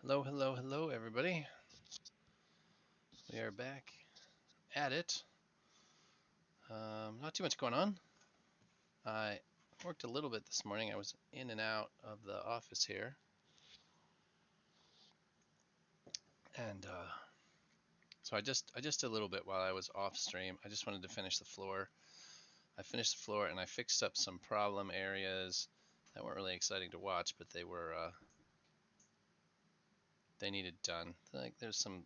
Hello, hello, hello, everybody. We are back at it. Not too much going on. I worked a little bit this morning. I was in and out of the office here, and so I just did a little bit while I was off stream. I just wanted to finish the floor. I finished the floor and I fixed up some problem areas that weren't really exciting to watch, but they were they needed done. Like there's some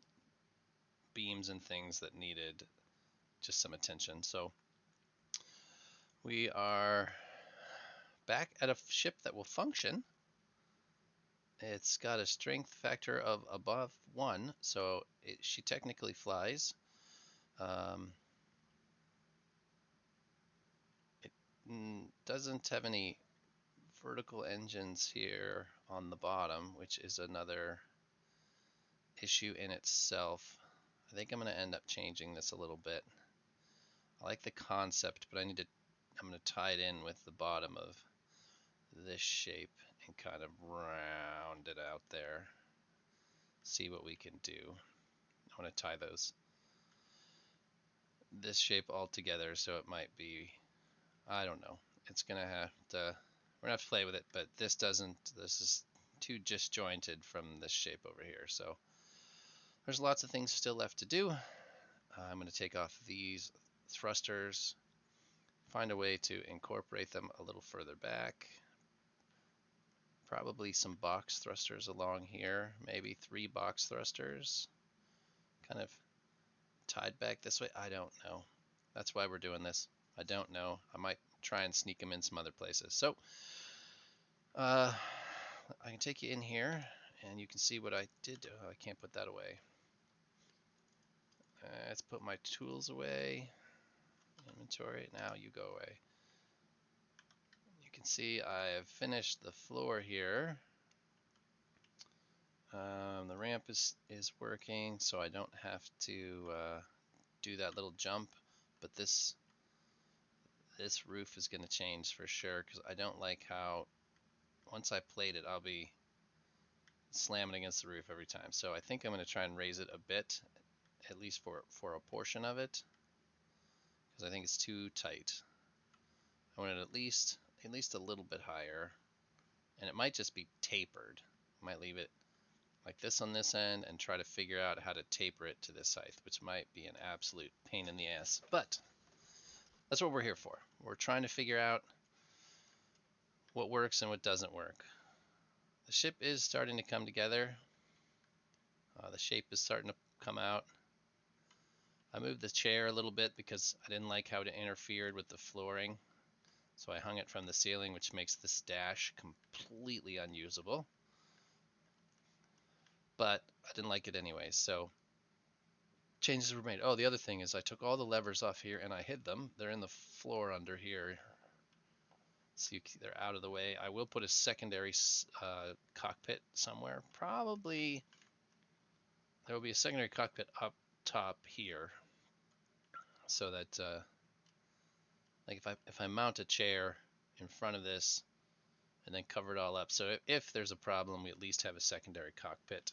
beams and things that needed just some attention. So we are back at a ship that will function. It's got a strength factor of above 1, so she technically flies. It doesn't have any vertical engines here on the bottom, which is another issue in itself. I think I'm going to end up changing this a little bit. I like the concept, but I'm going to tie it in with the bottom of this shape and kind of round it out there. See what we can do. I want to tie this shape all together, so it might be, I don't know. It's gonna have to, we're gonna have to play with it, but this is too disjointed from this shape over here. So there's lots of things still left to do. I'm gonna take off these thrusters, find a way to incorporate them a little further back. Probably some box thrusters along here, maybe 3 box thrusters, kind of tied back this way. I don't know. That's why we're doing this. I don't know. I might try and sneak them in some other places. So I can take you in here and you can see what I did. Oh, I can't put that away. Let's put my tools away. Inventory. Now you go away. You can see I have finished the floor here. The ramp is working, so I don't have to do that little jump, but this roof is going to change for sure, because I don't like how once I plate it I'll be slamming against the roof every time. So I think I'm going to try and raise it a bit, at least for a portion of it, because I think it's too tight. I want it at least a little bit higher, and it might just be tapered. I might leave it like this on this end and try to figure out how to taper it to this height, which might be an absolute pain in the ass, but that's what we're here for. We're trying to figure out what works and what doesn't work. The ship is starting to come together. The shape is starting to come out. I moved the chair a little bit because I didn't like how it interfered with the flooring, so I hung it from the ceiling, which makes this dash completely unusable, but I didn't like it anyway, so changes were made. Oh, the other thing is I took all the levers off here and I hid them. They're in the floor under here, so they're out of the way. I will put a secondary cockpit somewhere. Probably there will be a secondary cockpit up top here, so that like if I mount a chair in front of this and then cover it all up, so if there's a problem we at least have a secondary cockpit.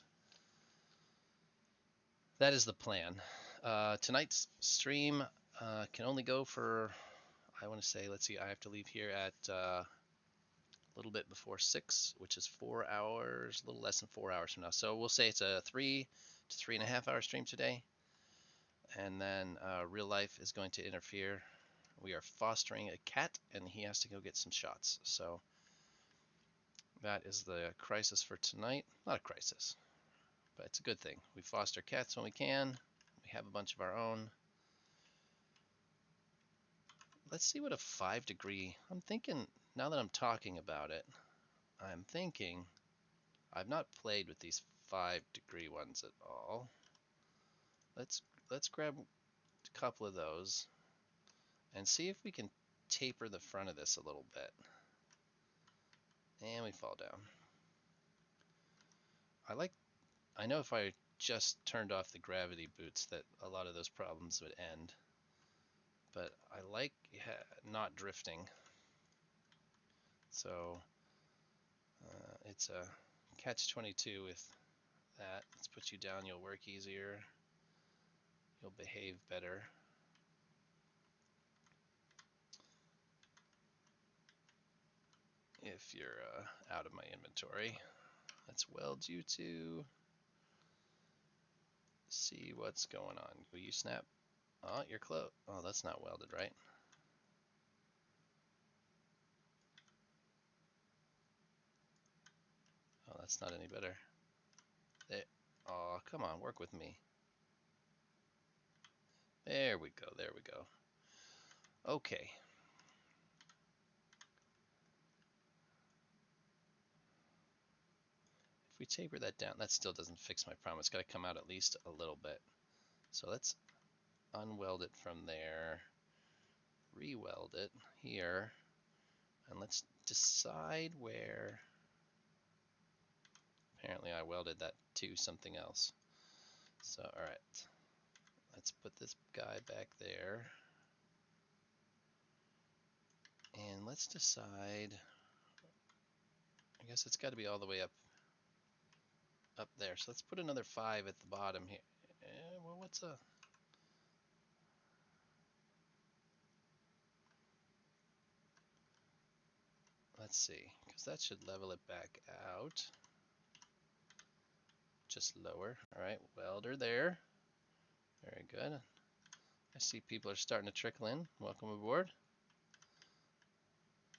That is the plan. Tonight's stream can only go for, I want to say, let's see, I have to leave here at a little bit before 6, which is 4 hours, a little less than 4 hours from now. So we'll say it's a 3 to 3.5 hour stream today, and then real life is going to interfere. We are fostering a cat and he has to go get some shots, so that is the crisis for tonight. Not a crisis, but it's a good thing. We foster cats when we can. We have a bunch of our own. Let's see what a 5 degree, I'm thinking, now that I'm talking about it, I'm thinking I've not played with these 5 degree ones at all. Let's grab a couple of those and see if we can taper the front of this a little bit. And we fall down. I know if I just turned off the gravity boots that a lot of those problems would end, but I like not drifting, so it's a catch-22 with that. Let's put you down, you'll work easier. You'll behave better. If you're out of my inventory. Let's weld you to see what's going on. Will you snap? Oh, you're close. Oh, that's not welded, right? Oh, that's not any better. There. Oh, come on, work with me. There we go, there we go. Okay. If we taper that down, that still doesn't fix my problem. It's got to come out at least a little bit. So let's unweld it from there, re-weld it here, and let's decide where. Apparently I welded that to something else. So, alright. Let's put this guy back there. And let's decide, I guess it's got to be all the way up there. So let's put another 5 at the bottom here. Well, what's a... Let's see, because that should level it back out. Just lower. Alright, welder there. Very good. I see people are starting to trickle in. Welcome aboard.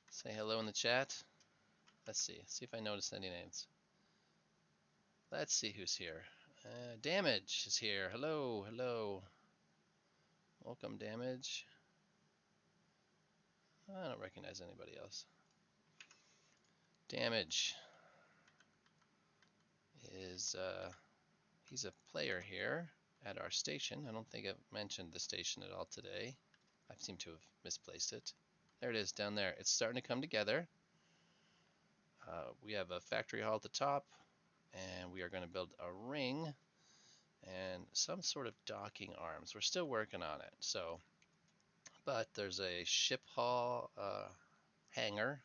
Say hello in the chat. Let's see if I notice any names. Let's see who's here. Damage is here. Hello, hello. Welcome, Damage. I don't recognize anybody else. Damage is, he's a player here at our station. I don't think I've mentioned the station at all today. I seem to have misplaced it. There it is down there. It's starting to come together. We have a factory hall at the top, and we are going to build a ring and some sort of docking arms. We're still working on it. So, but there's a ship hall, hangar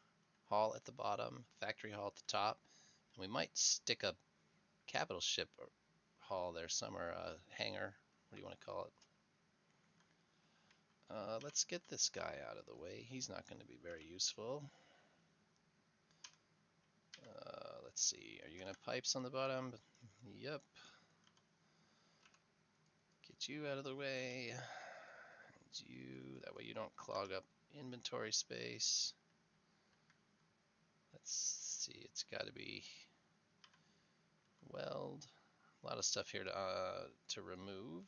hall at the bottom, factory hall at the top, and we might stick a capital ship hall there somewhere, hangar. What do you want to call it? Let's get this guy out of the way. He's not going to be very useful. Let's see. Are you going to have pipes on the bottom? Yep. Get you out of the way. And you, that way you don't clog up inventory space. Let's see. It's got to be weld. A lot of stuff here to remove,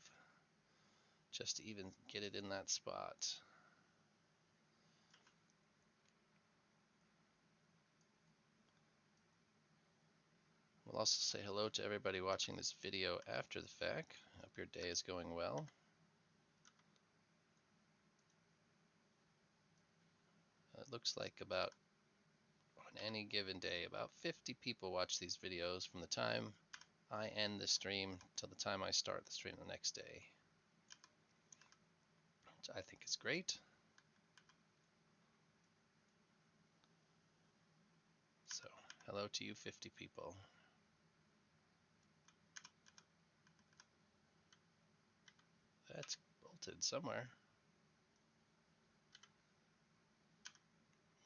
just to even get it in that spot. We'll also say hello to everybody watching this video after the fact. Hope your day is going well. It looks like about, on any given day, about 50 people watch these videos from the time I end the stream till the time I start the stream the next day, which I think is great. So, hello to you 50 people. That's bolted somewhere.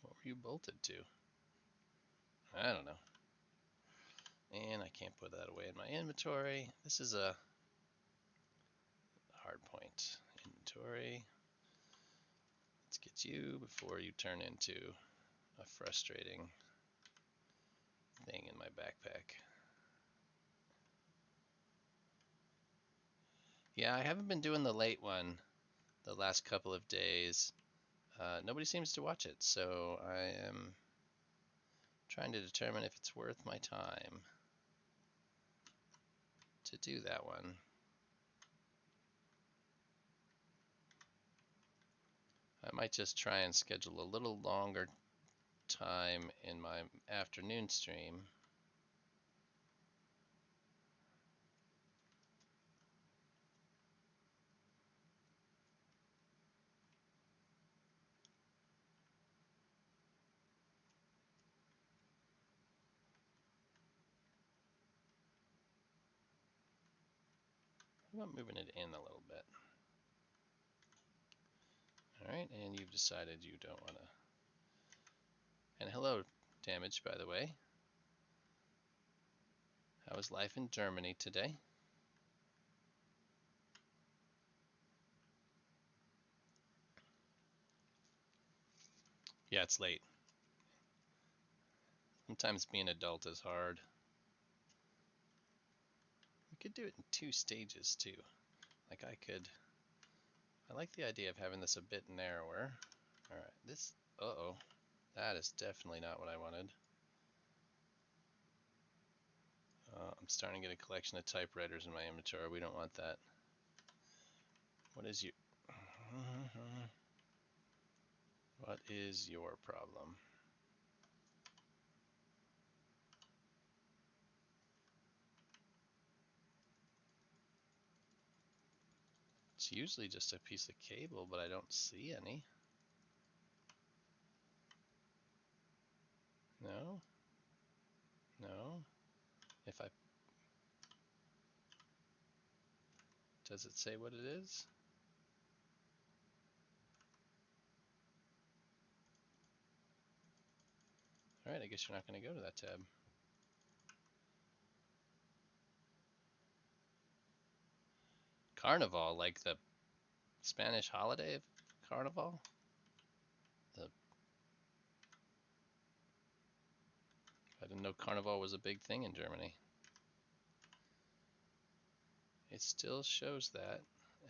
What were you bolted to? I don't know. And I can't put that away in my inventory. This is a hard point. Inventory. Let's get you before you turn into a frustrating thing in my backpack. Yeah, I haven't been doing the late one the last couple of days. Nobody seems to watch it, so I am trying to determine if it's worth my time to do that one. I might just try and schedule a little longer time in my afternoon stream. How about moving it in a little bit? Alright, and you've decided you don't want to. And hello, Damage, by the way. How is life in Germany today? Yeah, it's late. Sometimes being adult is hard. We could do it in 2 stages too. Like I like the idea of having this a bit narrower. Alright, this, uh-oh. That is definitely not what I wanted. I'm starting to get a collection of typewriters in my inventory. We don't want that. What is your... What is your problem? It's usually just a piece of cable, but I don't see any. No? No? If I... Does it say what it is? Alright, I guess you're not going to go to that tab. Carnival, like the Spanish holiday of Carnival? I didn't know Carnival was a big thing in Germany. It still shows that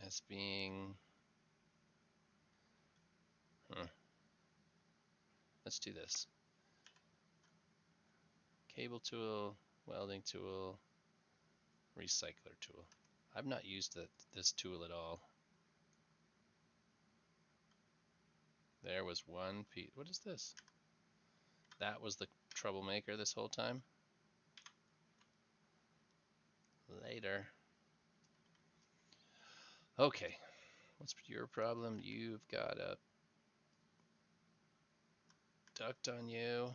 as being... Let's do this. Cable tool, welding tool, recycler tool. I've not used this tool at all. There was one piece. What is this? That was the troublemaker this whole time? Later. Okay. What's your problem? You've got a duct on you.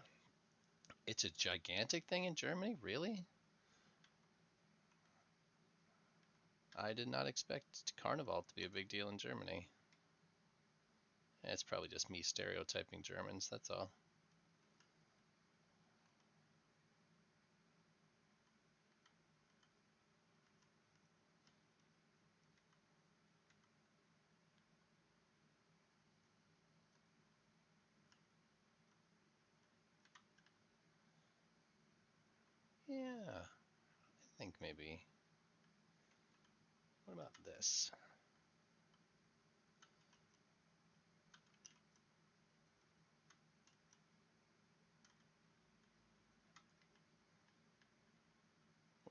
It's a gigantic thing in Germany? Really? I did not expect Carnival to be a big deal in Germany. It's probably just me stereotyping Germans, that's all. Yeah, I think maybe. What about this?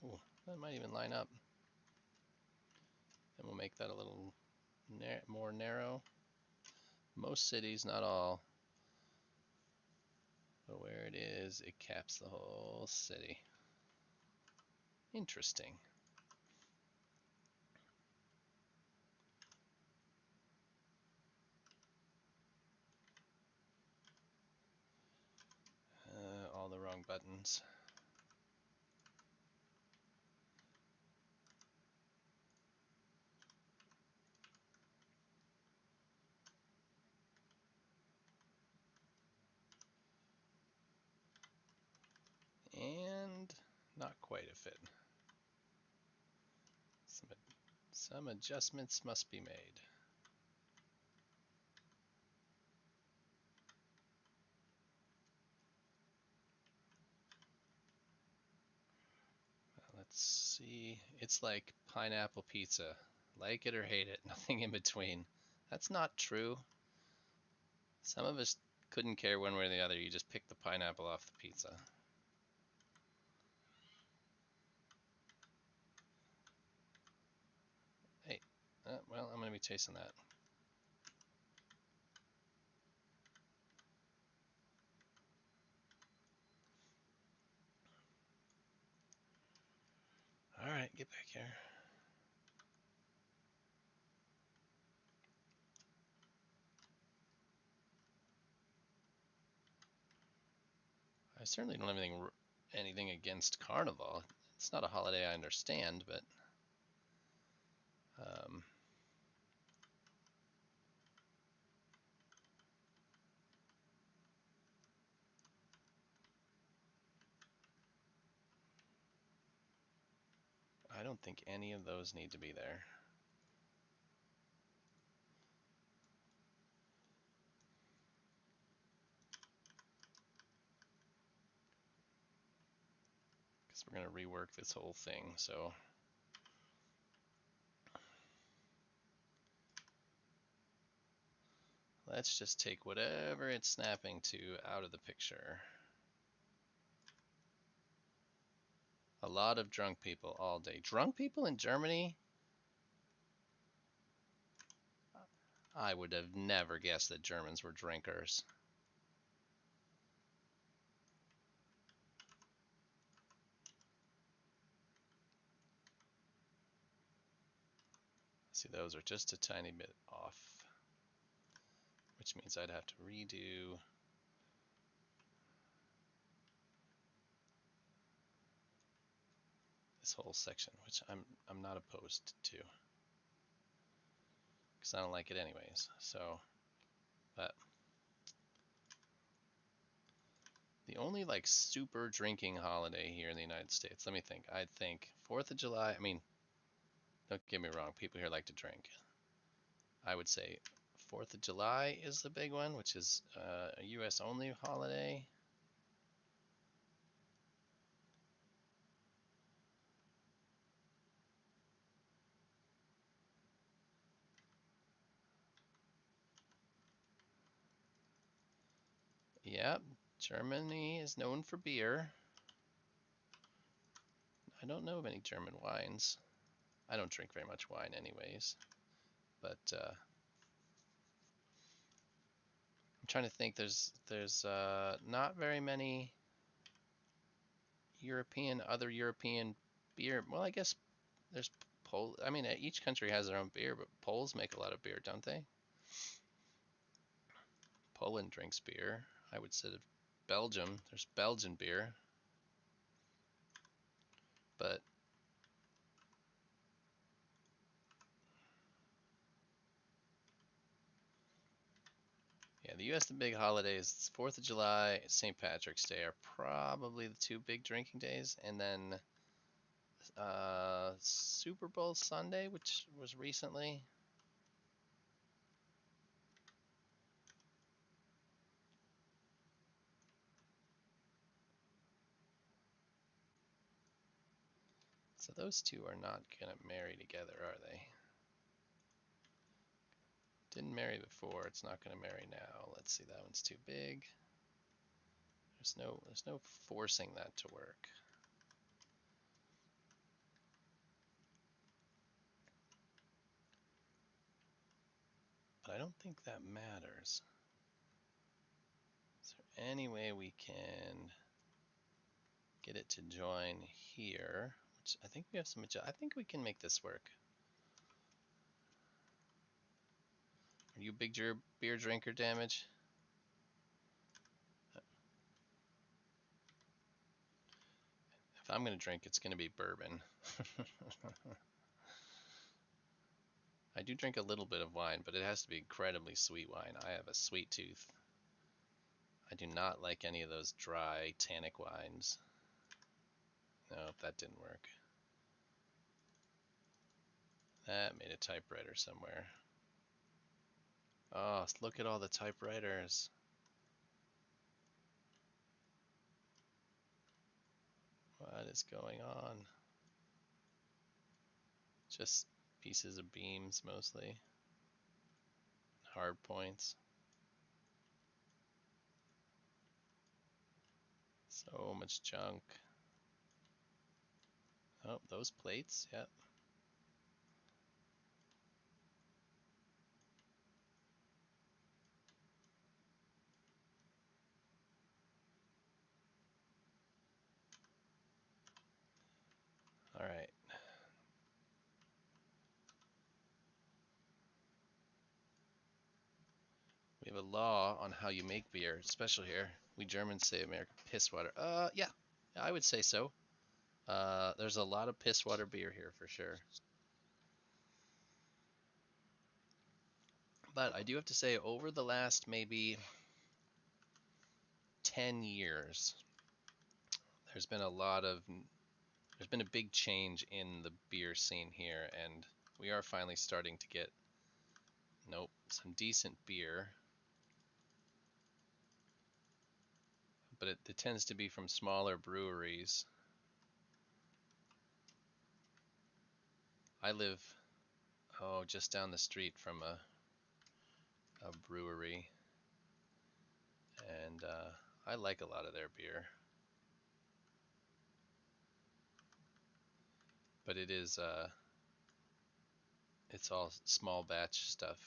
Oh, that might even line up. And we'll make that a little more narrow. Most cities, not all. But where it is, it caps the whole city. Interesting. All the wrong buttons. And not quite a fit. Some adjustments must be made. Let's see. It's like pineapple pizza. Like it or hate it, nothing in between. That's not true. Some of us couldn't care one way or the other. You just pick the pineapple off the pizza. Hey, well, I'm going to be tasting that. All right, get back here. I certainly don't have anything against Carnival. It's not a holiday I understand, but Um, I don't think any of those need to be there. Because we're going to rework this whole thing, so. Let's just take whatever it's snapping to out of the picture. A lot of drunk people all day. Drunk people in Germany? I would have never guessed that Germans were drinkers. See, those are just a tiny bit off, which means I'd have to redo this whole section, which I'm not opposed to, because I don't like it anyways. So, but the only like super drinking holiday here in the United States, let me think. I'd think 4th of July. I mean, don't get me wrong, people here like to drink. I would say 4th of July is the big one, which is a US only holiday. Yep, Germany is known for beer. I don't know of any German wines. I don't drink very much wine anyways, but I'm trying to think. There's not very many other European beer. Well, I guess there's I mean, each country has their own beer, but Poles make a lot of beer, don't they? Poland drinks beer. I would say Belgium. There's Belgian beer, but yeah, the U.S. the big holidays, 4th of July, St. Patrick's Day are probably the two big drinking days, and then Super Bowl Sunday, which was recently. So those two are not gonna marry together, are they? Didn't marry before, it's not gonna marry now. Let's see, that one's too big. There's no forcing that to work. But I don't think that matters. Is there any way we can get it to join here? Which I think we have some. I think we can make this work. Are you a big beer drinker, Damage? If I'm gonna drink, it's gonna be bourbon. I do drink a little bit of wine, but it has to be incredibly sweet wine. I have a sweet tooth. I do not like any of those dry, tannic wines. No, that didn't work. That made a typewriter somewhere. Oh, look at all the typewriters. What is going on? Just pieces of beams mostly. Hard points. So much junk. Oh, those plates, yep. All right. We have a law on how you make beer, especially here. We Germans say American piss water. Yeah, I would say so. There's a lot of piss water beer here for sure. But I do have to say, over the last maybe 10 years, there's been there's been a big change in the beer scene here, and we are finally starting to get, some decent beer. But it tends to be from smaller breweries. I live, just down the street from a brewery, and I like a lot of their beer. But it's all small batch stuff.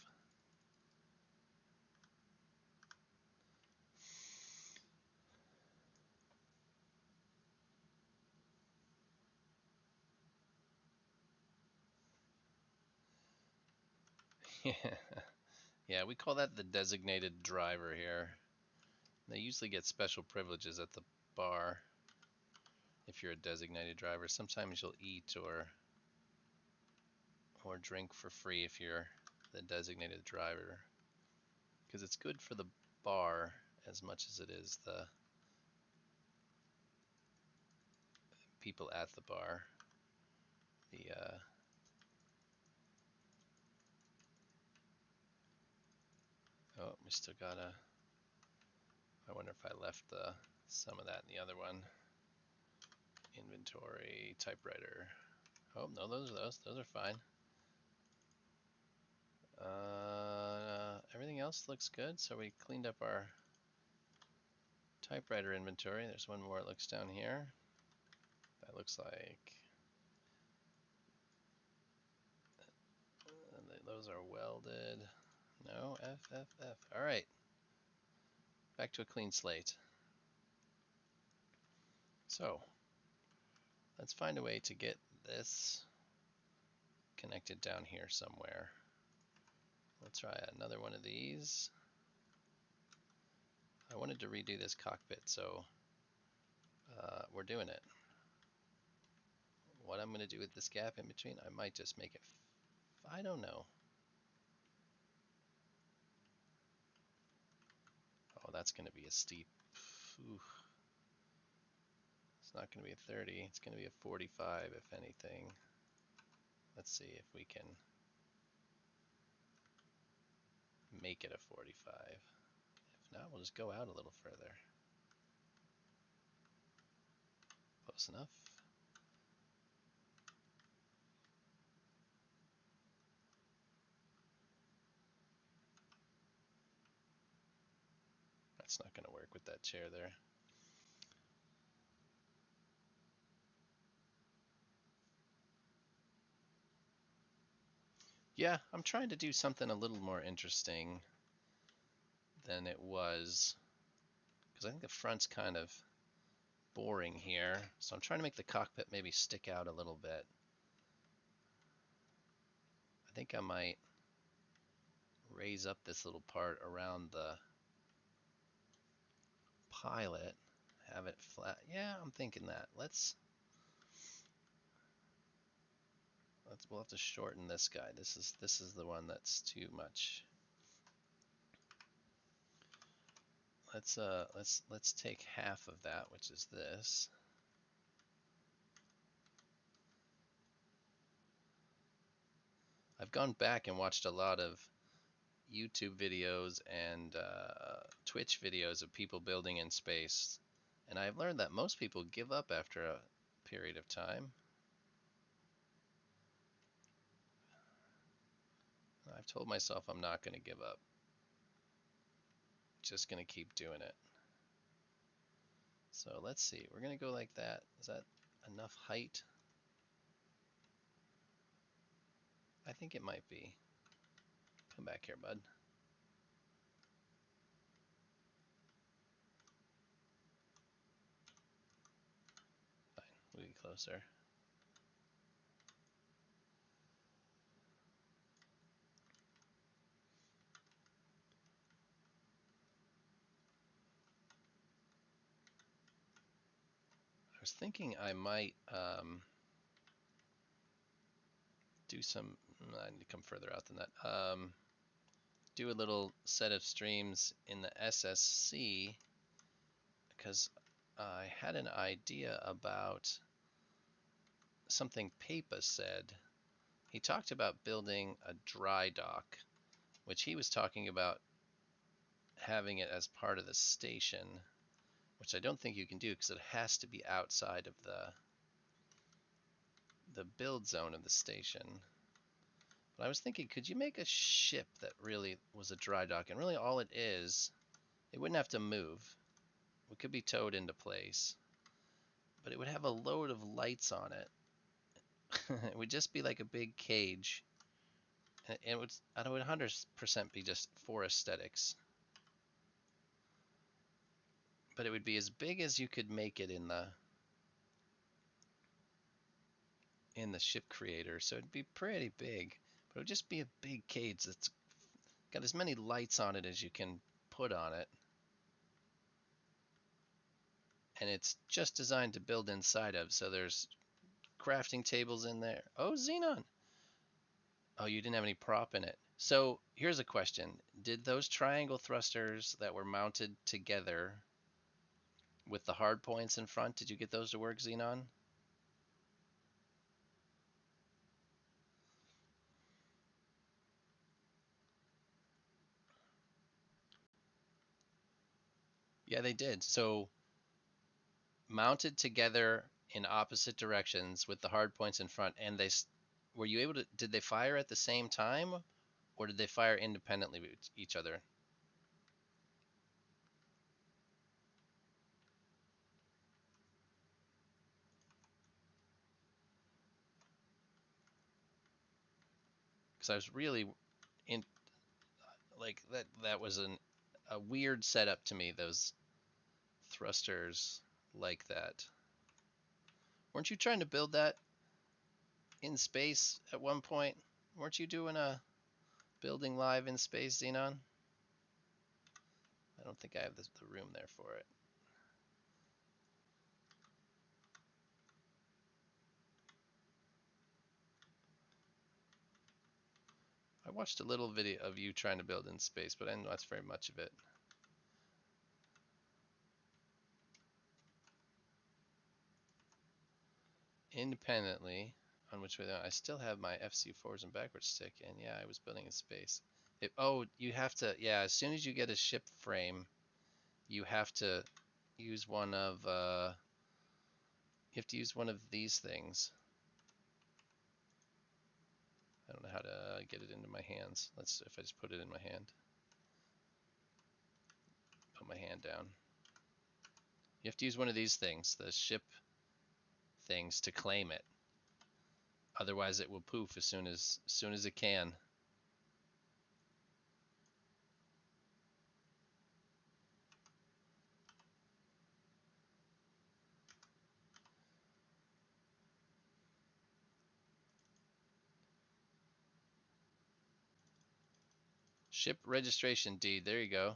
Yeah, we call that the designated driver here. They usually get special privileges at the bar if you're a designated driver. Sometimes you'll eat or drink for free if you're the designated driver, because it's good for the bar as much as it is the people at the bar. We still gotta. I wonder if I left some of that in the other one. Inventory, typewriter. Oh no, those are fine. Everything else looks good. So we cleaned up our typewriter inventory. There's one more. It looks down here. That looks like those are welded. No, F, F, F. All right. Back to a clean slate. So let's find a way to get this connected down here somewhere. We'll try another one of these. I wanted to redo this cockpit, so we're doing it. What I'm going to do with this gap in between, I might just make it, I don't know. Oh, that's going to be a steep, oof. It's not going to be a 30, it's going to be a 45 if anything. Let's see if we can make it a 45. If not, we'll just go out a little further. Close enough. That's not going to work with that chair there. Yeah, I'm trying to do something a little more interesting than it was, because I think the front's kind of boring here. So I'm trying to make the cockpit maybe stick out a little bit. I think I might raise up this little part around the pilot, have it flat. Yeah, I'm thinking that. We'll have to shorten this guy. This is the one that's too much. Let's take half of that, which is this. I've gone back and watched a lot of YouTube videos and Twitch videos of people building in space, and I've learned that most people give up after a period of time. I've told myself I'm not going to give up. Just going to keep doing it. So let's see. We're going to go like that. Is that enough height? I think it might be. Come back here, bud. Fine. We'll get closer. I was thinking I might do some. I need to come further out than that. do a little set of streams in the SSC because I had an idea about something Papa said. He talked about building a dry dock, which he was talking about having it as part of the station, which I don't think you can do because it has to be outside of the build zone of the station. But I was thinking, could you make a ship that really was a dry dock? And really all it is, it wouldn't have to move. It could be towed into place. But it would have a load of lights on it. It would just be like a big cage. And it would 100% be just for aesthetics. But it would be as big as you could make it in the ship creator. So it'd be pretty big. But it would just be a big cage that's got as many lights on it as you can put on it. And it's just designed to build inside of. So there's crafting tables in there. Oh, Xenon. Oh, you didn't have any prop in it. So here's a question. Did those triangle thrusters that were mounted together with the hard points in front, did you get those to work, Xenon? Yeah, they did. So mounted together in opposite directions with the hard points in front, and were you able to, did they fire at the same time or did they fire independently with each other? Because I was really in, like that was a weird setup to me, those thrusters like that. Weren't you trying to build that in space at one point? Weren't you doing a building live in space, Xenon? I don't think I have the room there for it. I watched a little video of you trying to build in space, but I didn't watch very much of it. Independently, on which way I still have my FC forwards and backwards stick, and yeah, I was building in space. Oh, you have to, yeah, as soon as you get a ship frame, you have to use one of these things. I don't know how to get it into my hands. If I just put it in my hand. Put my hand down. You have to use one of these things, the ship things, to claim it. Otherwise it will poof as soon as it can. Ship registration deed, there you go.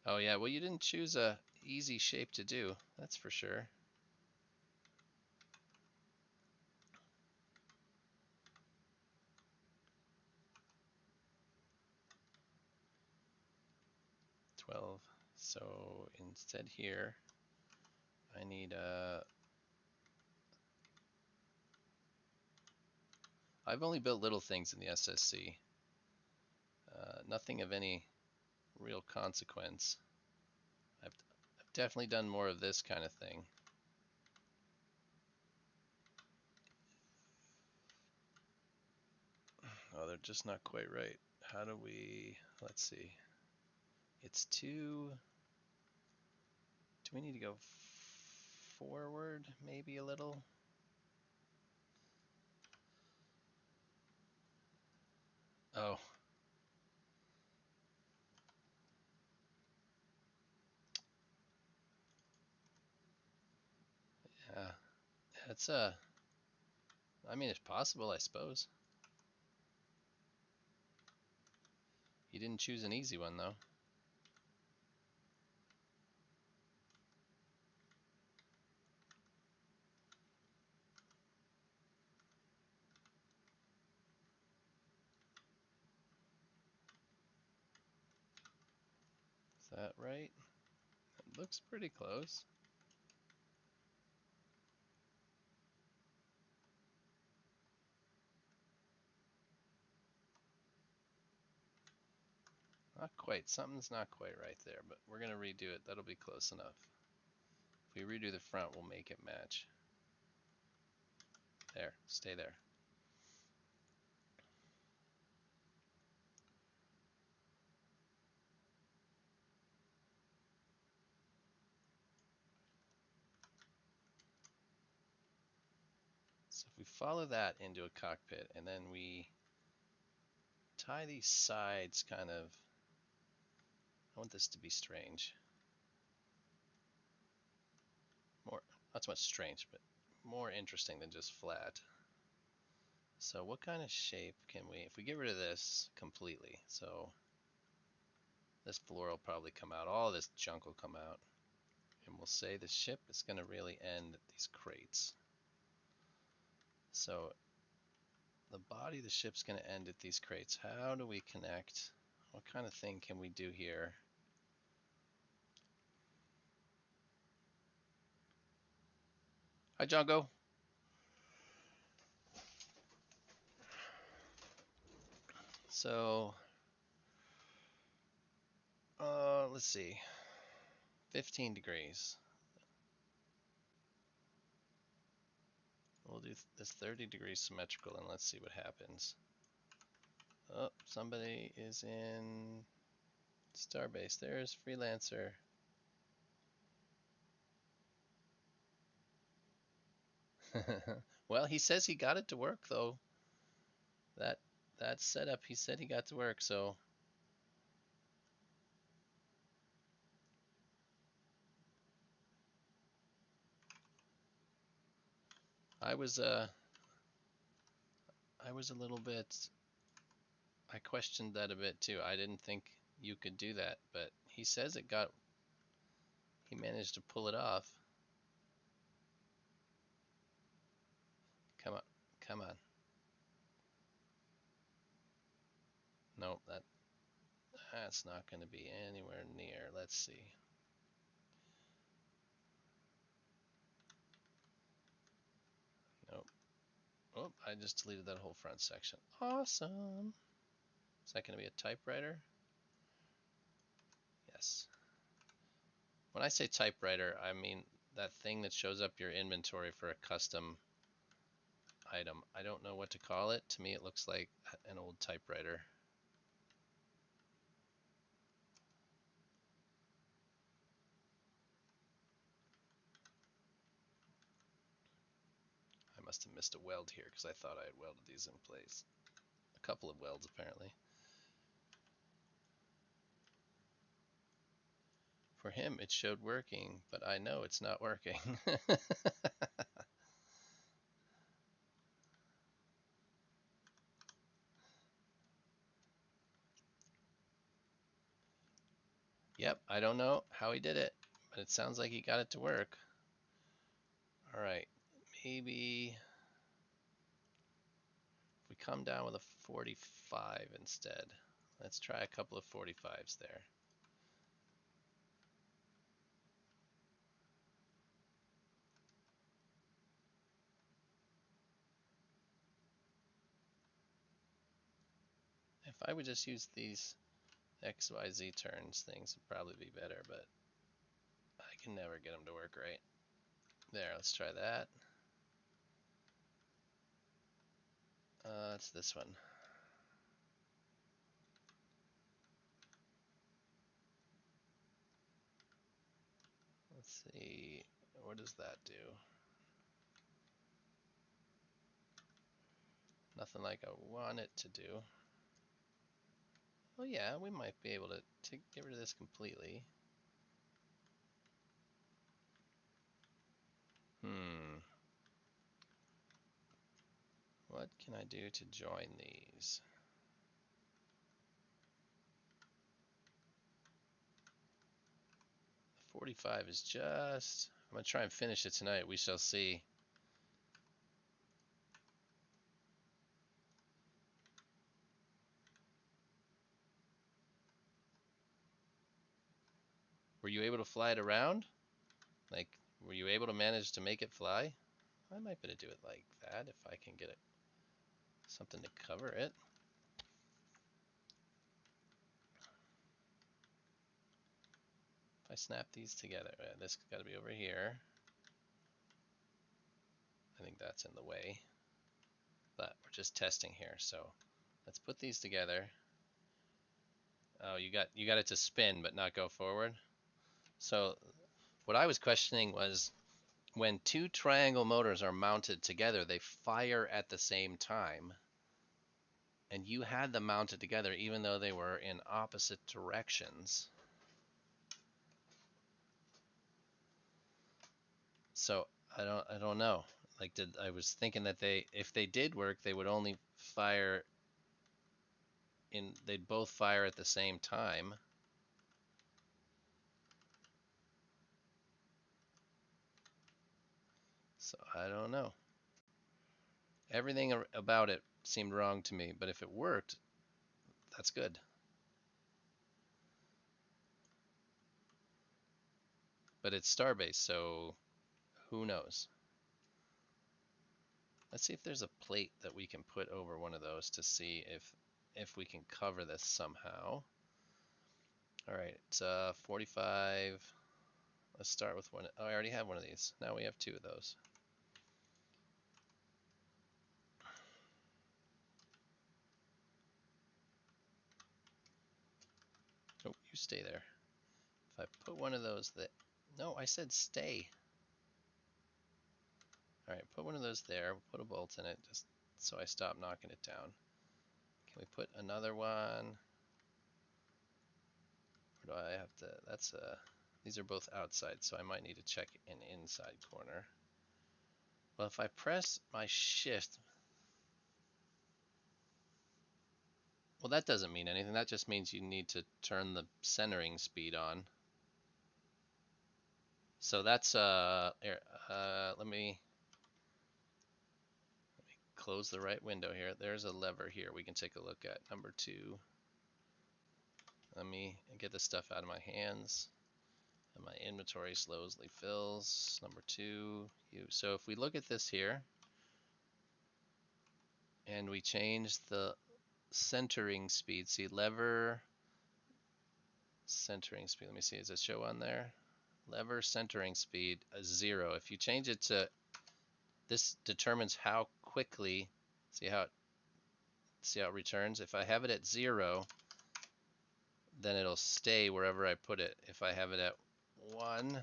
Oh yeah, well you didn't choose a easy shape to do, that's for sure. So instead here, I need I've only built little things in the SSC. Nothing of any real consequence. I've definitely done more of this kind of thing. Oh, they're just not quite right. How do we, let's see. It's too, do we need to go forward maybe a little? Oh. Yeah. It's I mean, it's possible, I suppose. You didn't choose an easy one though. that right? It looks pretty close. Not quite. Something's not quite right there, but we're going to redo it. That'll be close enough. If we redo the front, we'll make it match. There, stay there. So if we follow that into a cockpit and then we tie these sides kind of, I want this to be strange. More, not so much strange, but more interesting than just flat. So what kind of shape can we, if we get rid of this completely, so this floor will probably come out, all this junk will come out, and we'll say the ship is going to really end at these crates. So the body of the ship's going to end at these crates. How do we connect? What kind of thing can we do here? Hi, Django. So, let's see, 15 degrees. We'll do this 30 degrees symmetrical and let's see what happens. Oh, somebody is in Starbase. There's Freelancer. Well, he says he got it to work though. That setup, he said he got to work, so I was a little bit, I questioned that a bit too. I didn't think you could do that, but he says he managed to pull it off. Come on, come on. Nope, that's not going to be anywhere near. Let's see. Nope. Oh, I just deleted that whole front section. Awesome. Is that going to be a typewriter? Yes. When I say typewriter, I mean that thing that shows up your inventory for a custom item. I don't know what to call it. To me, it looks like an old typewriter. I must have missed a weld here because I thought I had welded these in place. A couple of welds, apparently. For him, it showed working, but I know it's not working. Yep, I don't know how he did it, but it sounds like he got it to work. All right, maybe if we come down with a 45 instead. Let's try a couple of 45s there. If I would just use these XYZ turns, things would probably be better, but I can never get them to work right. There, let's try that. It's this one. Let's see, what does that do? Nothing like I want it to do. Oh yeah, we might be able to get rid of this completely. What can I do to join these? 45 is just, I'm gonna try and finish it tonight. We shall see. Were you able to fly it around? Like, were you able to manage to make it fly? I might be able to do it like that if I can get it something to cover it. If I snap these together, this has got to be over here. I think that's in the way, but we're just testing here. So let's put these together. Oh, you got it to spin but not go forward. So what I was questioning was when two triangle motors are mounted together, they fire at the same time. And you had them mounted together even though they were in opposite directions. So I don't know. Like I was thinking that if they did work, they would only fire they'd both fire at the same time. So I don't know. Everything about it seemed wrong to me, but if it worked, that's good. But it's Starbase, so who knows? Let's see if there's a plate that we can put over one of those to see if we can cover this somehow. All right, it's 45. Let's start with one. Oh, I already have one of these. Now we have two of those. Oh, you stay there. If I put one of those that, no, I said stay. All right, put one of those there. Put a bolt in it just so I stop knocking it down. Can we put another one? Or do I have to? That's these are both outside, so I might need to check an inside corner. Well, if I press my shift, well, that doesn't mean anything. That just means you need to turn the centering speed on. So that's let me close the right window here. There's a lever here we can take a look at. Number 2. Let me get this stuff out of my hands. And my inventory slowly fills. Number 2, so if we look at this here, and we change the centering speed, see lever centering speed. Let me see, does it show on there? Lever centering speed 0. If you change it to, this determines how quickly, see how it returns. If I have it at 0, then it'll stay wherever I put it. If I have it at 1,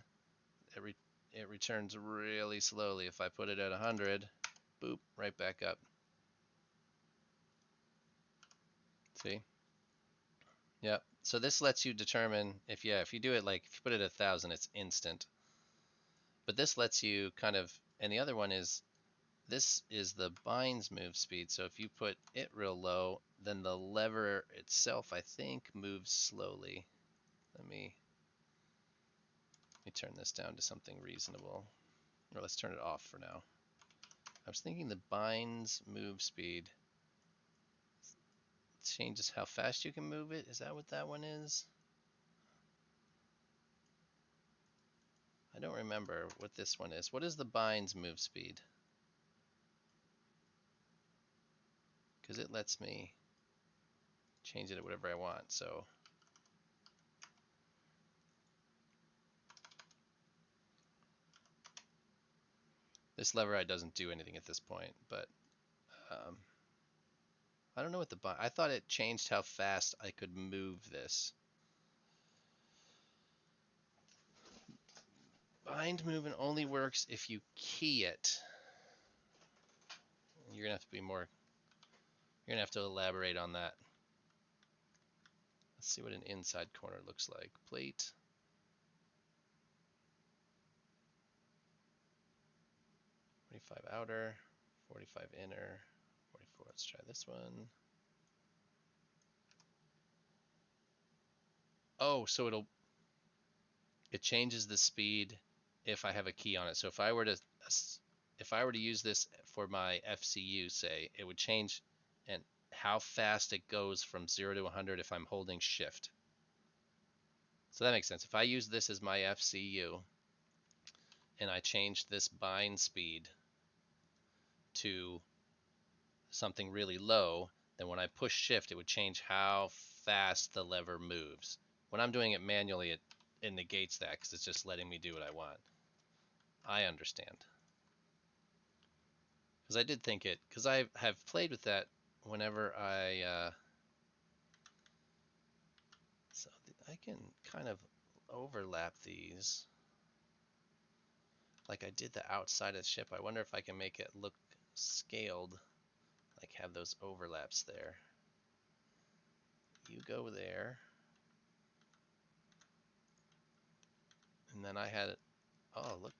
it returns really slowly. If I put it at 100, boop, right back up. See? Yep. So this lets you determine if you do it like, if you put it at 1,000, it's instant. But this lets you kind of, and the other one is, this is the binds move speed. So if you put it real low, then the lever itself, I think, moves slowly. Let me turn this down to something reasonable. Or let's turn it off for now. I was thinking the binds move speed changes how fast you can move it. Is that what that one is? I don't remember what this one is. What is the binds move speed? Because it lets me change it to whatever I want. So this lever doesn't do anything at this point, but I don't know what the bind. I thought it changed how fast I could move this. Bind movement only works if you key it. You're gonna have to be more. You're gonna have to elaborate on that. Let's see what an inside corner looks like. Plate. Outer, 45 inner, 44. Let's try this one. Oh, so it changes the speed if I have a key on it. So if I were to use this for my FCU, say, it would change and how fast it goes from 0 to 100 if I'm holding shift. Does So that makes sense. If I use this as my FCU and I change this bind speed to something really low, then when I push shift, it would change how fast the lever moves. When I'm doing it manually, it negates that because it's just letting me do what I want. I understand. Because I did think it, because I have played with that whenever so I can kind of overlap these. Like I did the outside of the ship. I wonder if I can make it look scaled, like have those overlaps there. You go there. And then I had it, oh look,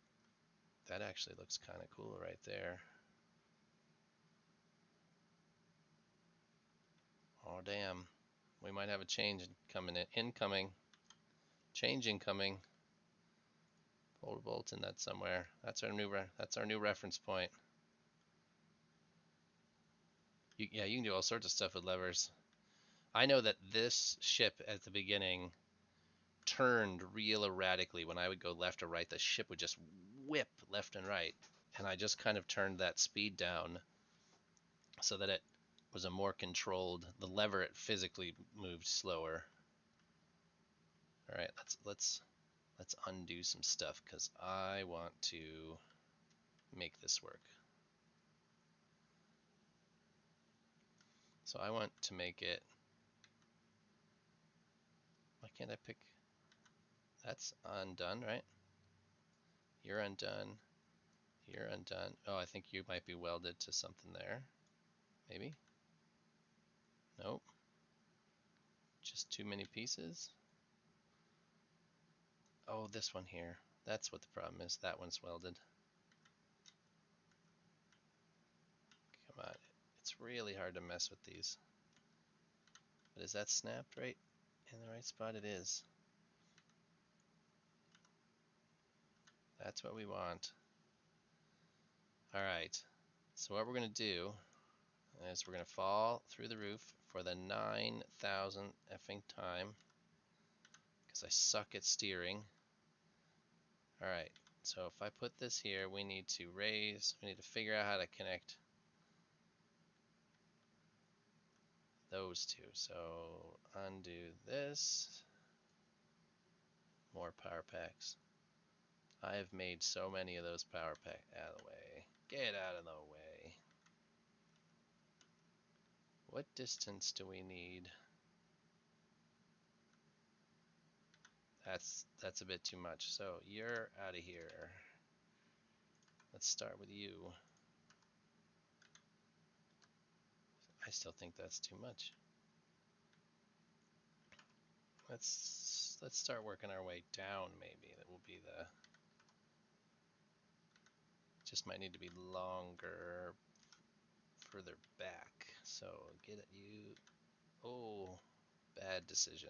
that actually looks kind of cool right there. Oh damn, we might have a change coming in, incoming, change incoming. Pull a bolt in that somewhere. That's our new reference point. Yeah, you can do all sorts of stuff with levers. I know that this ship at the beginning turned real erratically. When I would go left or right, the ship would just whip left and right. And I just kind of turned that speed down so that it was a more controlled, the lever it physically moved slower. All right, let's undo some stuff because I want to make this work. So I want to make it, why can't I pick, that's undone, right? You're undone. You're undone. Oh, I think you might be welded to something there. Maybe? Nope. Just too many pieces. Oh, this one here. That's what the problem is. That one's welded. Come on. It's really hard to mess with these. But is that snapped right in the right spot? It is. That's what we want. All right. So what we're going to do is we're going to fall through the roof for the 9,000 effing time because I suck at steering. All right. So if I put this here, we need to figure out how to connect those two. So undo this, more power packs. I have made so many of those power packs. Out of the way. Get out of the way. What distance do we need? That's a bit too much. So you're out of here. Let's start with you. I still think that's too much. Let's start working our way down. Maybe that will be the. Just might need to be longer, further back. So get at you. Oh, bad decision.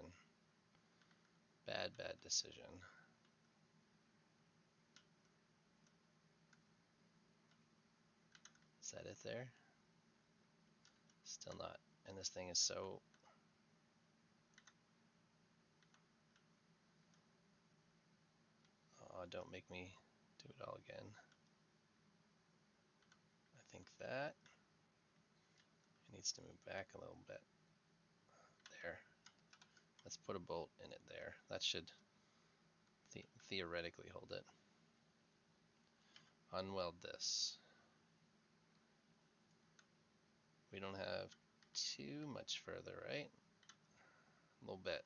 Bad decision. Is that it there? Still not. And this thing is so. Oh, don't make me do it all again. I think that it needs to move back a little bit. There. Let's put a bolt in it there. That should theoretically hold it. Unweld this. We don't have too much further, right? A little bit.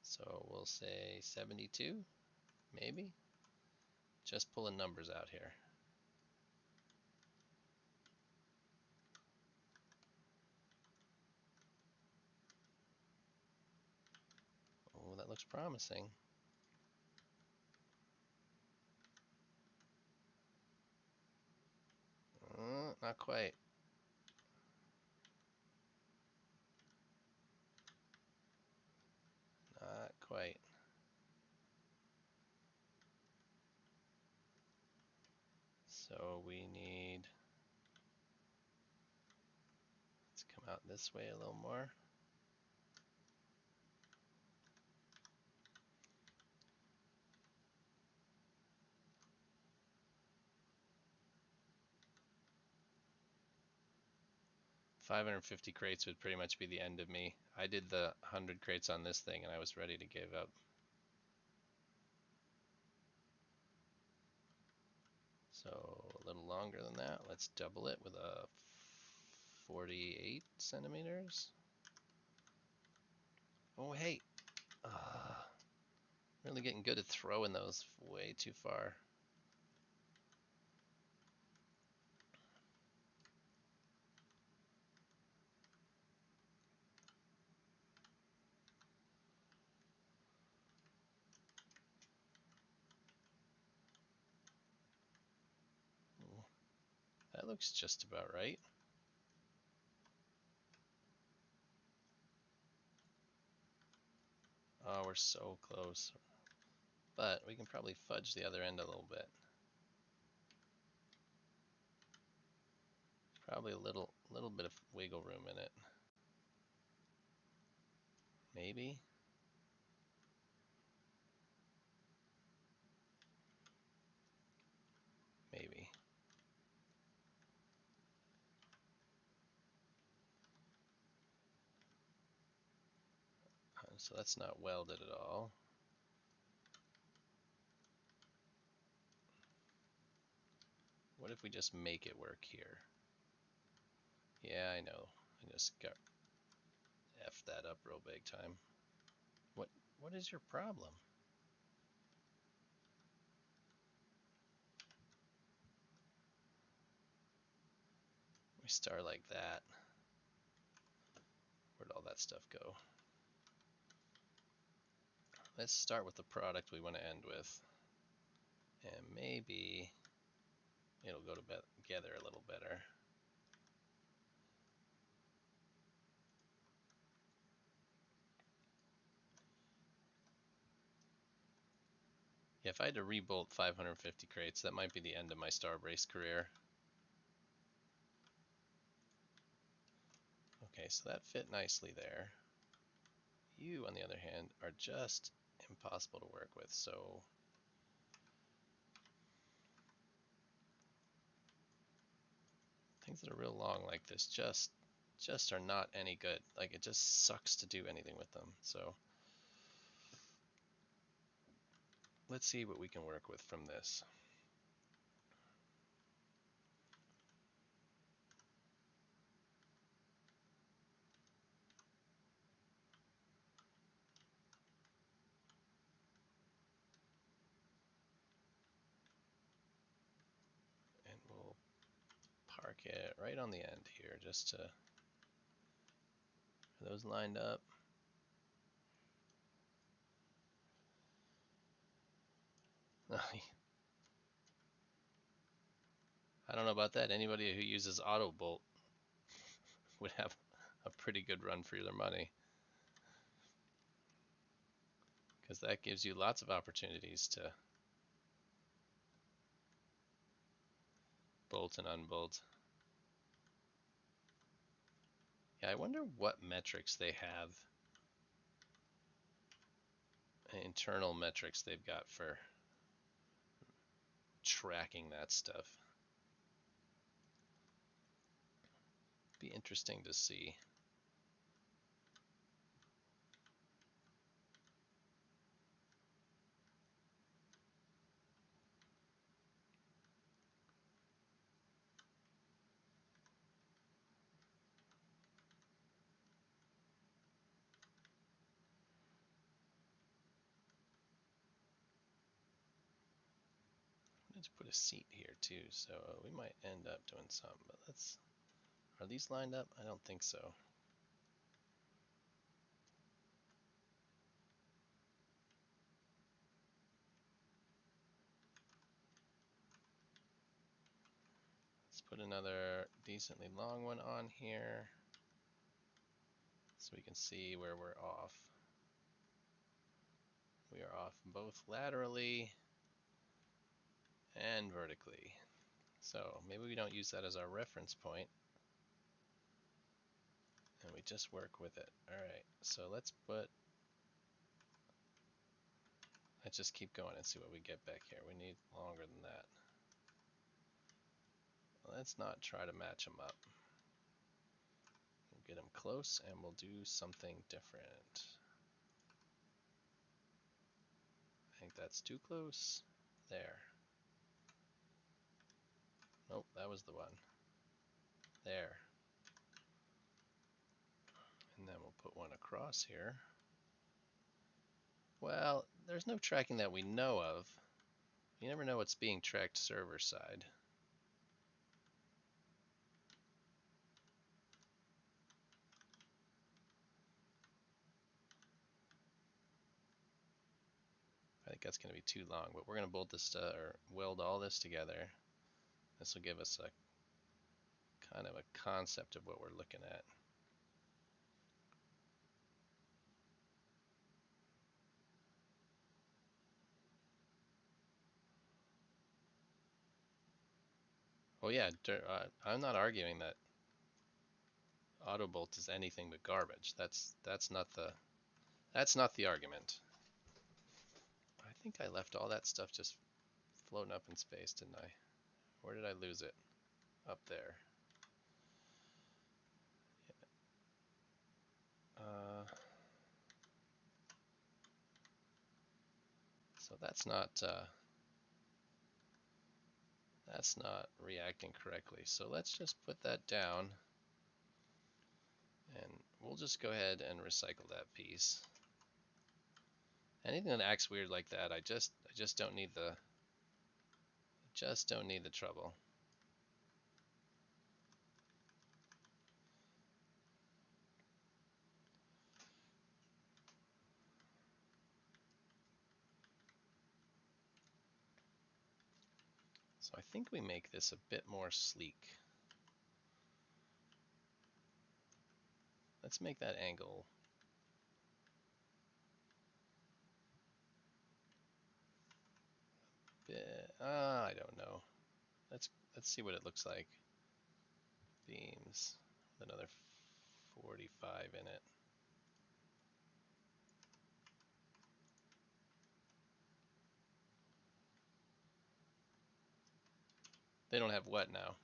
So we'll say 72, maybe? Just pulling numbers out here. Oh, that looks promising. Not quite. Not quite. So we need, let's come out this way a little more. 550 crates would pretty much be the end of me. I did the 100 crates on this thing and I was ready to give up. So a little longer than that. Let's double it with a 48 centimeters. Oh, hey. Really getting good at throwing those way too far. That looks just about right. Oh, we're so close. But we can probably fudge the other end a little bit. Probably a little bit of wiggle room in it. Maybe. Maybe. So that's not welded at all. What if we just make it work here? Yeah, I know. I just got F that up real big time. What is your problem? We start like that. Where'd all that stuff go? Let's start with the product we want to end with. And maybe it'll go together a little better. Yeah, if I had to rebolt 550 crates, that might be the end of my Starbase career. Okay, so that fit nicely there. You, on the other hand, are just impossible to work with, so things that are real long like this just are not any good. Like, it just sucks to do anything with them. So let's see what we can work with from this. And we'll park it right on the end here, just to, are those lined up? I don't know about that. Anybody who uses auto bolt would have a pretty good run for their money, because that gives you lots of opportunities to bolt and unbolt. Yeah, I wonder what metrics they have, internal metrics they've got for tracking that stuff. Be interesting to see. Let's put a seat here too, so we might end up doing some, but let's, are these lined up? I don't think so. Let's put another decently long one on here so we can see where we're off. We are off both laterally and vertically. So maybe we don't use that as our reference point and we just work with it. Alright, so let's just keep going and see what we get back here. We need longer than that. Let's not try to match them up. get them close and we'll do something different. I think that's too close. There. Nope, that was the one. There. And then we'll put one across here. Well, there's no tracking that we know of. You never know what's being tracked server side. I think that's going to be too long, but we're going to bolt this or weld all this together. This will give us a kind of a concept of what we're looking at. Oh yeah, I'm not arguing that auto bolt is anything but garbage. That's not the argument. I think I left all that stuff just floating up in space, didn't I? Where did I lose it? Up there. So that's not reacting correctly. So let's just put that down, and we'll just go ahead and recycle that piece. Anything that acts weird like that, I just don't need the trouble. So I think we make this a bit more sleek. Let's make that angle I don't know. Let's see what it looks like. Beams with another 45 in it. They don't have what now?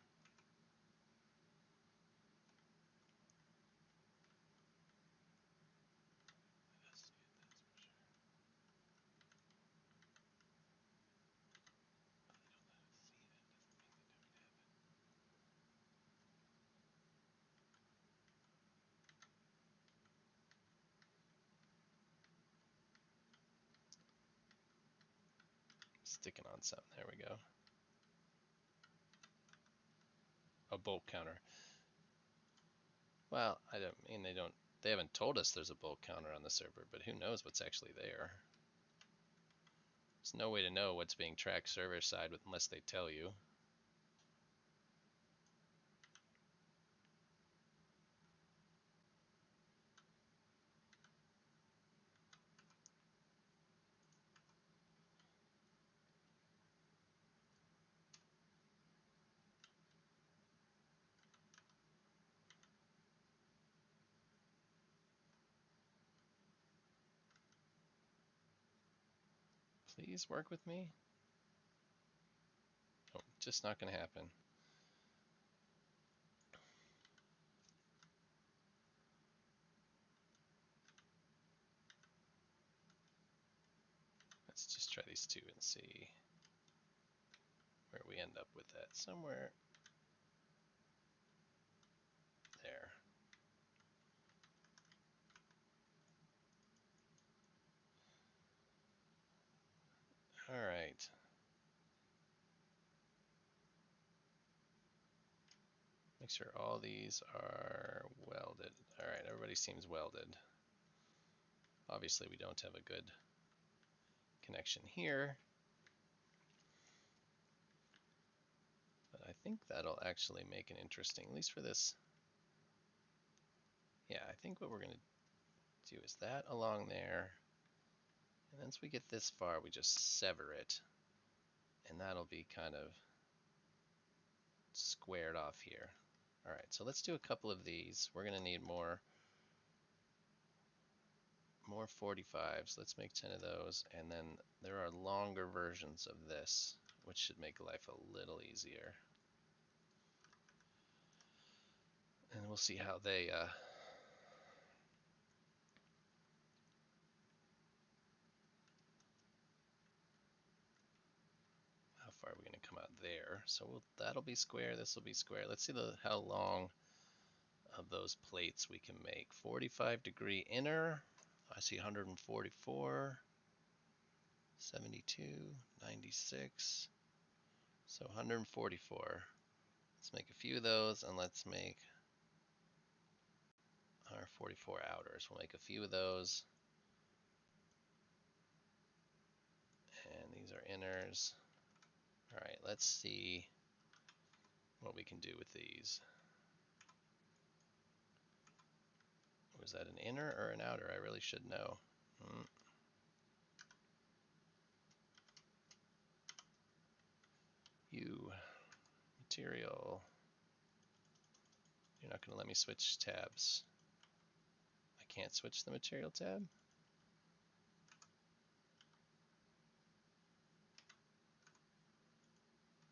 Sticking on something. There we go. A bolt counter. Well, I don't mean they haven't told us there's a bolt counter on the server, but who knows what's actually there. There's no way to know what's being tracked server side unless they tell you. Please work with me. Oh, just not going to happen. Let's just try these two and see where we end up with that. Somewhere there. All right. Make sure all these are welded. All right, everybody seems welded. Obviously, we don't have a good connection here. But I think that'll actually make it interesting, at least for this. Yeah, I think what we're going to do is that along there. And once we get this far, we just sever it. And that'll be kind of squared off here. All right, so let's do a couple of these. We're going to need more 45s. Let's make 10 of those. And then there are longer versions of this, which should make life a little easier. And we'll see how they far are we going to come out there? So that'll be square, this will be square. Let's see how long of those plates we can make. 45-degree inner. I see 144, 72, 96. So 144. Let's make a few of those, and let's make 144 outers. We'll make a few of those. And these are inners. All right, let's see what we can do with these. Was that an inner or an outer? I really should know. Material. You're not going to let me switch tabs. I can't switch the material tab?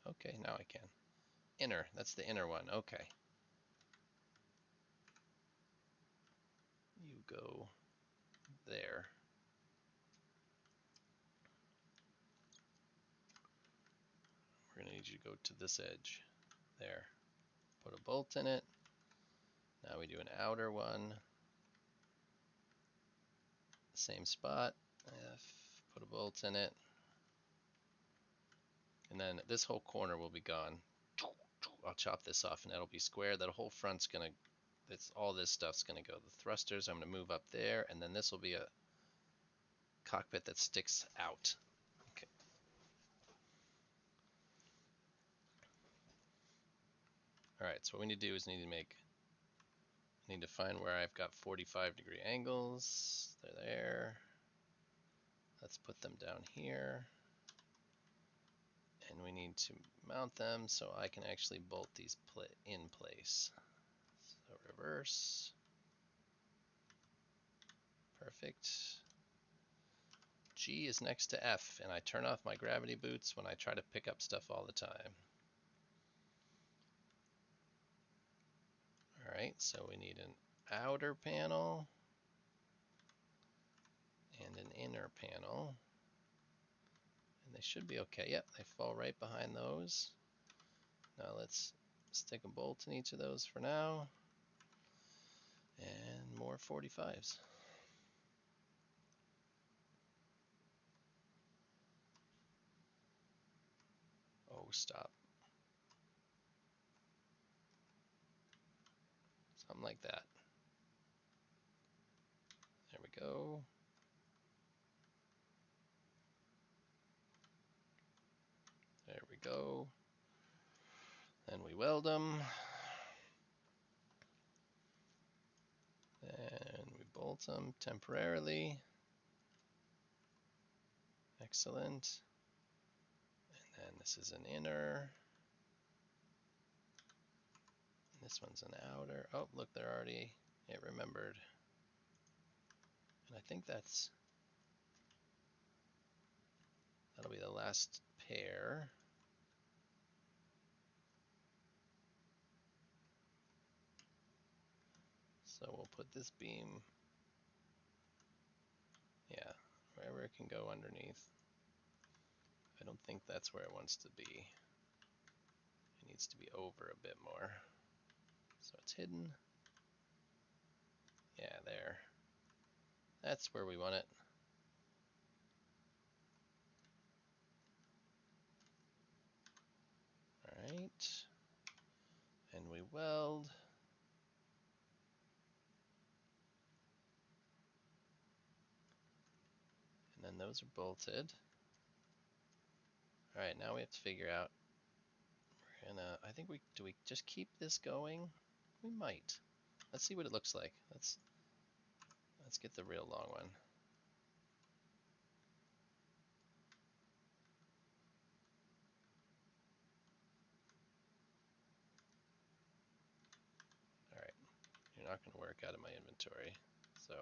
Okay, now I can. Inner, that's the inner one, okay. You go there. We're gonna need you to go to this edge. There. Put a bolt in it. Now we do an outer one. Same spot. Put a bolt in it. And then this whole corner will be gone. I'll chop this off and that'll be square. That whole front's gonna, all this stuff's gonna go. The thrusters, I'm gonna move up there, and then this will be a cockpit that sticks out. Okay. All right, so what we need to do is need to find where I've got 45-degree angles. They're there. Let's put them down here. And we need to mount them so I can actually bolt these in place. So reverse. Perfect. G is next to F, and I turn off my gravity boots when I try to pick up stuff all the time. Alright, so we need an outer panel and an inner panel. And they should be okay. Yep, they fall right behind those. Now let's stick a bolt in each of those for now. And more 45s. Oh, stop. Something like that. There we go. There we go. Then we weld them. Then we bolt them temporarily. Excellent. And then this is an inner. And this one's an outer. Oh, look, they're already, it remembered. And I think that'll be the last pair. So we'll put this beam, yeah, wherever it can go underneath. I don't think that's where it wants to be. It needs to be over a bit more. So it's hidden. Yeah, there. That's where we want it. Alright. And we weld. And then those are bolted. Alright, now we have to figure out, I think do we just keep this going? We might. Let's see what it looks like. Let's get the real long one. Alright, you're not going to work out of my inventory, so.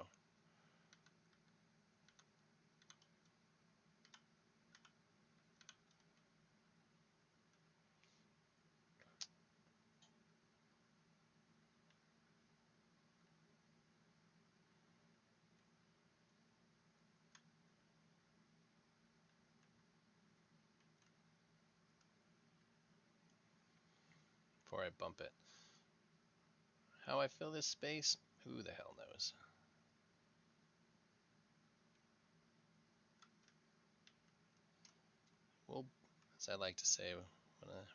before I bump it. How I fill this space, who the hell knows? We'll, as I like to say,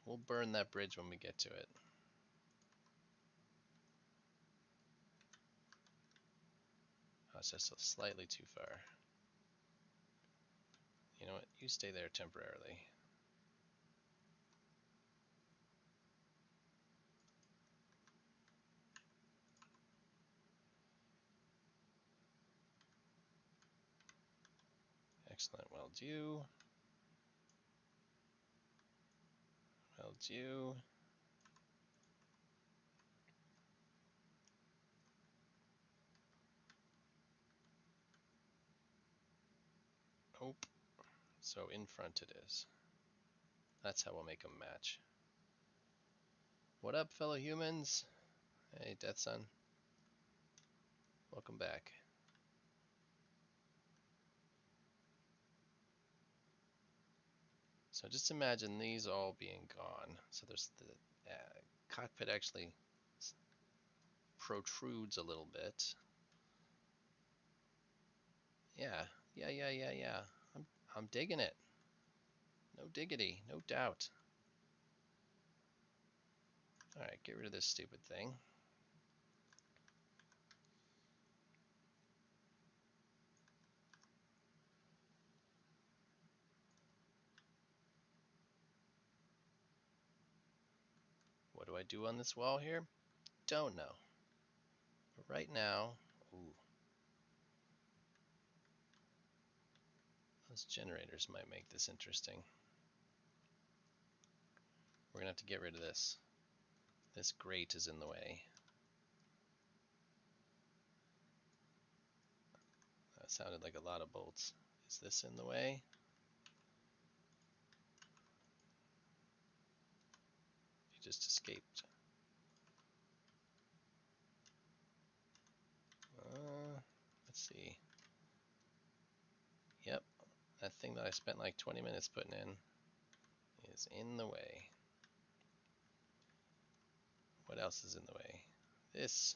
we'll burn that bridge when we get to it. Oh, it's just slightly too far. You know what? You stay there temporarily. Excellent. Well due. Well due. Oh, so in front it is. That's how we'll make them match. What up, fellow humans? Hey, Death Sun. Welcome back. So just imagine these all being gone. So there's the cockpit actually protrudes a little bit. Yeah. I'm digging it. No diggity, no doubt. All right, get rid of this stupid thing. What do I do on this wall here? Don't know. But right now, ooh, those generators might make this interesting. We're gonna have to get rid of this. This grate is in the way. That sounded like a lot of bolts. Is this in the way? You just escaped. Let's see. Yep, that thing that I spent like 20 minutes putting in is in the way. What else is in the way? This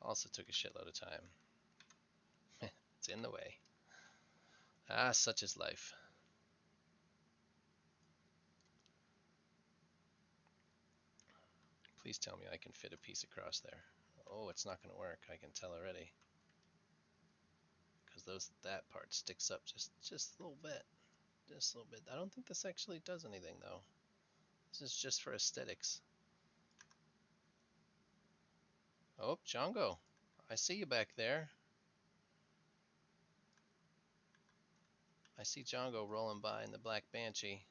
also took a shitload of time. It's in the way. Ah, such is life. Please tell me I can fit a piece across there. Oh, it's not going to work. I can tell already. Because that part sticks up just a little bit. Just a little bit. I don't think this actually does anything, though. This is just for aesthetics. Oh, Django. I see you back there. I see Django rolling by in the black Banshee.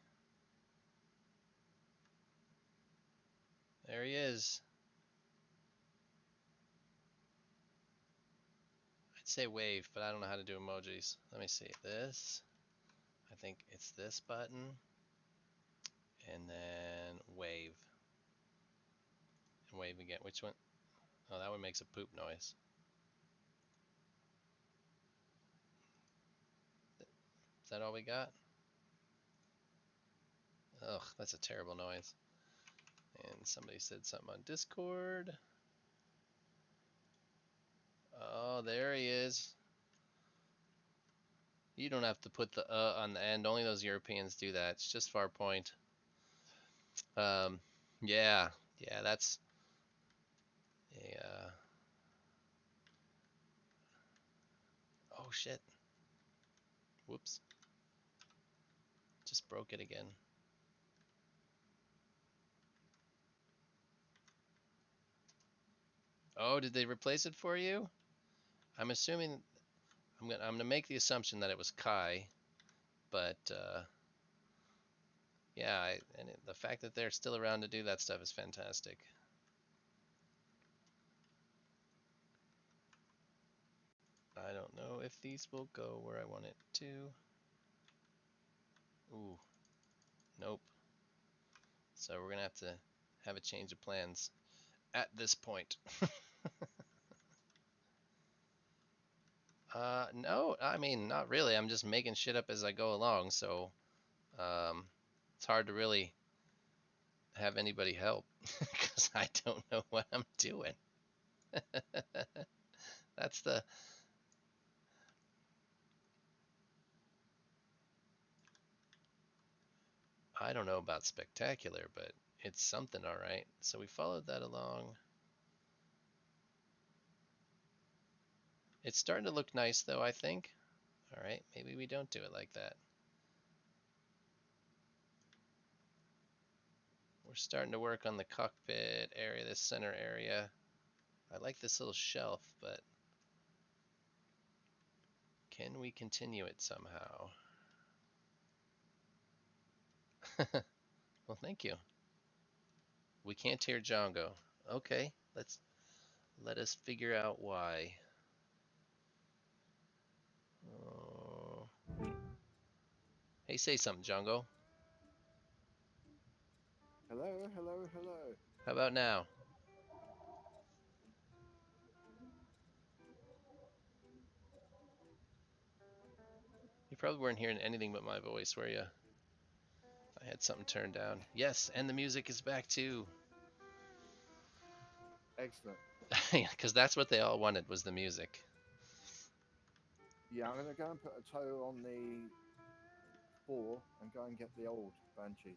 There he is. I'd say wave, but I don't know how to do emojis. Let me see. This. I think it's this button. And then wave. And wave again. Which one? Oh, that one makes a poop noise. Is that all we got? Ugh, that's a terrible noise. And somebody said something on Discord. Oh, there he is. You don't have to put the on the end. Only those Europeans do that. It's just Farpoint. Yeah, that's a. Oh shit. Whoops. Just broke it again. Oh, did they replace it for you? I'm assuming. I'm gonna make the assumption that it was Kai, but yeah, the fact that they're still around to do that stuff is fantastic. I don't know if these will go where I want it to. Ooh, nope. So we're gonna have to have a change of plans at this point. No, I mean, not really. I'm just making shit up as I go along, so it's hard to really have anybody help because I don't know what I'm doing. That's the I don't know about spectacular, but it's something all right. So we followed that along. It's starting to look nice though, I think. All right, maybe we don't do it like that. We're starting to work on the cockpit area, this center area. I like this little shelf, but can we continue it somehow? Well, thank you. We can't hear Django. Okay, let us figure out why. Oh. Hey, say something, Django. Hello, hello, hello. How about now? You probably weren't hearing anything but my voice, were you? I had something turned down. Yes, and the music is back too. Excellent. Because that's what they all wanted was the music. Yeah, I'm going to go and put a toe on the 4 and go and get the old Banshee.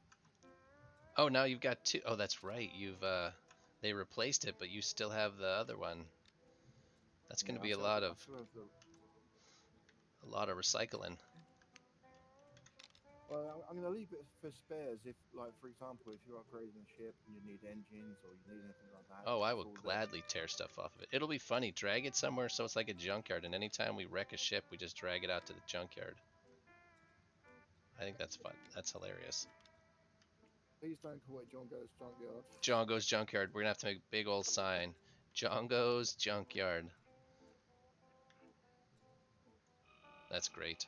Oh, now you've got two. Oh, that's right. You've they replaced it, but you still have the other one. That's going Yeah, to be a lot I of still have the. recycling. Well, I'm going to leave it for spares if, like, for example, if you're upgrading a ship and you need engines or you need anything like that, Oh, I it's will all there. gladly tear stuff off of it. It'll be funny. Drag it somewhere so it's like a junkyard, and anytime we wreck a ship, we just drag it out to the junkyard. I think that's fun. That's hilarious. Please don't call it John Goes Junkyard. John goes junkyard. We're gonna have to make a big old sign. John goes junkyard. That's great.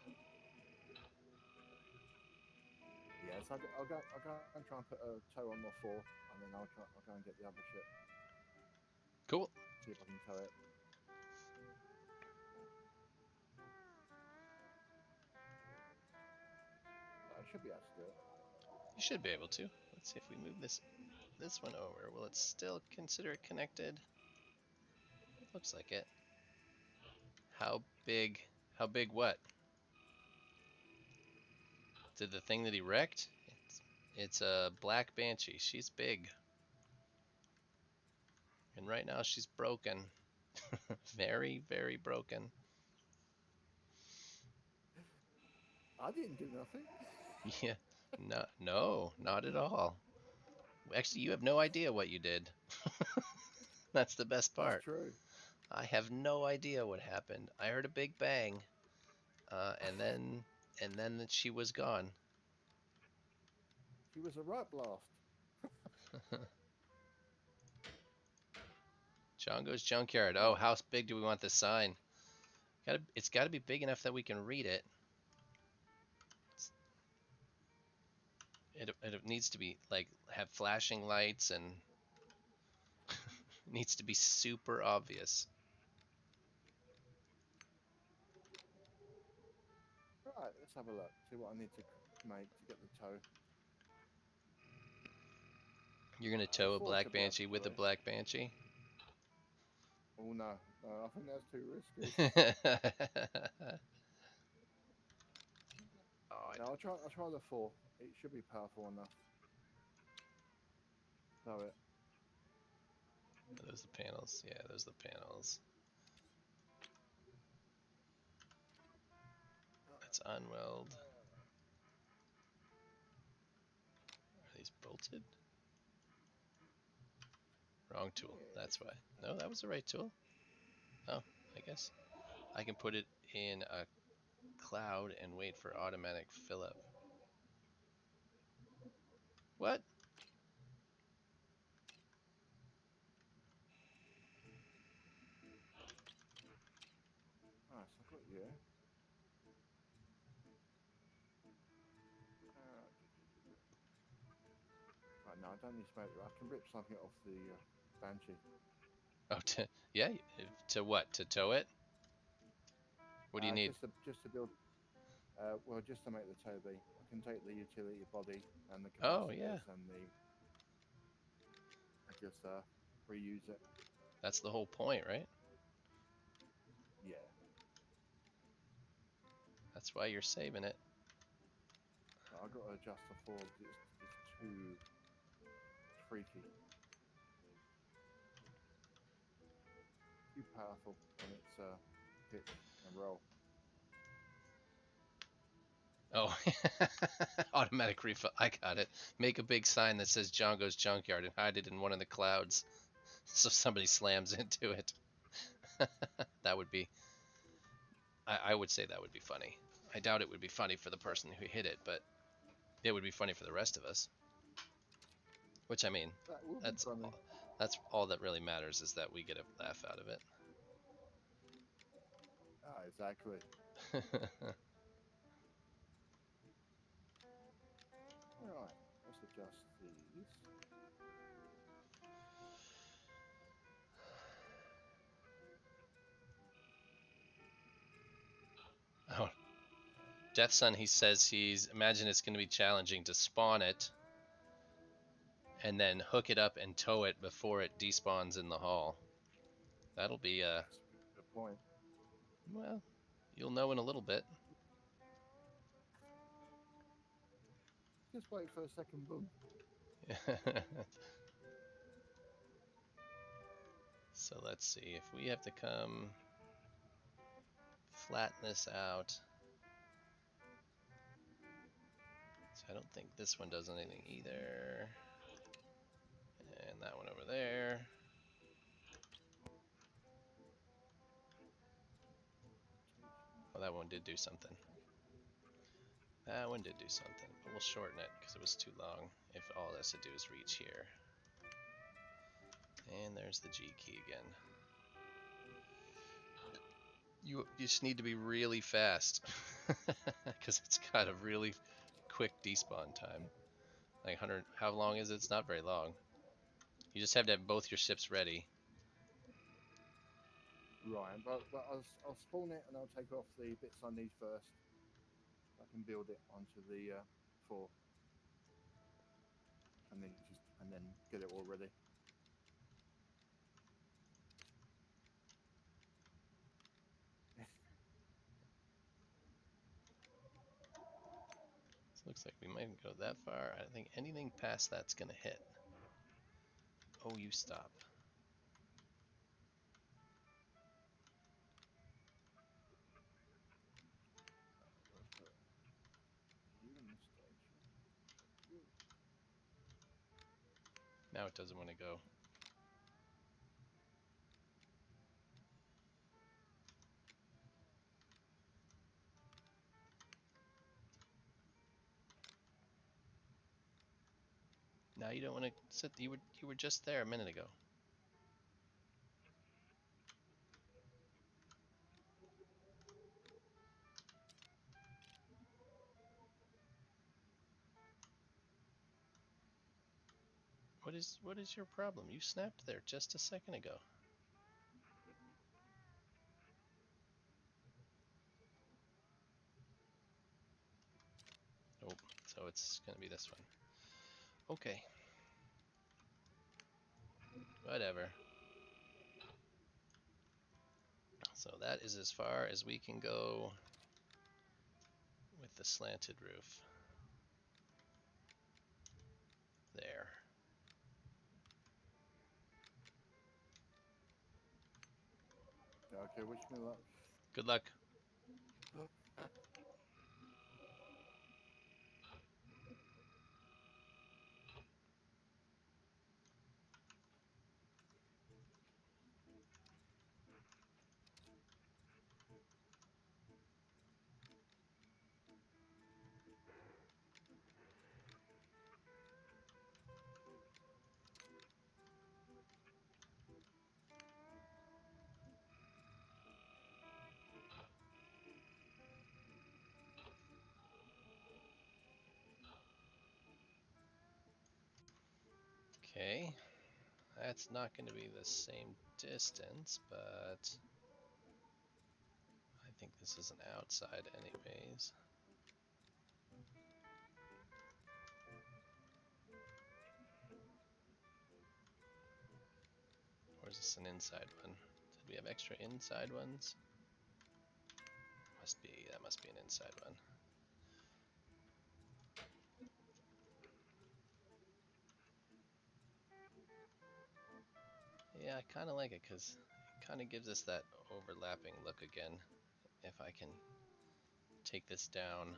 Yes, I'll go and try and put a toe on the 4 and then I'll go and get the other ship. Cool. See if I can tow it. I should be able to do it. You should be able to. Let's see if we move this one over. Will it still consider it connected? Looks like it. How big? How big what? Did the thing that he wrecked? It's a black banshee. She's big. And right now she's broken. Very, very broken. I didn't do nothing. Yeah. No, no, not at all. Actually, you have no idea what you did. That's the best That's part. true. I have no idea what happened. I heard a big bang, and then she was gone. She was a right blast. Django's junkyard. Oh, Right. how big do we want this sign? It's got to be big enough that we can read it. It needs to be like have flashing lights and needs to be super obvious. Right, let's have a look. See what I need to make to get the toe. You're gonna The tow a 4 black should be able banshee to do with a it. black banshee? Oh no, no, I think that's too risky. Oh, No, I'll try the 4. It should be powerful enough. Tow it. those the panels. Yeah, those are the panels. Let's unweld. Are these bolted? Wrong tool. Yes, That's why. it's No, that was the right tool. Oh, I guess I can put it in a cloud and wait for automatic fill up. What? nice. I got you. Right, no, I don't need to make. I can rip something off the Banshee. Oh, yeah. To what? To tow it? What do you need? Just to build. Well, just to make the tow be. I can take the utility body and the Oh, yeah. capacitors and the. just reuse it. That's the whole point, right? Yeah. That's why you're saving it. I got to adjust the forbs. It's too freaky, too powerful when it's pitch and roll. Oh, automatic refund. I got it. Make a big sign that says Django's Junkyard and hide it in one of the clouds so somebody slams into it. That would be, I would say that would be funny. I doubt it would be funny for the person who hit it, but it would be funny for the rest of us. Which, I mean, That will be that's funny. that's all that really matters is that we get a laugh out of it. Ah, exactly. Right. Let's adjust these. Oh, Death Sun, he says he's imagine it's going to be challenging to spawn it and then hook it up and tow it before it despawns in the hall. That'll be That's a good point. well, you'll know in a little bit. Just wait for a second boom. So let's see if we have to come flatten this out. So I don't think this one does anything either. And that one over there. Well, that one did do something. That one did do something, but we'll shorten it because it was too long if all it has to do is reach here. And there's the G key again. You just need to be really fast because it's got a really quick despawn time. Like 100, how long is it? It's not very long. You just have to have both your ships ready. Right, but I'll spawn it and I'll take off the bits I need first. I can build it onto the four, and then get it all ready. So it looks like we might go that far. I think anything past that's gonna hit. Oh, you stop. We'll put you in the station. You. Now it doesn't want to go. Now you don't want to sit. You were just there a minute ago. What is your problem? You snapped there just a second ago. Oh, so it's gonna be this one. Okay, whatever. So that is as far as we can go with the slanted roof. There. Okay, wish me luck. Good luck. Okay, that's not going to be the same distance, but I think this is an outside anyways. is this an inside one? Did we have extra inside ones? Must be, that must be an inside one. Yeah, I kind of like it because it kind of gives us that overlapping look again. If I can take this down,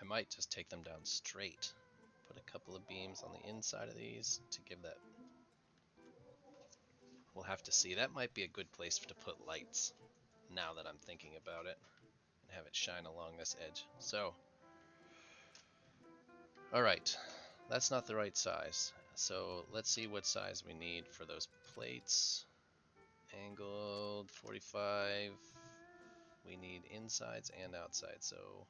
I might just take them down straight. Put a couple of beams on the inside of these to give that. We'll have to see. That might be a good place to put lights, now that I'm thinking about it, and have it shine along this edge. So, alright, that's not the right size. So let's see what size we need for those plates. Angled 45. We need insides and outsides, so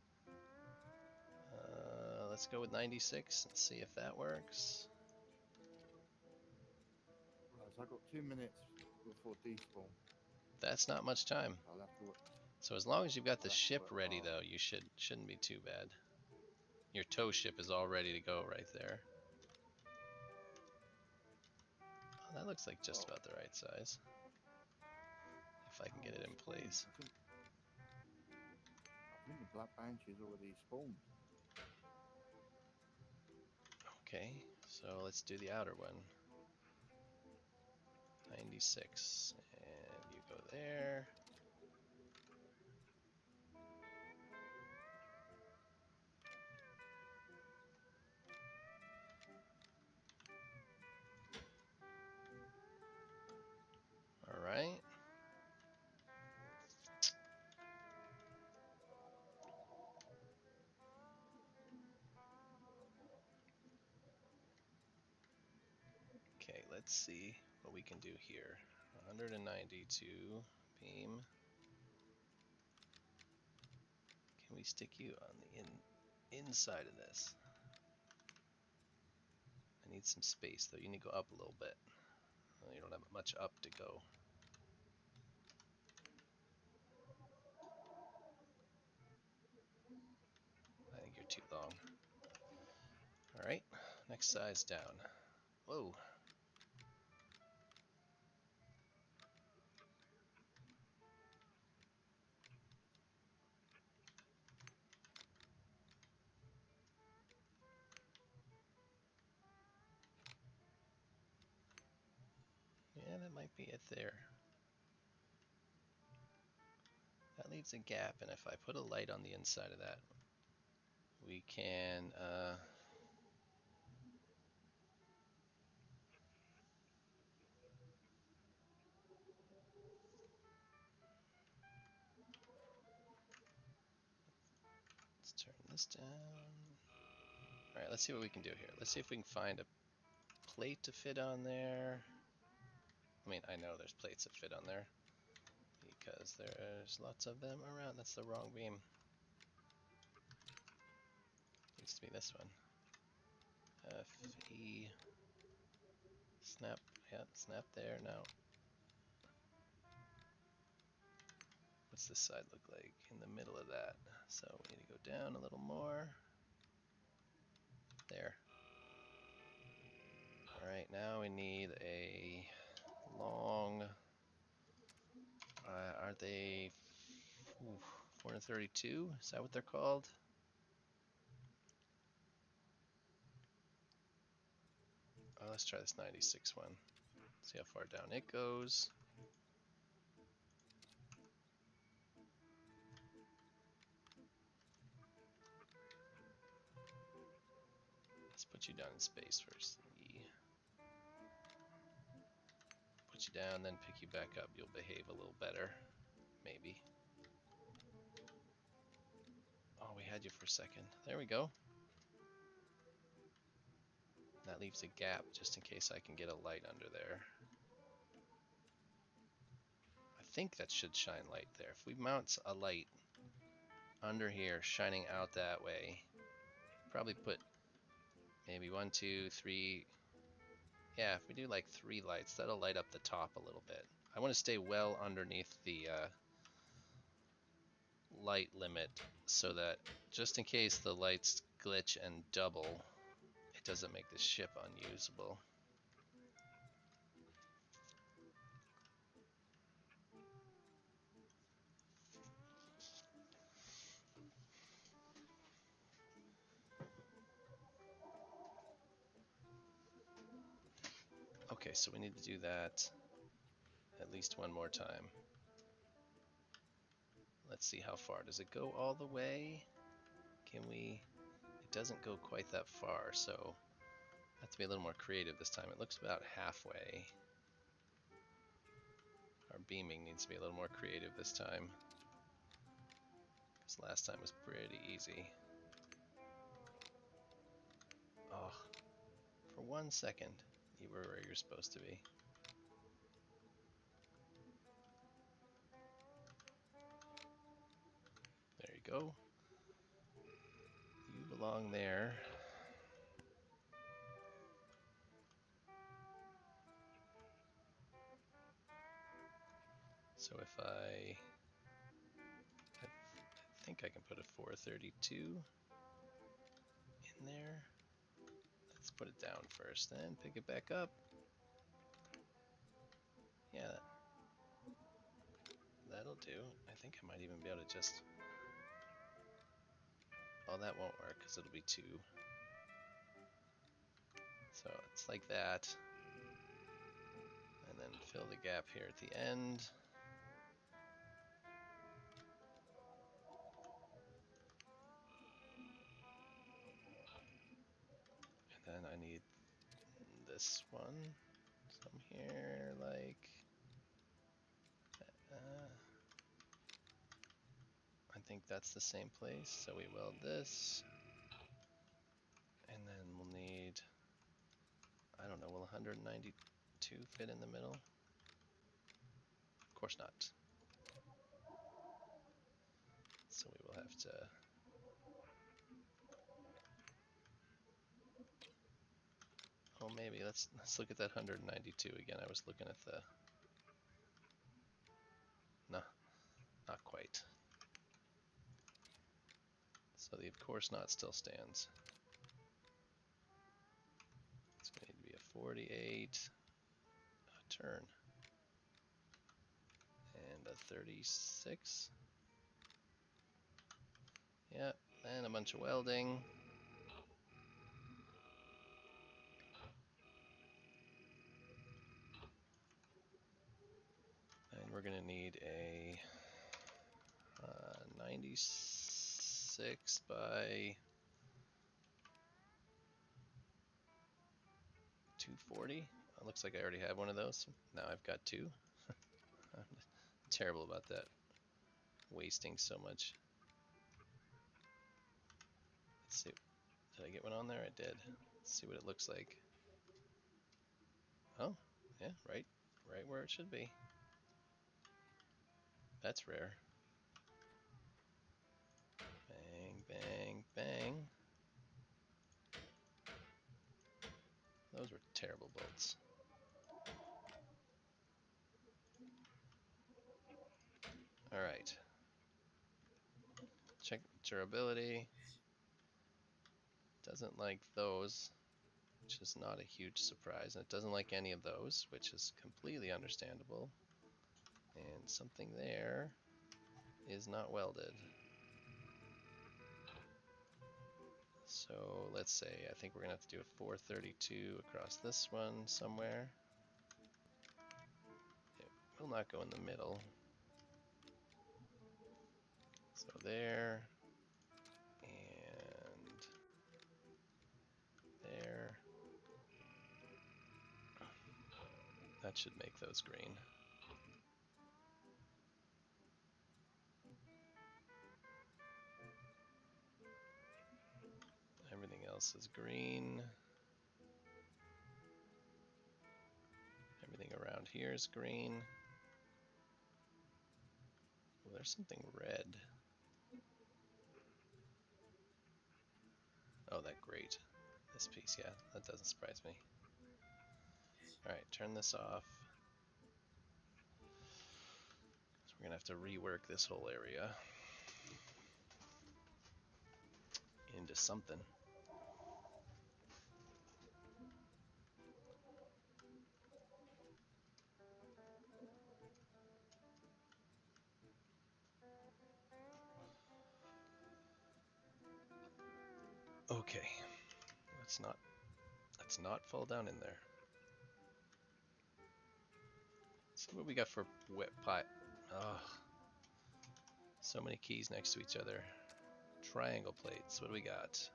let's go with 96 and see if that works. Right, so I've got 2 minutes before despawn. That's not much time. I'll have to work. So as long as you've got the I'll have to ship work ready, hard. though, you shouldn't be too bad. Your tow ship is all ready to go right there. Oh, that looks like just about the right size. If I can get it in place. I think the black banshee's already spawned. Okay, so let's do the outer one. 96, and you go there. All right. Okay, let's see what we can do here. 192 beam. Can we stick you on the inside of this? I need some space though. You need to go up a little bit. Well, you don't have much up to go. I think you're too long. All right, next size down. Whoa. Yeah, that might be it there. That leaves a gap, and if I put a light on the inside of that, we can let's turn this down. All right, let's see what we can do here. Let's see if we can find a plate to fit on there. I mean, I know there's plates that fit on there because there's lots of them around. That's the wrong beam. Needs to be this one. F-E. Snap. Yeah, snap there. Now, what's this side look like in the middle of that? So we need to go down a little more. There. Alright, now we need a long, are they 432? Is that what they're called? Let's try this 96 one. See how far down it goes. Let's put you down in space first. Put you down, then pick you back up. You'll behave a little better. Maybe. Oh, we had you for a second. There we go. That leaves a gap just in case I can get a light under there. I think that should shine light there. If we mount a light under here shining out that way, probably put maybe 1, 2, 3. Yeah, if we do like 3 lights, that'll light up the top a little bit. I want to stay well underneath the light limit so that just in case the lights glitch and double, it doesn't make the ship unusable. Okay, so we need to do that at least one more time. Let's see how far. Does it go all the way? Can we? It doesn't go quite that far, so I have to be a little more creative this time. It looks about halfway. Our beaming needs to be a little more creative this time, because last time was pretty easy. Oh, for 1 second, you were where you're supposed to be. There you go. You belong there. So if I think I can put a 432 in there. Let's put it down first, then pick it back up. Yeah, that'll do. I think I might even be able to just... Oh, that won't work because it'll be 2. So it's like that. And then fill the gap here at the end. And then I need this one. Some here, like... I think that's the same place. So we weld this. And then we'll need... I don't know, will 192 fit in the middle? Of course not. So we will have to... Oh, maybe. Let's look at that 192 again. I was looking at the... No, not quite. So the of course not still stands. It's going to need to be a 48, a turn, and a 36. Yep, and a bunch of welding. And we're going to need a 96 by 240. It looks like I already have one of those. Now I've got 2. I'm terrible about that. Wasting so much. Let's see. Did I get one on there? I did. Let's see what it looks like. Oh, yeah, right where it should be. That's rare. Bang, bang, bang. Those were terrible bolts. Alright. Check durability. Doesn't like those, which is not a huge surprise. And it doesn't like any of those, which is completely understandable. And something there is not welded. So let's say, I think we're going to have to do a 432 across this one somewhere. It will not go in the middle. So there, and there. That should make those green. Everything else is green. Everything around here is green. Well, there's something red. Oh, that grate. This piece, yeah, that doesn't surprise me. Alright, turn this off. So we're gonna have to rework this whole area into something. Okay, let's not fall down in there. See what we got for wet pie. Oh, so many keys next to each other. Triangle plates. What do we got?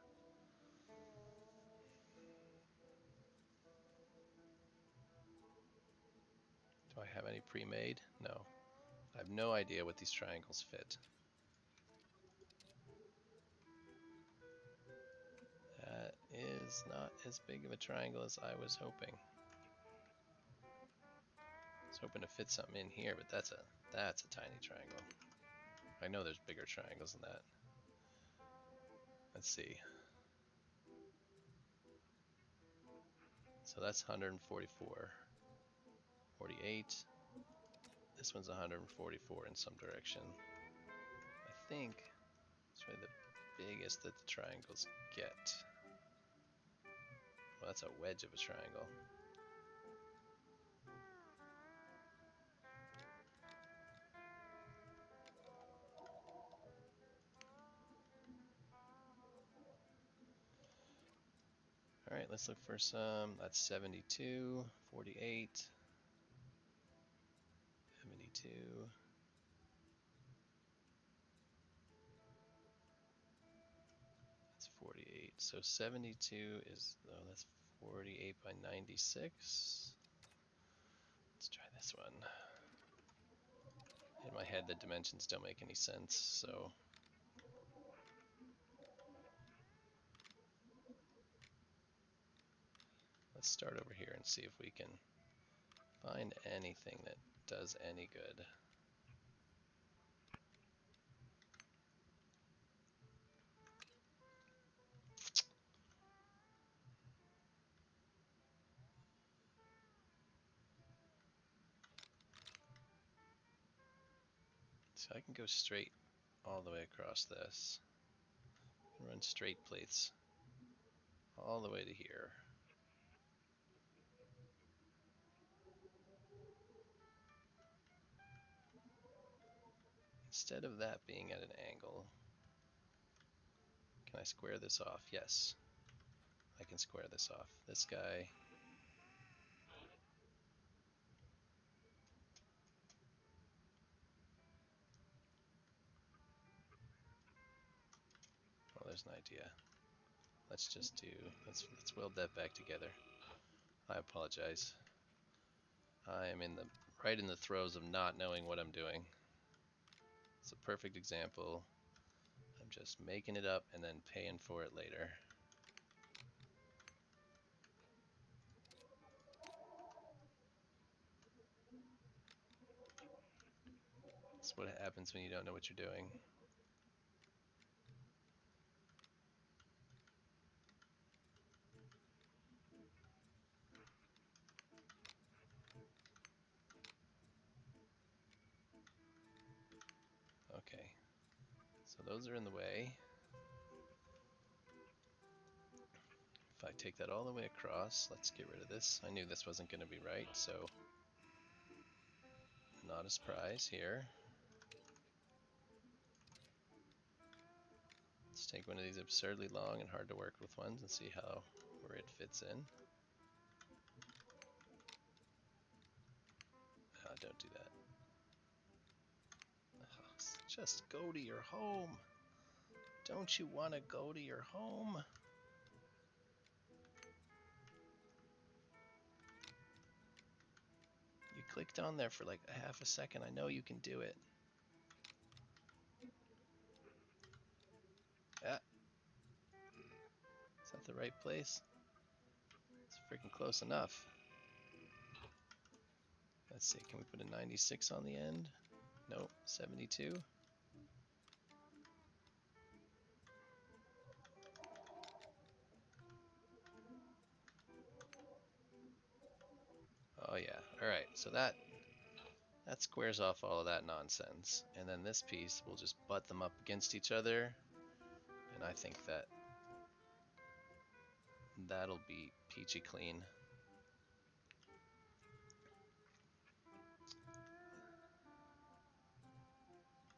Do I have any pre-made? No. I have no idea what these triangles fit. That is not as big of a triangle as I was hoping. I was hoping to fit something in here, but that's a tiny triangle. I know there's bigger triangles than that. Let's see. So that's 144. 48. This one's 144 in some direction. I think it's really the biggest that the triangles get. Well, that's a wedge of a triangle. All right, let's look for some. That's 72, 48, 72. That's 48. So 72 is, oh, that's 48 by 96. Let's try this one. In my head, the dimensions don't make any sense, so let's start over here and see if we can find anything that does any good. So I can go straight all the way across this. Run straight plates all the way to here. Instead of that being at an angle, can I square this off? Yes, I can square this off. This guy, oh, there's an idea. Let's weld that back together. I apologize. I am right in the throes of not knowing what I'm doing. It's a perfect example. I'm just making it up and then paying for it later. That's what happens when you don't know what you're doing. Okay, so those are in the way. If I take that all the way across, let's get rid of this. I knew this wasn't going to be right, so not a surprise here. Let's take one of these absurdly long and hard to work with ones and see where it fits in. Don't do that. Just go to your home. Don't you want to go to your home? You clicked on there for like a half a second. I know you can do it. Ah, is that the right place? It's freaking close enough. Let's see, can we put a 96 on the end? Nope, 72. Oh yeah, alright, so that squares off all of that nonsense. And then this piece, we'll just butt them up against each other. And I think that'll be peachy clean.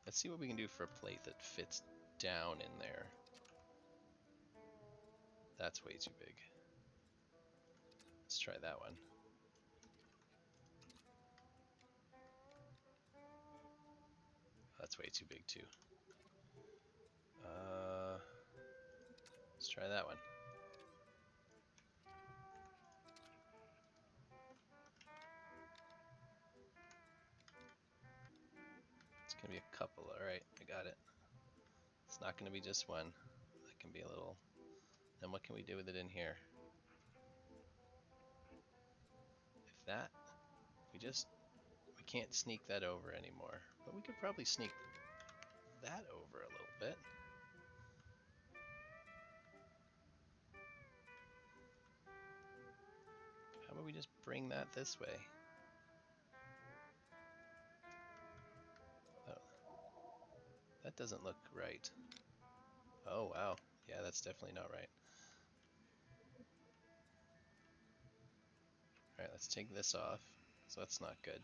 Let's see what we can do for a plate that fits down in there. That's way too big. Let's try that one. that's way too big too. Let's try that one. It's gonna be a couple. All right, I got it. It's not gonna be just one. That can be a little. Then what can we do with it in here? If that, we can't sneak that over anymore. But we could probably sneak that over a little bit. How about we just bring that this way? Oh, that doesn't look right. Oh, wow. Yeah, that's definitely not right. All right, let's take this off. So that's not good.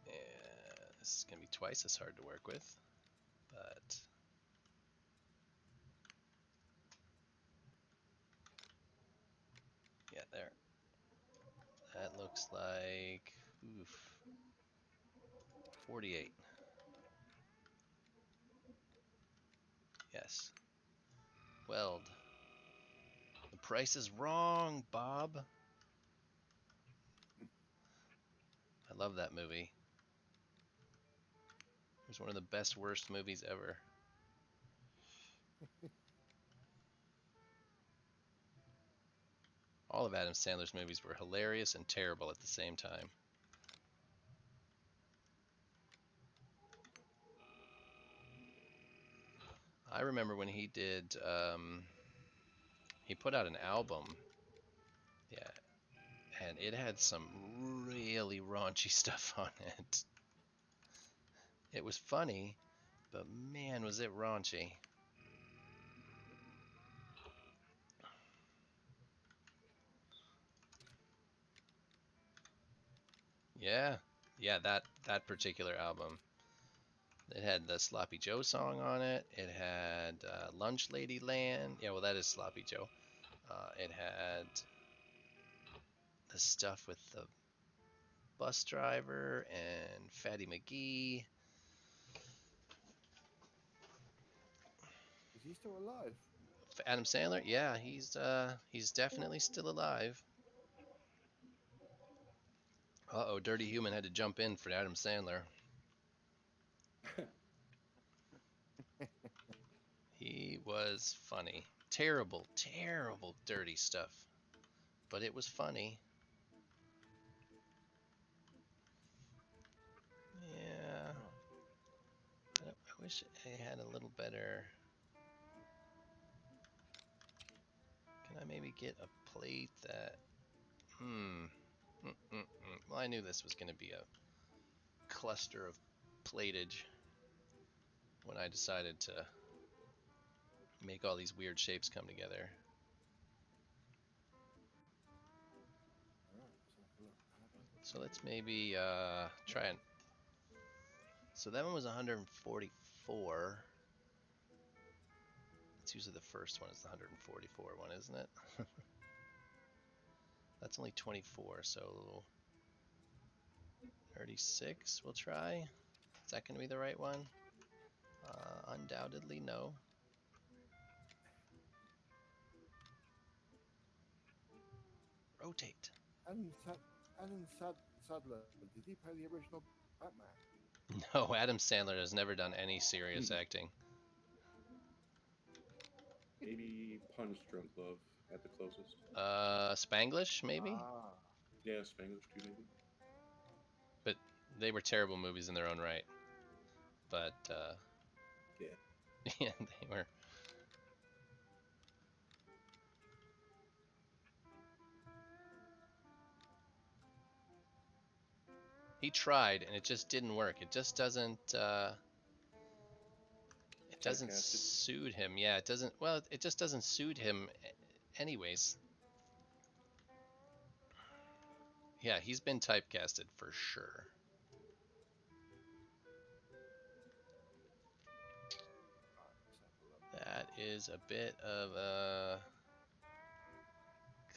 And this is going to be twice as hard to work with. But yeah, there. That looks like, oof, 48. Yes. Weld. The price is wrong, Bob. I love that movie. It was one of the best worst movies ever. All of Adam Sandler's movies were hilarious and terrible at the same time. I remember when he did, he put out an album, yeah, and it had some really raunchy stuff on it. It was funny, but man, was it raunchy. Yeah, yeah, that particular album. It had the Sloppy Joe song on it. It had Lunch Lady Land. Yeah, well, that is Sloppy Joe. It had the stuff with the bus driver and Fatty McGee. Is he still alive? Adam Sandler, yeah, he's definitely still alive. Uh-oh, Dirty Human had to jump in for Adam Sandler. He was funny. Terrible, terrible, dirty stuff. But it was funny. Yeah. Oh. I wish I had a little better. Can I maybe get a plate that. Well, I knew this was going to be a cluster of platage when I decided to make all these weird shapes come together. All right, let's have a look. So let's maybe try it. So that one was 144. It's usually the first one is the 144 one, isn't it? That's only 24, so 36 we'll try. Is that going to be the right one? Undoubtedly no. Rotate. Alan, Sad- Sadler, did he play the original Batman? No, Adam Sandler has never done any serious acting. Maybe Punch Drunk Love at the closest. Spanglish maybe? Ah, Yeah, Spanglish too, maybe. But they were terrible movies in their own right. But Yeah. yeah, they were. He tried, and it just didn't work. It just doesn't. It doesn't Typecasted. suit him. Yeah, it doesn't. Well, it just doesn't suit him, anyways. Yeah, he's been typecasted for sure. right, let's have a look. That is a bit of a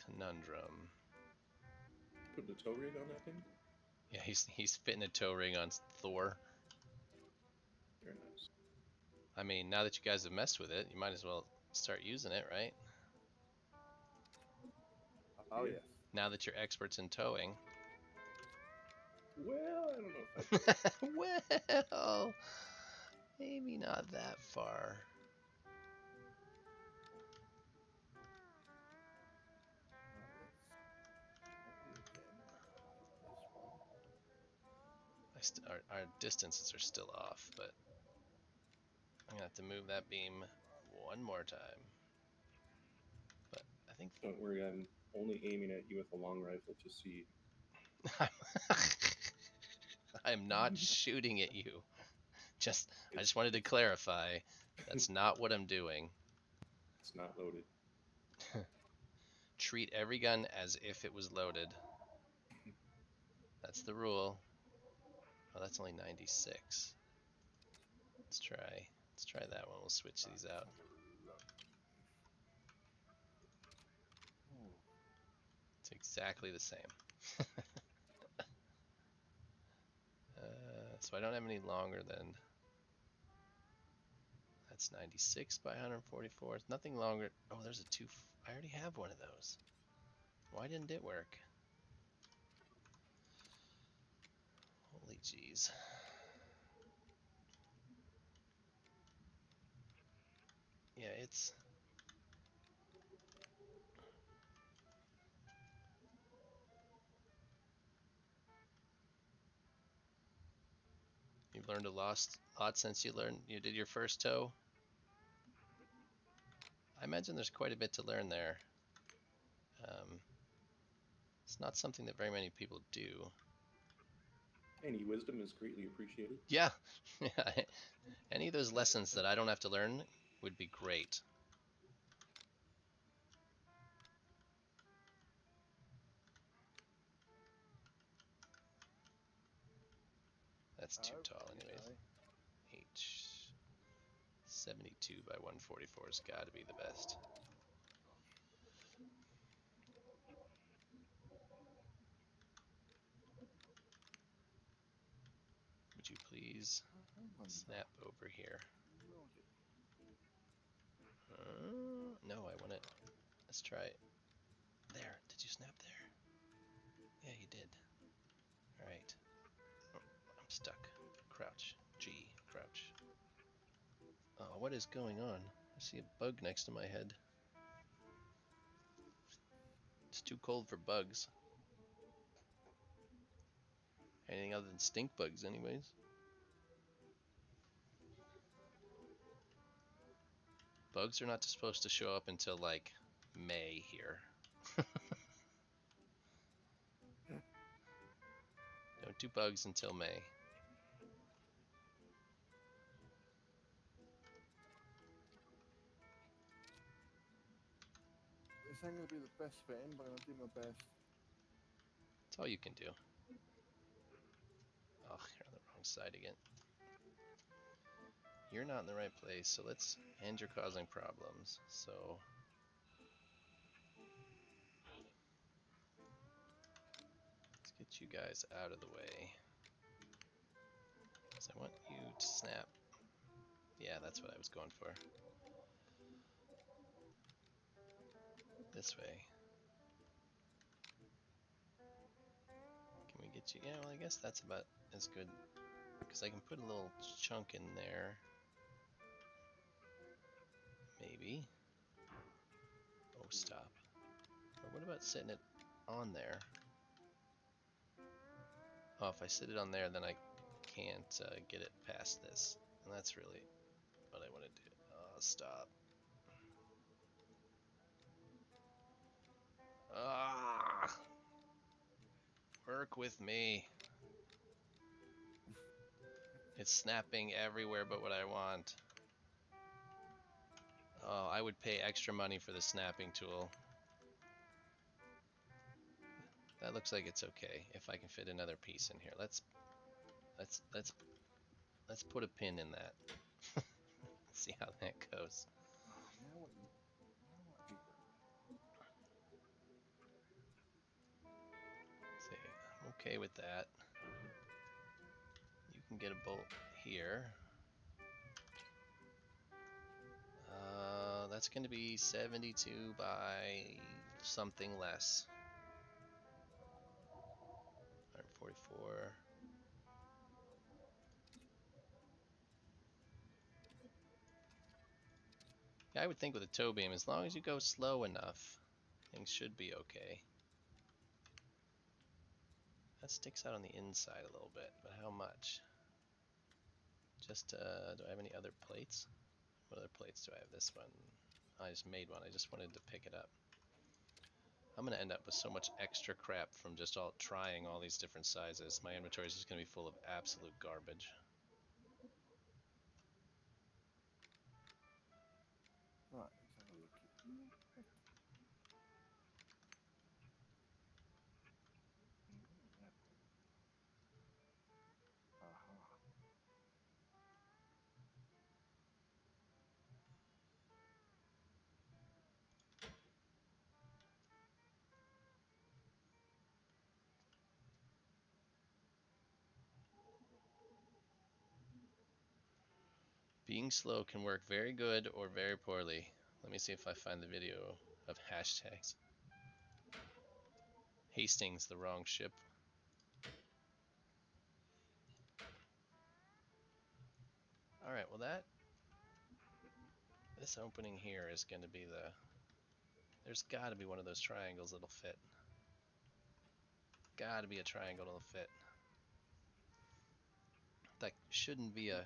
conundrum. Put the toe rig on that thing? Yeah, he's fitting a toe ring on Thor. Very nice. I mean, now that you guys have messed with it, you might as well start using it, right? Oh, Yeah. yes. Now that you're experts in towing. Well, I don't know if I could. Well, maybe not that far. Right, let's try again. This one. Our distances are still off, but I'm gonna have to move that beam one more time. But I think Don't worry, I'm only aiming at you with a long rifle to see. I'm not shooting at you. I It's just wanted to it's clarify. That's not what I'm doing. it's not loaded. Treat every gun as if it was loaded. That's the rule. Oh, that's only 96. Let's try that one. We'll switch Right, these let's out. have a look. Oh, It's exactly the same. So I don't have any longer than that's 96 by 144. It's nothing longer. Oh, there's a two. I already have one of those. Why didn't it work? Holy jeez. Yeah, it's. You've learned a lot since you did your first tow. I imagine there's quite a bit to learn there. Um, it's not something that very many people do. Any wisdom is greatly appreciated. Yeah, any of those lessons that I don't have to learn would be great. That's too oh, tall, anyways. okay. H 72 by 144 has got to be the best. Would you please I wonder. snap over here? Will do. No, I want it. Let's try it. There. Did you snap there? Yeah, you did. All right. Oh, I'm stuck. Crouch. G. Crouch. Oh, what is going on? I see a bug next to my head. It's too cold for bugs. Anything other than stink bugs, anyways. Bugs are not supposed to show up until like May here. Don't do bugs until May. This ain't going to be the best fitting, but I'm going to do my best. That's all you can do. Oh, you're on the wrong side again. You're not in the right place, so and you're causing problems. So let's get you guys out of the way. Because I want you to snap. Yeah, that's what I was going for. This way. Can we get you? Yeah, well, I guess that's about as good. Because I can put a little chunk in there. Maybe. Oh, stop. Or what about setting it on there? Oh, if I sit it on there, then I can't get it past this. And that's really what I want to do. Oh, stop. Ah! Work with me. It's snapping everywhere but what I want. Oh, I would pay extra money for the snapping tool. That looks like it's okay. If I can fit another piece in here. Let's let's put a pin in that. See how that goes. Right, now what have you done? See, I'm okay with that. can get a bolt here. That's going to be 72 by something less. 144. Yeah, I would think with a tow beam, as long as you go slow enough, things should be okay. That sticks out on the inside a little bit, but how much? Just, do I have any other plates? What other plates do I have? This one. I just made one. I just wanted to pick it up. I'm going to end up with so much extra crap from just trying all these different sizes. My inventory is just going to be full of absolute garbage. Right, let's have a look here. Aha. Being slow can work very good or very poorly. Let me see if I find the video of hashtags. Hastings, the wrong ship. Alright, well this opening here is going to be there's got to be one of those triangles that'll fit. Got to be a triangle that'll fit. That shouldn't be a...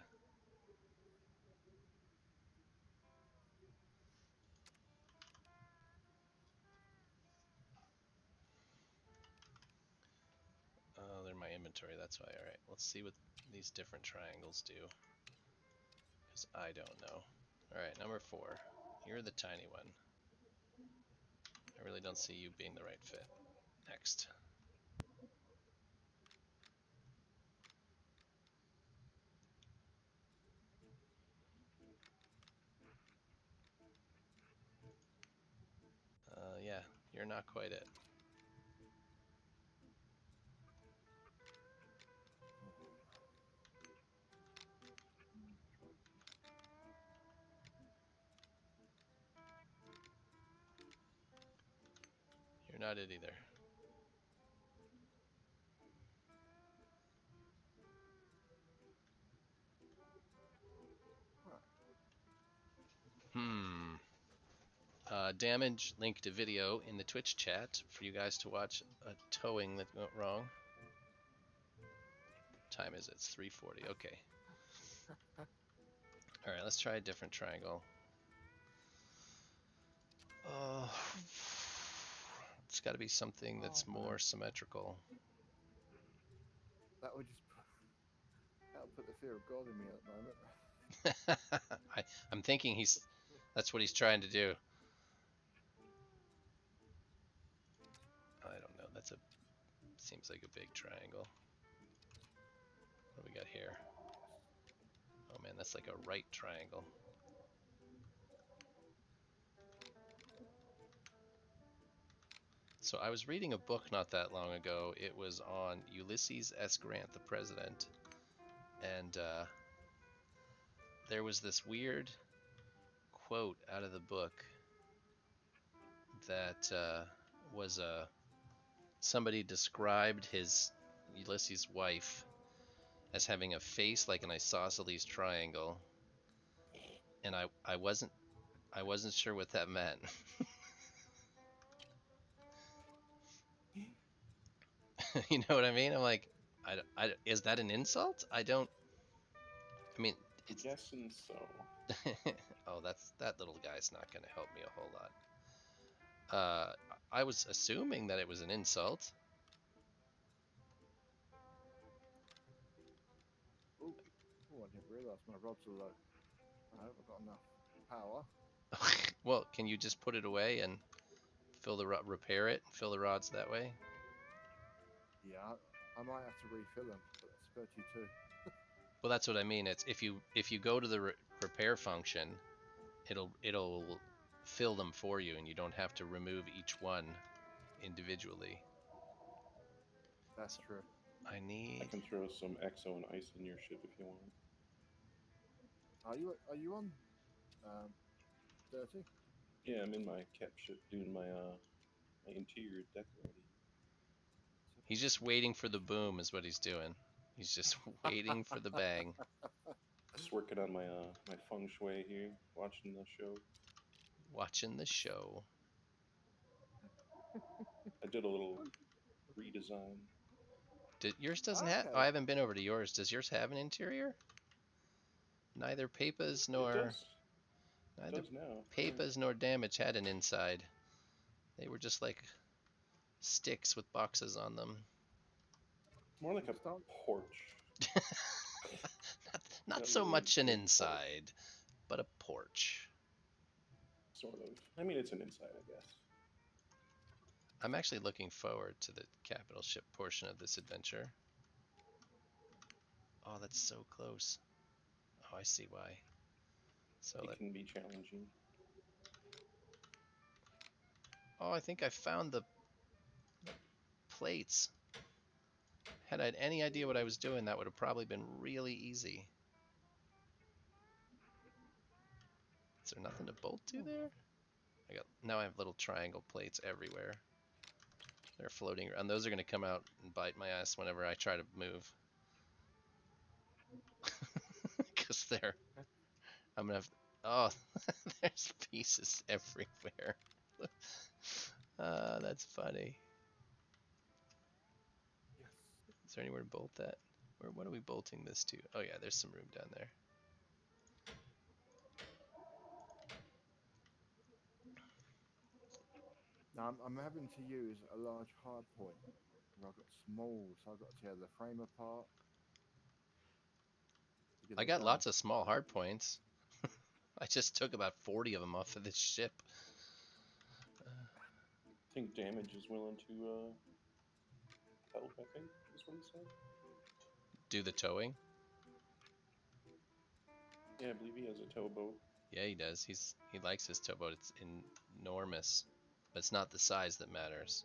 Oh, they're in my inventory, that's why. Alright, let's see what these different triangles do. Because I don't know. Alright, number 4. You're the tiny one. I really don't see you being the right fit. Next. Yeah, you're not quite it. You're not it either. Damage, link to video in the Twitch chat for you guys to watch a towing that went wrong. Time is it? It's 3:40. Okay. All right, let's try a different triangle. Oh, it's got to be something that's more symmetrical. That would just that'll put the fear of God in me at the moment. I'm thinking that's what he's trying to do. I don't know. Seems like a big triangle. What do we got here? Oh man, that's like a right triangle. So I was reading a book not that long ago. It was on Ulysses S. Grant, the president, and there was this weird quote out of the book that was somebody described his Ulysses' wife as having a face like an isosceles triangle, and I wasn't sure what that meant. You know what I mean? I'm like, is that an insult? I mean, it's. Guessing so. Oh, that little guy's not going to help me a whole lot. I was assuming that it was an insult. Oh, I didn't realise my rods are low. I haven't got enough power. Well, can you just put it away and repair it, fill the rods that way? Yeah, I might have to refill them, but that's 32. Well, that's what I mean. It's if you go to the repair function, it'll fill them for you, and you don't have to remove each one individually. That's true. I I need. can throw some exo and ice in your ship if you want. Are you on? Um, Dirty. Yeah, I'm in my cap ship doing my interior decorating. He's just waiting for the boom, is what he's doing. He's just waiting for the bang. Just working on my feng shui here, watching the show. Watching the show. I did a little redesign. Yours doesn't have. Oh, Okay. I haven't been over to yours. Does yours have an interior? Neither Papa's It nor does. It neither does now. Yeah. Papa's nor Damage had an inside. They were just like sticks with boxes on them. More like a Start. porch. Not A so really much an big porch. inside, but a porch. Sort of. I mean, it's an inside, I guess. I'm actually looking forward to the capital ship portion of this adventure. Oh, that's so close. Oh, I see why. So It can be challenging. oh, I think I found the plates. Had I had any idea what I was doing, that would have probably been really easy. Is there nothing to bolt to there? Now I have little triangle plates everywhere. They're floating around. Those are going to come out and bite my ass whenever I try to move. Because I'm going to have, oh, there's pieces everywhere. That's funny. Yes. Is there anywhere to bolt that? What are we bolting this to? Oh yeah, there's some room down there. Now I'm having to use a large hard point. I've got small, so I've got to tear the frame apart to get I it got done. lots of small hard points. I just took about 40 of them off of this ship. I think Damage is willing to help, I think, is what he said. Do the towing? Yeah, I believe he has a towboat. Yeah, he does. He likes his towboat. It's enormous, but it's not the size that matters.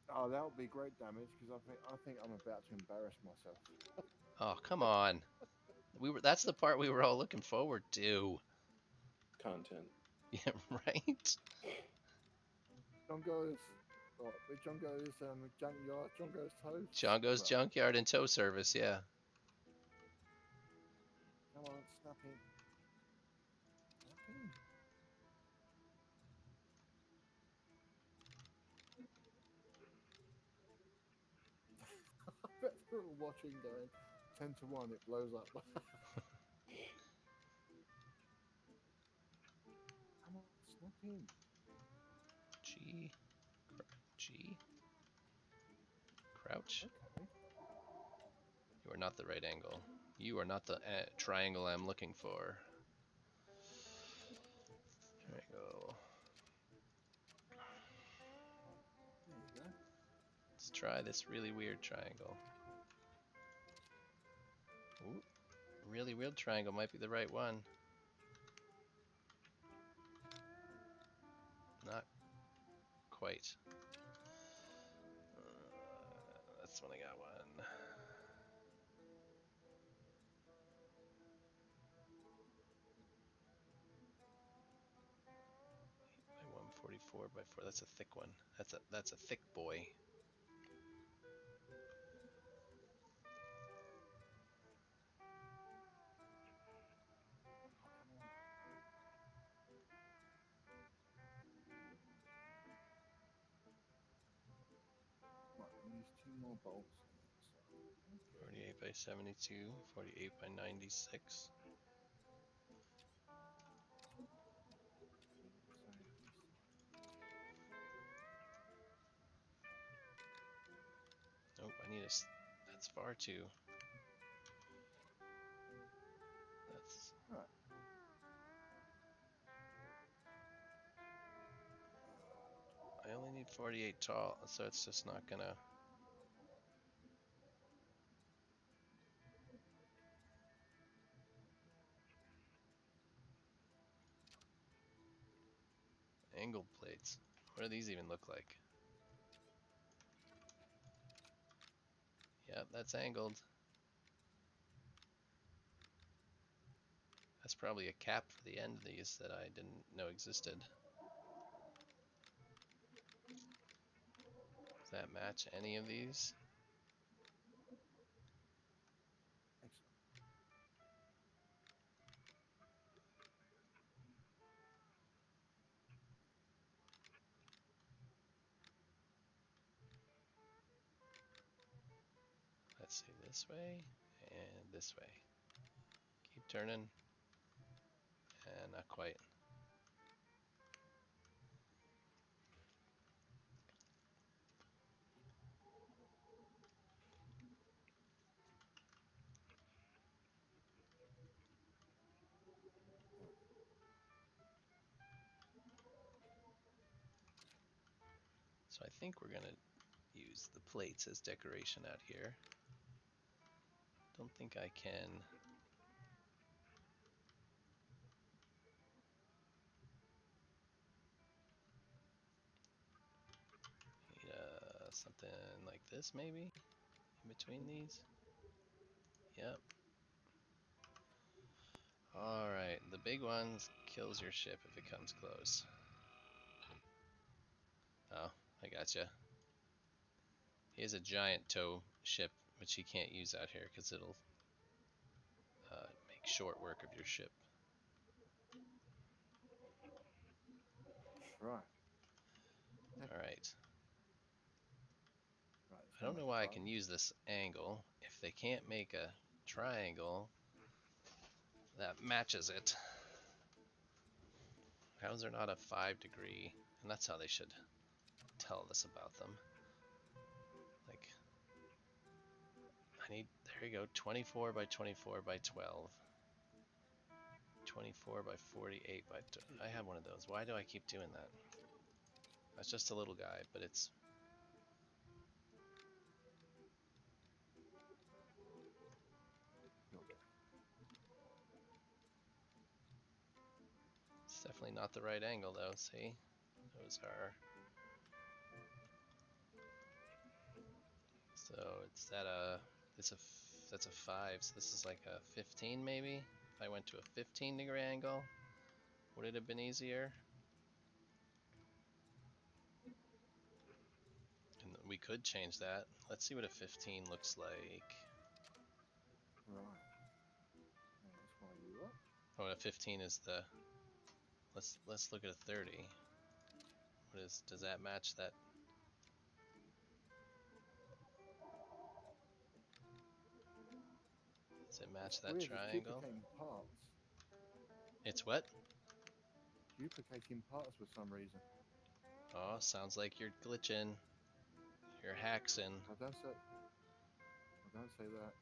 Oh, that would be great damage because I think I'm about to embarrass myself. Oh, come on. That's the part we were all looking forward to. Content. Yeah, right? John goes, what? John goes, junkyard. John goes toast. Django's Well, Junkyard and Tow Service, yeah. come on, snap in. Snap in. I bet they were watching going 10 to 1, it blows up. Come on, snap in. G, G, crouch. Okay. You are not the right angle. You are not the triangle I'm looking for. Triangle. There you go. Let's try this really weird triangle. Ooh, really weird triangle might be the right one. Not quite. That's when I got one. 144 by 4. That's a thick one. That's a thick boy. Oh, come on. Right, we use 2 more bolts on either side. Okay. 48 by 72, 48 by 96. So this side. Nope, I need a. That's far too. That's. Right. I only need 48 tall, so it's just not gonna. Angled plates. What do these even look like? Yep, that's angled. That's probably a cap for the end of these that I didn't know existed. Does that match any of these? Excellent. Let's see, this way and this way. Keep turning. And not quite. So I think we're gonna use the plates as decoration out here. Don't think I can. Need something like this maybe in between these. Yep. All right, the big one kills your ship if it comes close. Oh, I gotcha. He has a giant tow ship, which he can't use out here because it'll make short work of your ship. Right. All right. Right. I don't know why I can use this angle. If they can't make a triangle that matches it, how is there not a 5-degree? And that's how they should tell us about them. Like, I need, there you go, 24 by 24 by 12. 24 by 48 by, I have one of those. Why do I keep doing that? That's just a little guy, but it's, it's definitely not the right angle though, see? Those are, so it's that that's a 5, so this is like a 15 maybe? If I went to a 15-degree angle, would it have been easier? And we could change that. Let's see what a 15 looks like. Right. And that's why you up. Oh, a 15 is the, let's look at a 30. What is, does that match that? Does it match It's that weird. It's triangle? duplicating parts. It's what? Duplicating parts for some reason. Oh, sounds like you're glitching. You're haxing. I don't say. I don't say that.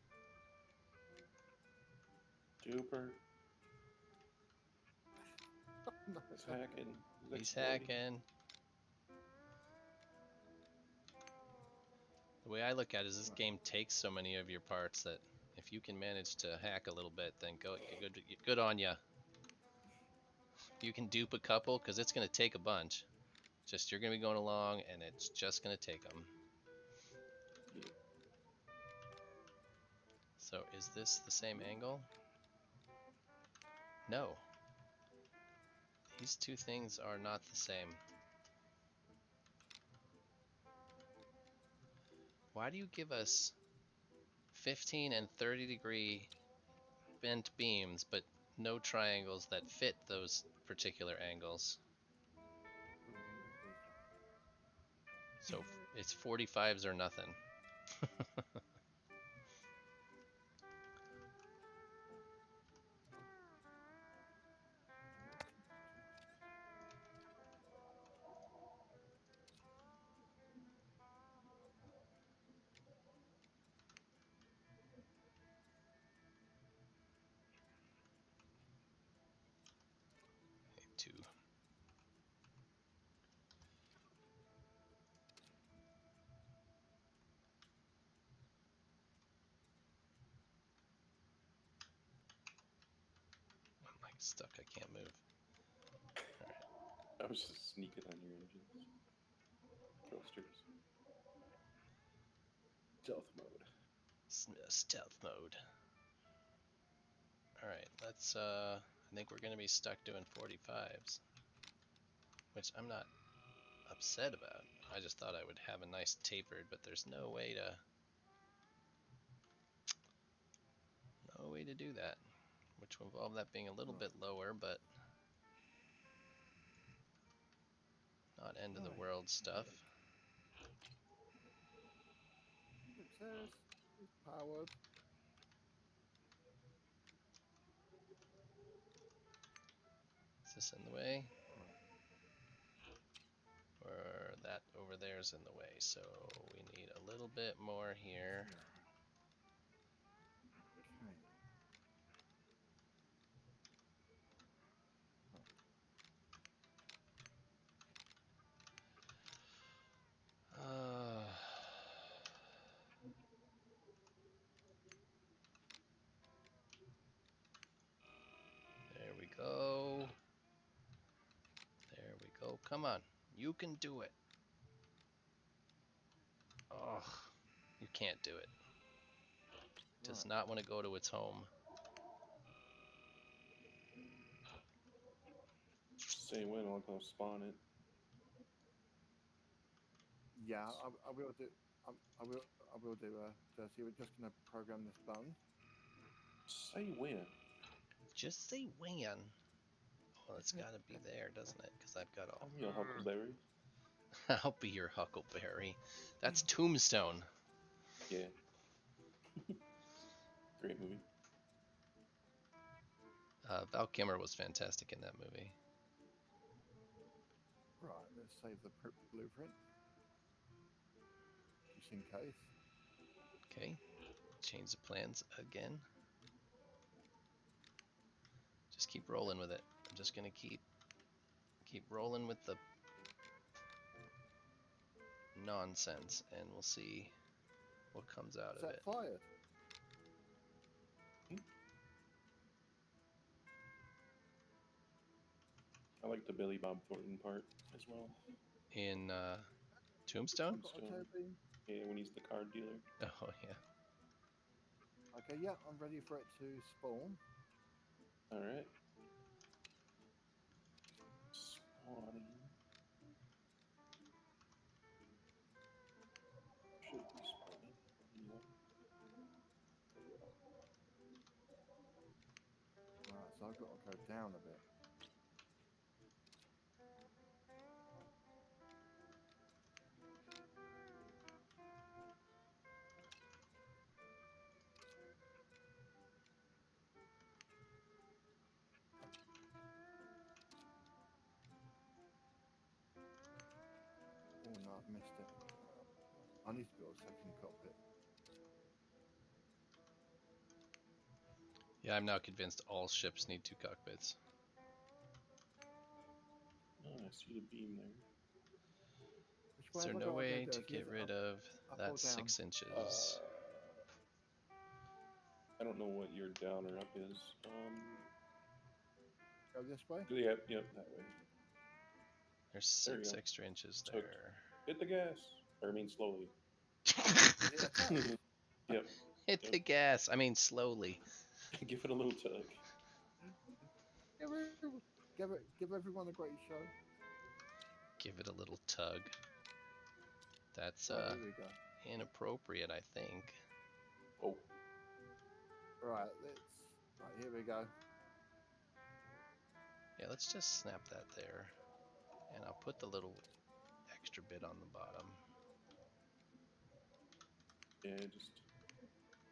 Duper. No, He's hacking. He's He's exploiting. hacking. The way I look at it is this game takes so many of your parts that if you can manage to hack a little bit, then good on ya. If you can dupe a couple, because it's going to take a bunch. Just you're going to be going along, and it's just going to take them. Yeah. So is this the same angle? No. These two things are not the same. Why do you give us 15 and 30-degree bent beams, but no triangles that fit those particular angles? So it's 45s or nothing. Two. I'm like stuck. I can't move. All right. I was just sneaking on your engines. Thrusters. Stealth mode. Stealth mode. All right, let's. I think we're gonna be stuck doing 45s, which I'm not upset about. I just thought I would have a nice tapered, but there's no way to do that, which will involve that being a little bit lower, but not end of the world stuff. Success is powered. Is this in the way? Or that over there is in the way, so we need a little bit more here. Okay. There we go. There we go. Come on. You can do it. Oh, you can't do it. Does not want to go to its home. Say when I'll go spawn it. Yeah, I will do. I will do. Darcy, we're just going to program this button. Say when. Just say when. Well, it's got to be there, doesn't it? Because I've got all. I'll be a Huckleberry. I'll be your Huckleberry. That's Tombstone. Yeah. Great movie. Val Kilmer was fantastic in that movie. Right, let's save the blueprint. Just in case. Okay. Change the plans again. Just keep rolling with it. I'm just gonna keep rolling with the nonsense, and we'll see what comes out of Set it. fired. I like the Billy Bob Thornton part as well. In Tombstone? Yeah, when he's the card dealer. Oh yeah. Okay, yeah, I'm ready for it to spawn. All right. Spawning. Should be spawning. Yeah. Right, so I've got to go down a bit. Oh no, I've missed it. I need to build a second cockpit. Yeah, I'm now convinced all ships need 2 cockpits. Oh, I see the beam there. Which Is way there have I no got to way go, to Darcy? get Is it rid up, of up that or down? 6 inches? I don't know what your down or up is. Go this way? Yep, that way. There's There you 6 go. extra inches Took. there. Hit the gas. Or I mean slowly. Is it attached? Yep. Hit the gas. I mean slowly. Give it a little tug. Give everyone a great show. Give it a little tug. That's Right, here we go. inappropriate, I think. Oh. Right, here we go. Yeah, let's just snap that there. And I'll put the little extra bit on the bottom. Yeah, just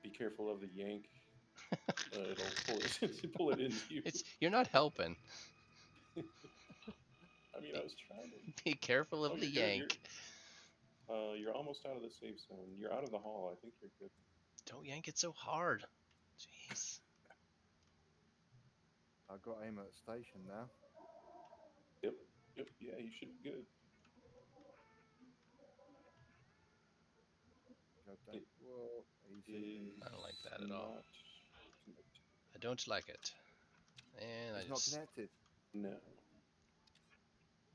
be careful of the yank. It'll pull it into you. You're not helping. I mean, I was trying to. Be careful of the You're yank. Good. You're almost out of the safe zone. You're out of the hall. I think you're good. Don't yank it so hard. Jeez. I've got aim at station now. Yep. Yeah, you should be good. Go down. Whoa, easy. I don't like that at all. Not connected. I don't like it. And It's not connected. No.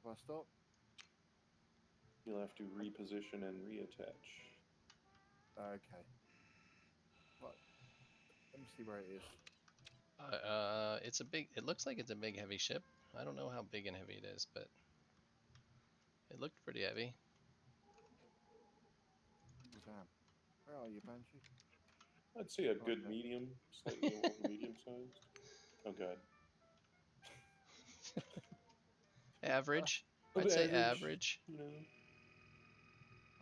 If I stop? You'll have to reposition and reattach. Okay. Let me see where it is. It's a big. It looks like it's a big heavy ship. I don't know how big and heavy it is, but it looked pretty heavy. Oh, damn. Where are you, Banshee? I'd say a good Okay. medium, slightly over medium sized. Oh god. Average. Of I'd say average, average. you know.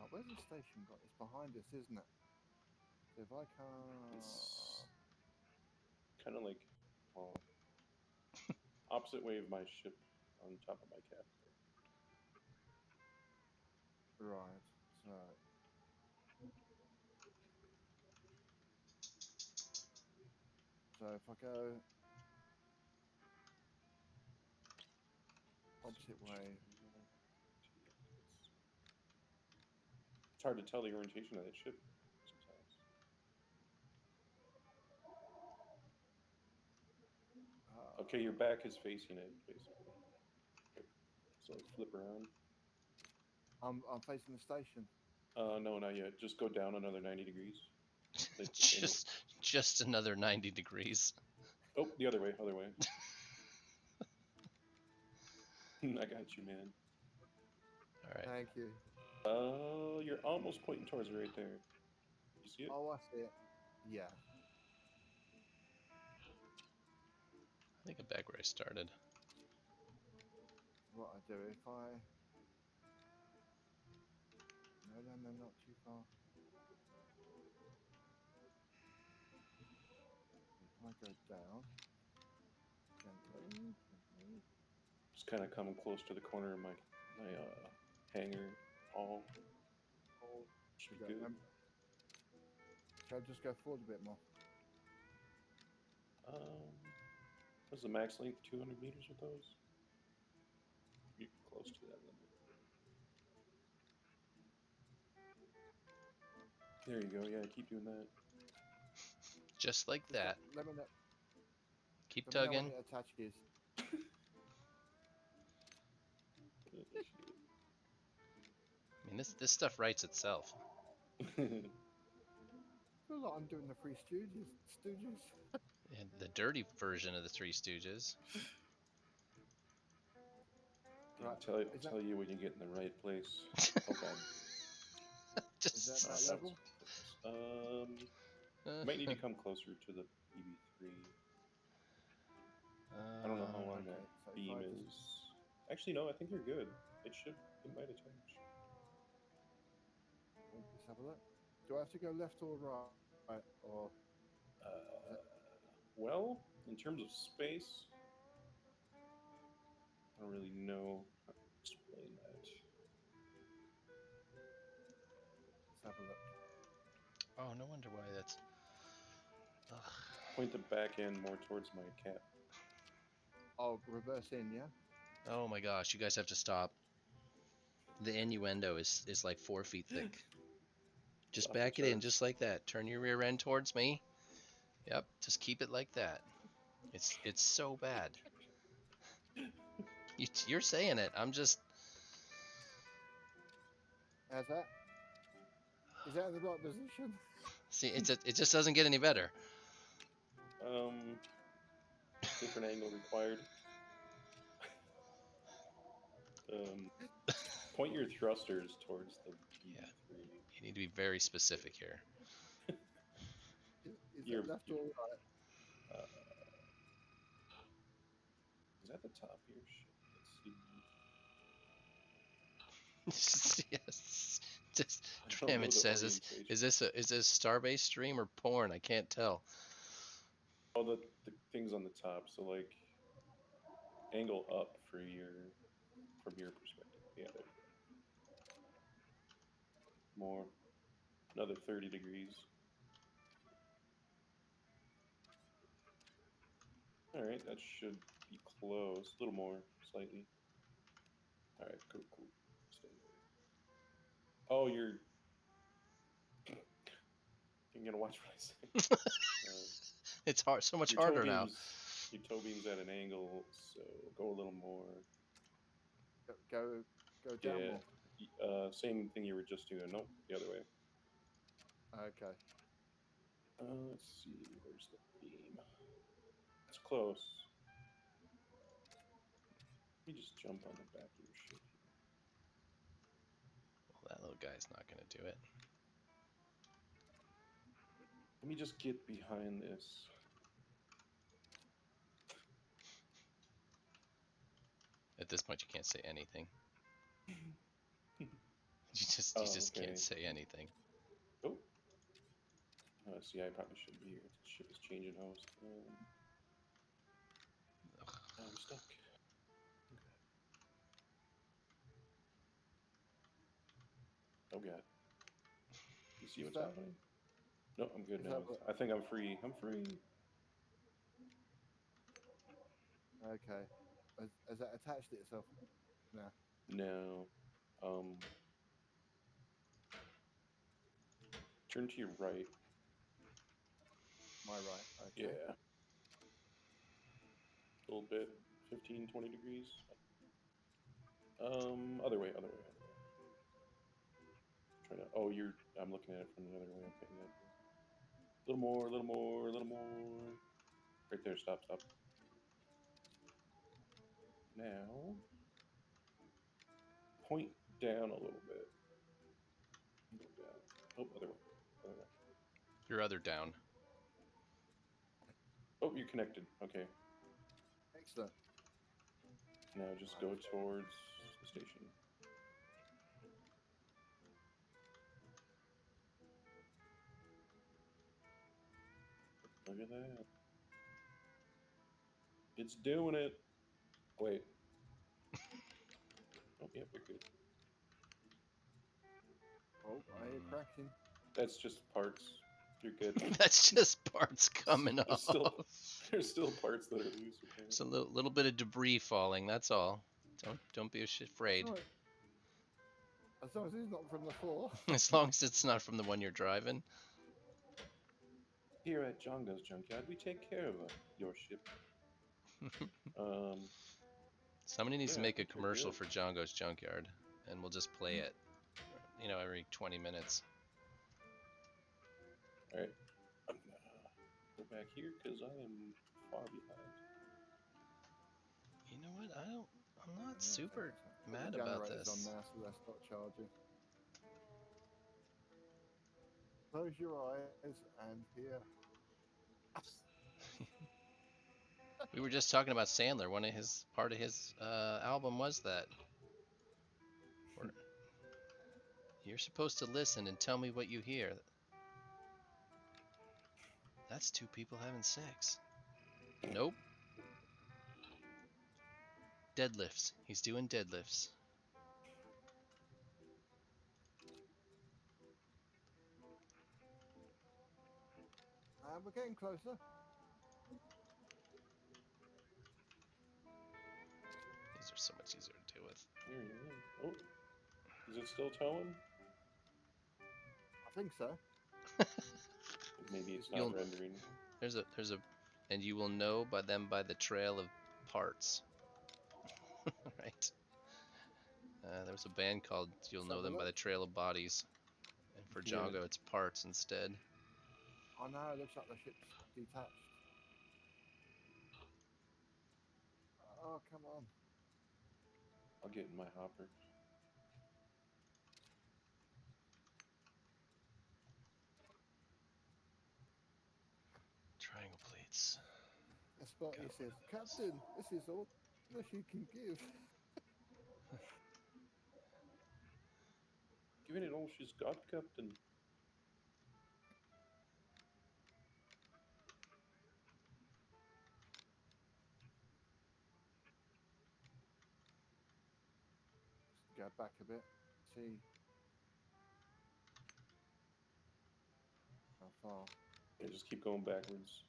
Oh, where's the station got? It's behind us, isn't it? So if I can't. It's kind of like, well, opposite way of my ship on top of my cap Right. So. So if I go opposite there. way. It's hard to tell the orientation of that ship sometimes. Okay, your back is facing it, basically. So flip around. I'm facing the station. No, not yet. Just go down another 90 degrees. Like, angle. just just another 90 degrees. Oh, the other way, other way. I got you, man. All right. Thank you. You're almost pointing towards it right there. You see it? Oh, I see it. Yeah. I think I'm back where I started. What I do if I. No, no, no, not too far. If I go down. Gently, gently. Just kind of come close to the corner of my hangar hall. Should be good. Shall I just go forward a bit more? What's the max length? 200 meters with those? Be close to that limit. There you go. Yeah, keep doing that. Just like Just that. let me know. Keep Let me know when tugging. it attaches. I mean, this stuff writes itself. I feel like I'm doing the Three Stooges. And the dirty version of the Three Stooges. Yeah, Right. tell you when you get in the right place. Oh god. Is that Just. that That level? was purpose. You might need to come closer to the PB3. I don't know how long that Okay. So if beam I just is. Actually, no, I think you're good. It should. It might attach. let's have a look. Do I have to go left or right, or is it? Well, in terms of space, I don't really know how to explain that. Let's have a look. Oh, no wonder why that's. Ugh. Point the back end more towards my cap. Oh, reverse in, yeah. Oh my gosh, you guys have to stop. The innuendo is like 4 feet thick. It's Just off the back it in, just charts. like that. Turn your rear end towards me. Yep, just keep it like that. It's so bad. You're saying it. I'm just. How's that? Is that in the right position? See, it just doesn't get any better. Um, Different angle required. Um, Point your thrusters towards the Yeah, PB3. you need to be very specific here. Is You're, that left you're or right? uh, is that the top of your ship? Let's see. Yes. Just I don't know It the says orientation. is this Starbase stream or porn? I can't tell. Oh, the things on the top. So like angle up for your from your perspective. Yeah, there you go. More. Another 30 degrees. All right, that should be close. A little more, slightly. All right, cool, cool. Stay there. Oh, you're gonna watch what I say. Uh, It's hard, so much your toe harder now. beams, your toe beams at an angle, so go a little more. Go down Yeah, more. same thing you were just doing. Nope, the other way. Okay. Let's see. Where's the beam? It's close. Let me just jump on the back of your ship here. Well, that little guy's not going to do it. Let me just get behind this. At this point, you can't say anything. You Oh, just okay. can't say anything. Oh. See, I probably shouldn't be here. The ship is changing host. I'm stuck. Oh god. You see what's happening? No, I'm good Is now. that what- I think I'm free. I'm free. Okay. Has that attached itself? No. No. Turn to your right. My right. Okay. Yeah. A little bit. 15, 20 degrees. Other way, other way, other way. Trying to. Oh, you're. I'm looking at it from the other way. Okay, yeah. A little more, a little more, a little more. Right there. Stop, stop. Now, point down a little bit. Go down. Oh, other way. Other way. Your other down. Oh, you're connected. Okay. Excellent. Now just go towards the station. Look at that. It's doing it. Wait. Oh, yeah, we're good. Oh, I hear cracking. That's just parts. You're good. That's just parts coming There's off. there's still parts that are loose. It's a little bit of debris falling. That's all. Don't be afraid. As long as it's not from the floor. As long as it's not from the one you're driving. Here at Jongo's Junkyard, we take care of your ship. Somebody needs to Yeah, I make a think you're commercial good. for Django's Junkyard, and we'll just play it, every 20 minutes. All right. I'm gonna go back here because I am far behind. You know what? I'm not Yeah, super put mad the about generators this. on now, so that's not charging. Close your eyes and hear. We were just talking about Sandler. Part of his album was that. Where you're supposed to listen and tell me what you hear. That's two people having sex. Nope. Deadlifts. He's doing deadlifts. And we're getting closer. These are so much easier to deal with. Here you go. Oh, is it still towing? I think so. Maybe it's not You'll- rendering. There's a, and you will know by the trail of parts. Right. There was a band called You'll Let's Know have a Them by the look. Trail of Bodies. And for Yeah. Django, it's parts instead. Oh no, it looks like the ship's detached. Oh, come on. I'll get in my hopper. Triangle plates. Spotty says, Captain, this is all that you can give. Giving it all she's got, Captain. Go back a bit. See how far. Yeah, just keep going backwards.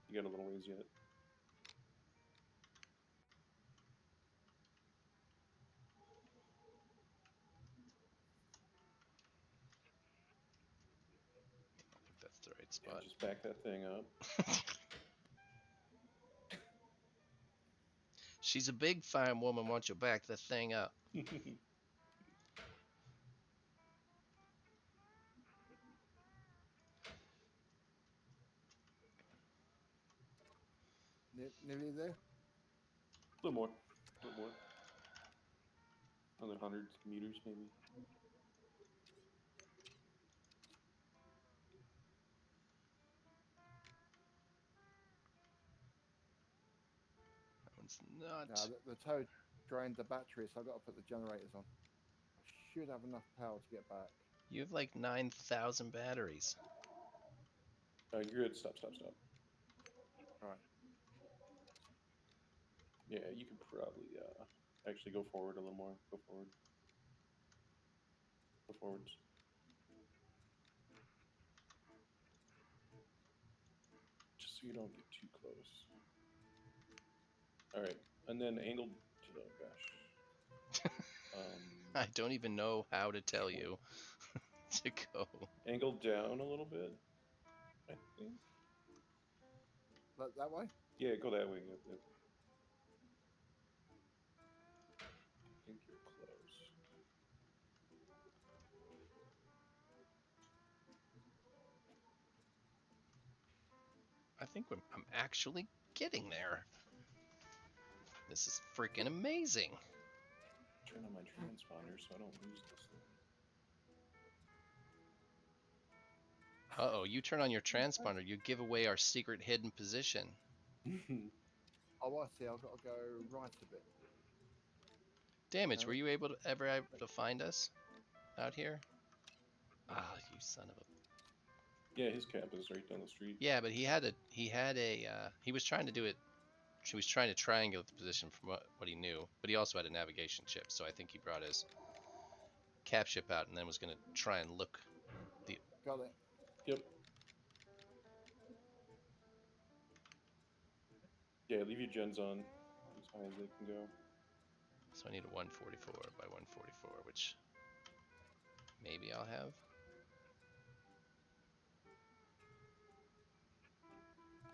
You got a little ways yet. I think that's the right Yeah, spot. just back that thing up. She's a big fine woman. Won't you back the thing up? Nearly there. A little more. A little more. Another 100 meters, maybe. That one's not. Now the toad drained the battery, so I've got to put the generators on. I should have enough power to get back. You have like 9,000 batteries. You're good. Stop, stop, stop. All right. Yeah, you could probably actually go forward a little more. Go forward. Go forwards. Just so you don't get too close. All right, and then angled. Oh gosh. I don't even know how to tell you to go. Angled down a little bit. I think. That way. Yeah, go that way. Yep, yep. I think you're close. I think I'm actually getting there. This is freaking amazing. Turn on my transponder so I don't lose this Uh-oh, you turn on your transponder, you give away our secret hidden position. thing. Oh, I see. I've got to go right a bit. Damage, No, were you ever able to find us out here? Ah, you son of a... Yeah, his camp is right down the street. Yeah, but he was trying to do it, he was trying to triangulate the position from what he knew, but he also had a navigation chip, so I think he brought his cap ship out and then was going to try and look the... got it. Yep. Yeah, leave your gens on as high as they can go. So I need a 144 by 144, which maybe I'll have.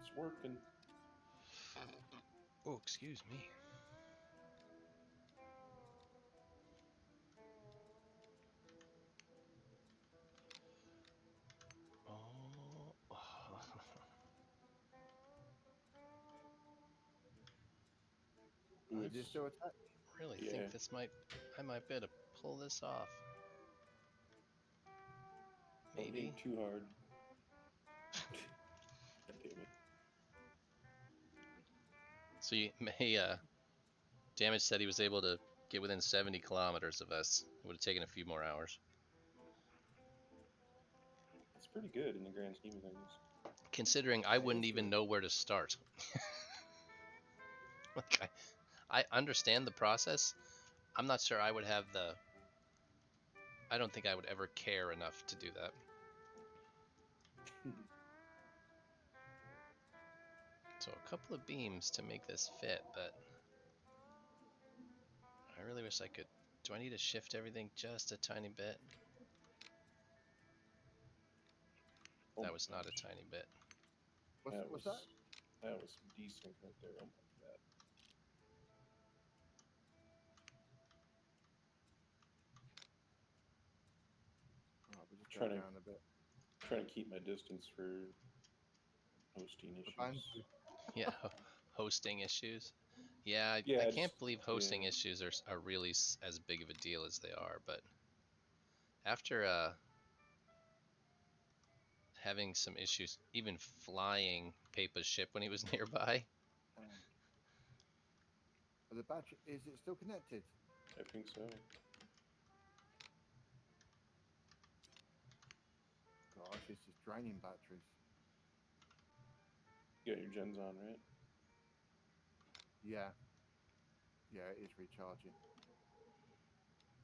It's working. Oh, excuse me. Oh, Ooh, Did you it's still attack? really yeah. think I might be able to pull this off. Don't Maybe. hit too hard. God damn it. So you may, Damage said he was able to get within 70 kilometers of us. It would have taken a few more hours. It's pretty good in the grand scheme of things. Considering I That is wouldn't even good. know where to start. Like, I understand the process. I'm not sure I would have the... I don't think I would ever care enough to do that. So a couple of beams to make this fit, but I really wish I could... Do I need to shift everything just a tiny bit? Oh That my was not a gosh. tiny bit. What's that? That was some desync right there. Oh my god. All right, we'll just go Trying to down a bit. trying to keep my distance for hosting The issues. boundary. Yeah, hosting issues. Yeah, I Yeah, can't just believe yeah. hosting issues are really as big of a deal as they are. But after having some issues, even flying Papa's ship when he was nearby. Um, the battery is it still connected? I think so. Gosh, it's just draining batteries. You got your gens on, right? Yeah, yeah, it is recharging.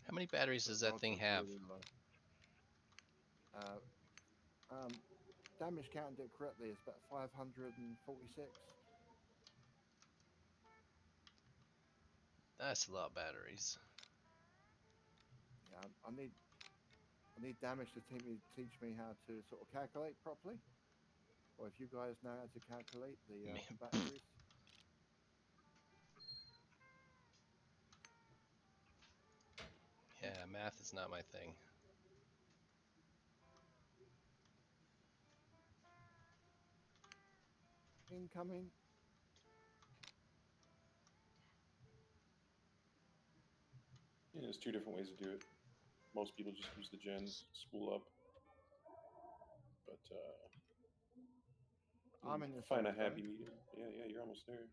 How many batteries But does that rods thing are have? really low. Uh, damage counted it correctly. It's about 546. That's a lot of batteries. Yeah, I need damage to teach me how to sort of calculate properly. Or if you guys know how to calculate the batteries. Yeah, math is not my thing. Incoming. there's two different ways to do it. Most people just use the gens, spool up, but I'm in the find safe a happy zone. medium. Yeah, you're almost there.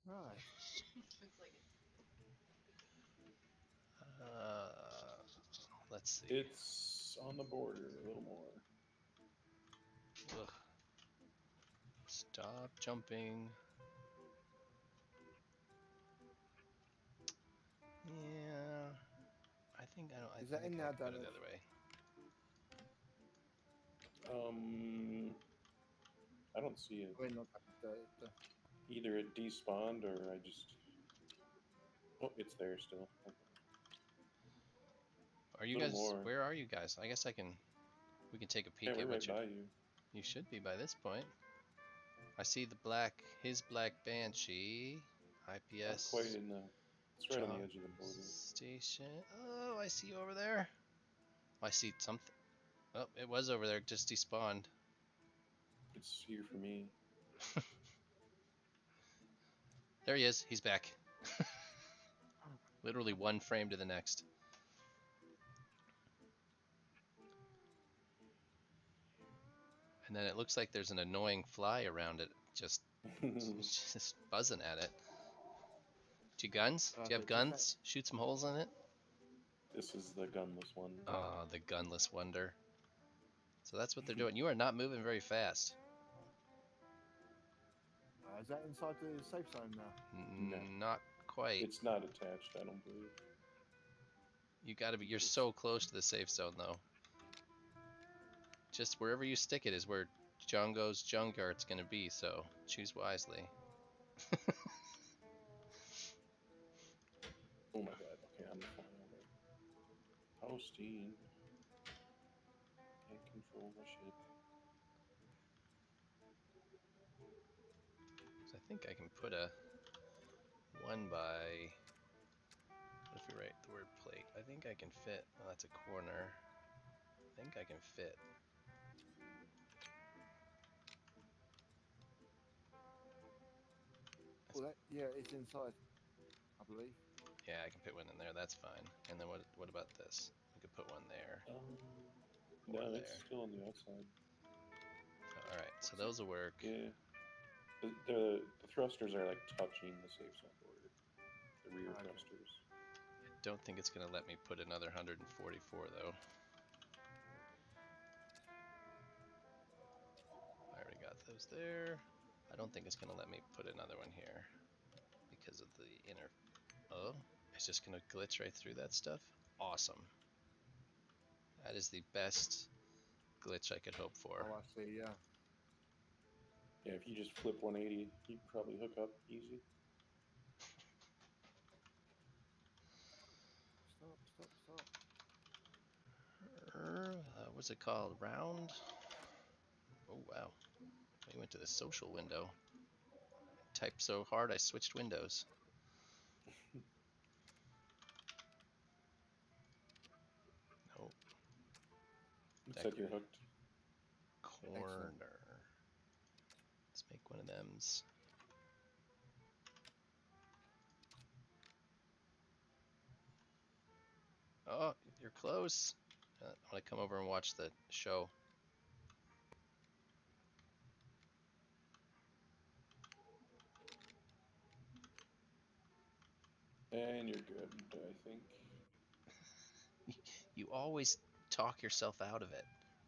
Right. Let's see. It's on the border a little more. Ugh. Stop jumping. Yeah. I think I don't. I Is that think in I now, can go the damage? other way. I don't see it. I mean, not the Either it despawned or I just. Oh, it's there still. Okay. Are A you little guys? more. Where are you guys? I guess I can. We can take a Yeah, peek we're at right what by you. you should be by this point. I see the black. His black banshee. Not quite IPS. in the. It's right on the Job edge of the border. station. Oh, I see you over there. I see something. Oh, it was over there. Just despawned. It's here for me. There he is. He's back. Literally one frame to the next. And then it looks like there's an annoying fly around it, just just buzzing at it. Do you guns? Do you have perfect. Is that guns? Shoot some holes in it? This is the gunless one. Oh, the gunless wonder. So that's what they're doing. You are not moving very fast. is that inside the safe zone now? No, Not quite. it's not attached. I don't believe. You gotta be. You're It's so close to the safe zone, though. Just wherever you stick it is where Django's Junkyard's gonna be. So choose wisely. oh my god. Okay, I'm flying over. Posting. Can't control my shit. So I think I can put a one by. What if we write the word plate? I think I can fit. Well, that's a corner. I think I can fit. Well, yeah, it's inside, I believe. Yeah, I can put one in there. That's fine. And then what about this? We could put one there No, or it's there. still on the outside. All right, so those will work. Yeah. The thrusters are like touching the safe zone border. The rear Okay. thrusters. I don't think it's gonna let me put another 144 though. I already got those there. I don't think it's gonna let me put another one here because of the inner. Oh, it's just gonna glitch right through that stuff. Awesome. That is the best glitch I could hope for. Oh, I see. Yeah. Yeah, if you just flip 180, you can probably hook up easy. Stop. What's it called? Round? Oh wow. We went to the social window. Typed so hard I switched windows. Nope. Looks like you're hooked. Corner. Let's make one of them's. Oh, you're close. I want to come over and watch the show. And you're good, I think. You always talk yourself out of it,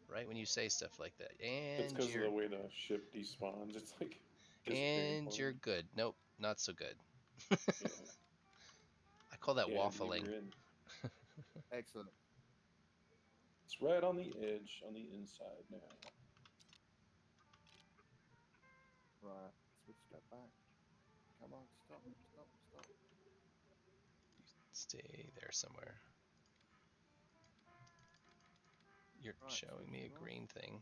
right? When you say stuff like that. That's because of the way the ship despawns. It's like disappearing And for you're me. good. Nope, not so good. Yeah. I call that Yeah, dude, waffling. you're in. Excellent. It's right on the edge, on the inside now. Right. Switch that back. Come on. Stop. Stay there somewhere. You're Right. showing Switch me a across. green thing.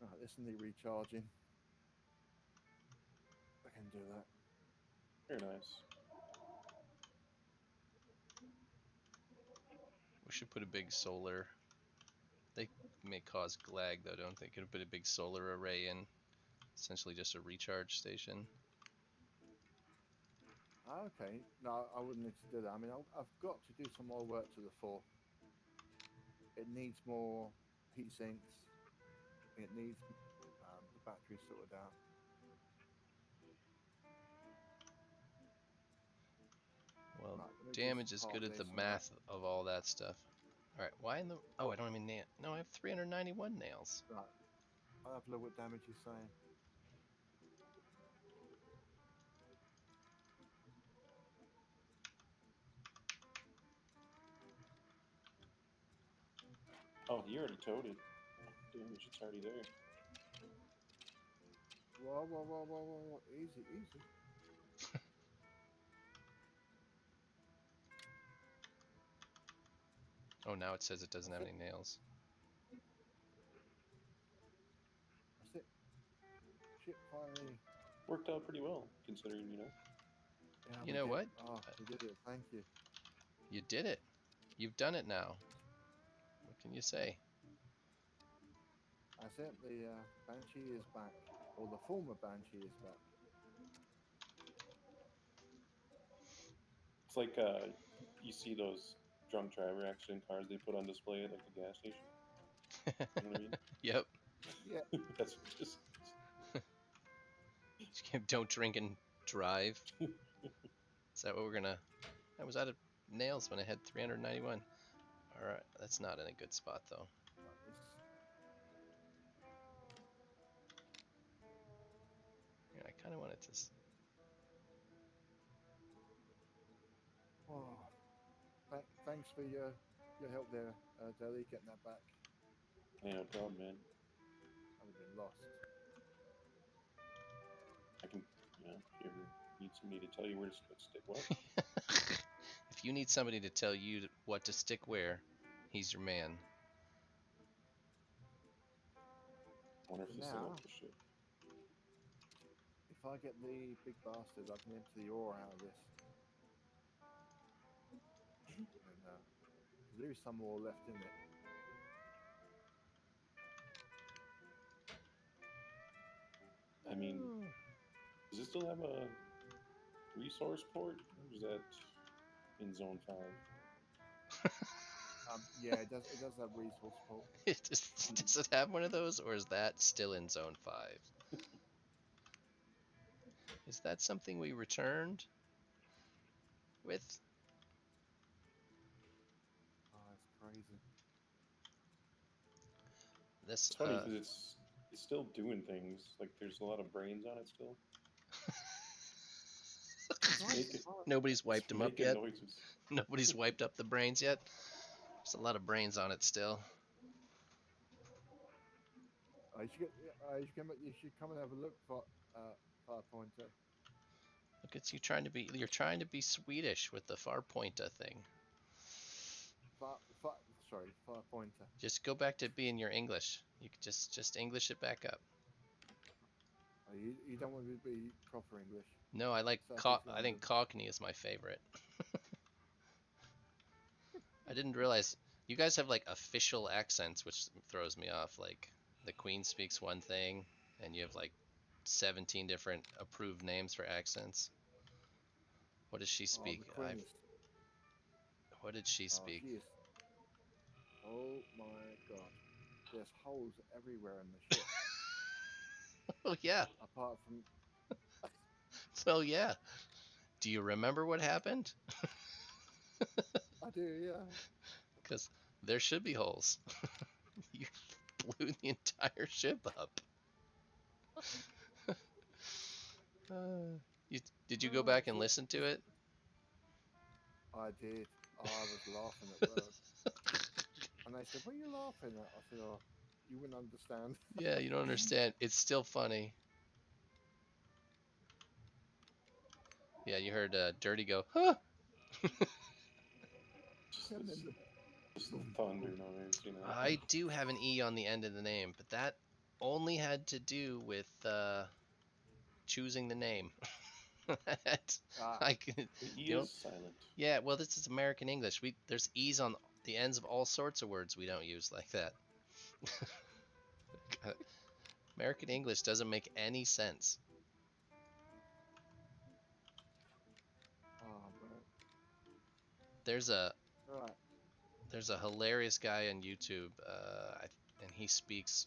Right. Listen, the recharging. I can do that. Very nice. We should put a big solar. They may cause lag though, don't they? Could put a big solar array in essentially just a recharge station. Okay, no, I wouldn't need to do that. I mean, I've got to do some more work to the fort. It needs more heat sinks. It needs the battery sorted out. Well, Right, let me just damage is park good at the this and that. math of all that stuff. All right, why in the? Oh, I don't even nail. No, I have 391 nails. Right, I'll have a look what damage you're saying. Oh, he already towed it. Damage, it's already there. Whoa, whoa, whoa, whoa, whoa, whoa. Easy, easy. Oh, now it says it doesn't have That's any it. nails. That's it. Ship finally. Worked out pretty well, considering, you know. Yeah, You we know did. what? Oh, we did it. Thank you. You did it. You've done it now. What can you say? That's it. The Banshee is back. Or the former Banshee is back. It's like you see those drunk driver accident cars they put on display at like the gas station. You know what I mean? Yep. Yeah. That's what this Don't drink and drive. Is that what we're gonna? I was out of nails when I had 391. All right, that's not in a good spot though. It's, Yeah, I kind of wanted to. oh, thanks for your help there, Deli, getting that back. Yeah, no problem, man. I'd have been lost. I can, you know, if you ever need somebody to tell you where to stick what. If you need somebody to tell you what to stick where, he's your man. I wonder So if this thing will now, push it. if I get the big bastard, I can empty the ore out of this. And there is some ore left in it. I mean, does it still have a resource port? Or is that in zone 5? Yeah, it does. It does have resource port. Does it have one of those, or is that still in Zone 5? Is that something we returned with? Oh, that's crazy. This, It's funny because it's still doing things. Like there's a lot of brains on it still. It's Right, making right. Nobody's it's wiped them up making yet. noises. Nobody's wiped up the brains yet. There's a lot of brains on it still. You should come and have a look for fire pointer. Look at you trying to be. You're trying to be Swedish with the far pointer thing. Fire, fire, sorry, fire pointer. Just go back to being your English. You could just English it back up. You don't want to be proper English. No, I like. Southeast I think London. Cockney is my favorite. I didn't realize you guys have like official accents, which throws me off. Like the Queen speaks one thing, and you have like 17 different approved names for accents. What does she Oh, speak? the Queen is. What did she Oh, speak? she is. Oh my God. There's holes everywhere in the ship. Oh yeah. Apart from, So yeah. Do you remember what happened? I do, yeah. Because there should be holes. You blew the entire ship up. Uh, you, did you go Oh, back and listen to it? I did. I was laughing at work, and they said, "What are you laughing at?" I said, "Oh, you wouldn't understand." Yeah, you don't understand. It's still funny. Yeah, you heard Dirty go, huh? Just And then this the this boom, thunder boom. noise, you know. I do have an E on the end of the name, but that only had to do with choosing the name. Ah, I could, The E the, is silent. yeah, well, this is American English. There's E's on the ends of all sorts of words we don't use like that. American English doesn't make any sense. Oh, bro. There's a Right. there's a hilarious guy on YouTube, and he speaks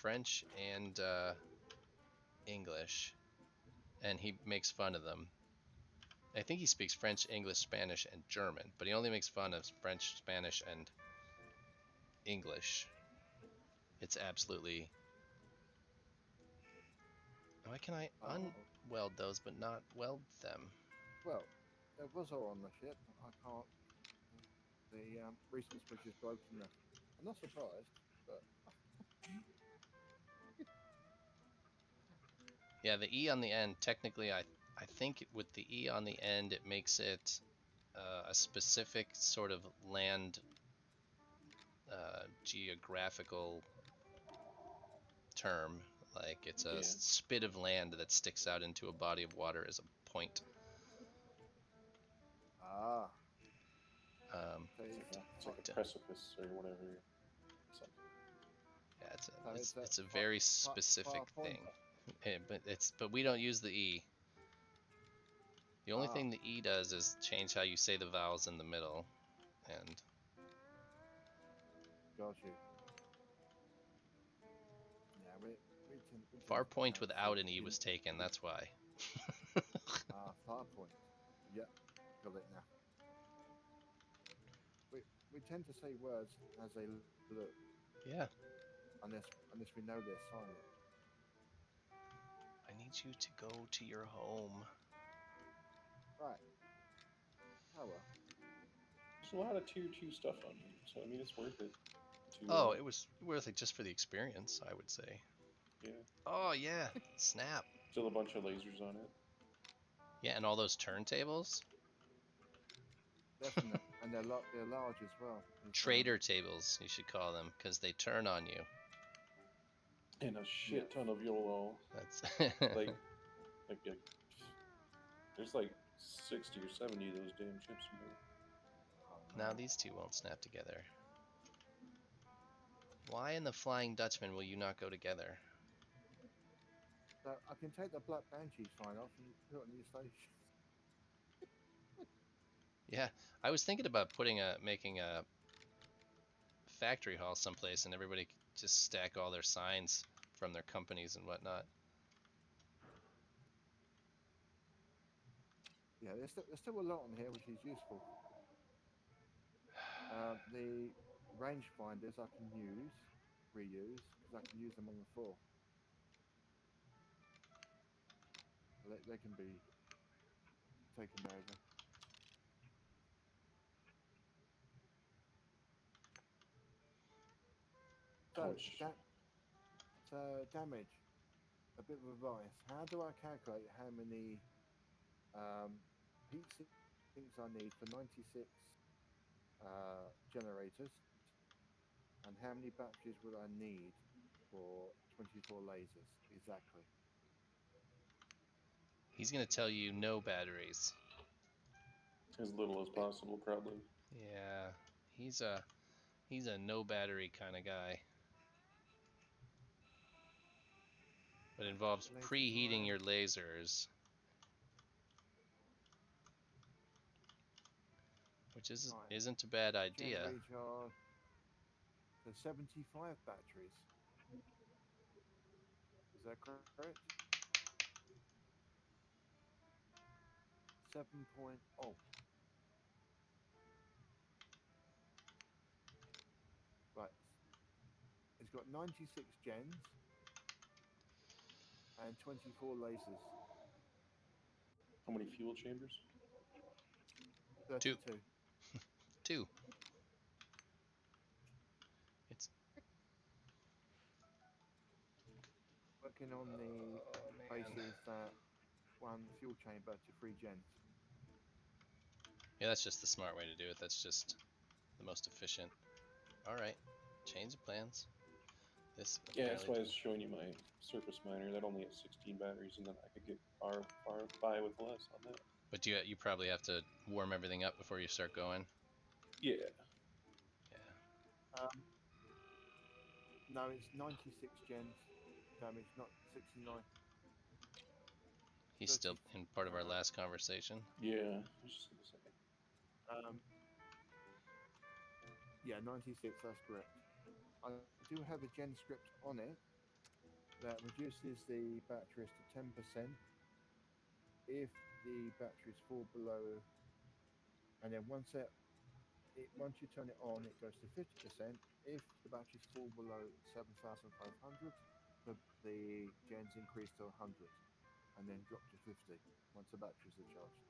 French and English, and he makes fun of them. I think he speaks French, English, Spanish, and German, but he only makes fun of French, Spanish, and English. It's absolutely. Why can I Oh, unweld those but not weld them? well, there was ore on the ship. I can't. The recent switch is broken. I'm not surprised, but Yeah, the E on the end, technically, I think with the E on the end, it makes it a specific sort of land geographical term. Like it's a Yeah. spit of land that sticks out into a body of water as a point. ah, Um, so It's it's like a it's like fi- a precipice or whatever. Something. yeah, so it's it's a very specific far thing. pointer. But we don't use the E. The only Ah, thing the E does is change how you say the vowels in the middle. And got you. Yeah, we tend far to point pronounce it without an E in was taken. That's why. far point. Yep, got it now. We we tend to say words as they look, Yeah, unless we know they're silent. I need you to go to your home. Right. Oh well. There's a lot of tier 2 stuff on here, so I mean it's worth it to Oh, it was worth it just for the experience, I would say. yeah. Oh yeah, snap. Still a bunch of lasers on it. Yeah, and all those turntables, Definite, and they're large as well. It's trader tables, you should call them, because they turn on you. And a yes. shit ton of YOLO. That's Like like there's like 60 or 70 of those damn chips in there. Oh now man. these two won't snap together. Why in the Flying Dutchman will you not go together? So I can take the black banshee sign off and put it on your station. Yeah, I was thinking about making a factory hall someplace, and everybody could just stack all their signs from their companies and whatnot. Yeah, there's still a lot on here which is useful. The range finders I can reuse, because I can use them on the floor. They can be taken over. How So much that damage. A bit of advice. How do I calculate how many um, heat sinks I need for 96 generators, and how many batteries would I need for 24 lasers exactly? He's gonna tell you no batteries. as little as possible probably. Yeah, he's a he's a no battery kind of guy. But it Right, involves laser preheating time. your lasers, which Right, isn't a bad gen idea. recharge. So 75 batteries. Is that correct? 7.0. Right. It's got 96 gens and 24 lasers. How many fuel chambers? Two, 32. two. It's Working on the oh man. basis that one fuel chamber to 3 gens. Yeah, that's just the smart way to do it. That's just the most efficient. All right, change of plans. This Yeah, that's apparently. why I was showing you my surface miner. That only has 16 batteries, and then I could get far by with less on that. But you probably have to warm everything up before you start going. Yeah, Yeah. Um, No, it's 96 gens damage, not 69. He's 30. still in part of our last conversation. Yeah, I was just gonna say. Um, yeah, 96. That's correct. I do have a gen script on it that reduces the batteries to 10% if the batteries fall below, and then once you turn it on, it goes to 50%. If the batteries fall below 7,500, the gens increase to 100 and then drop to 50 once the batteries are charged.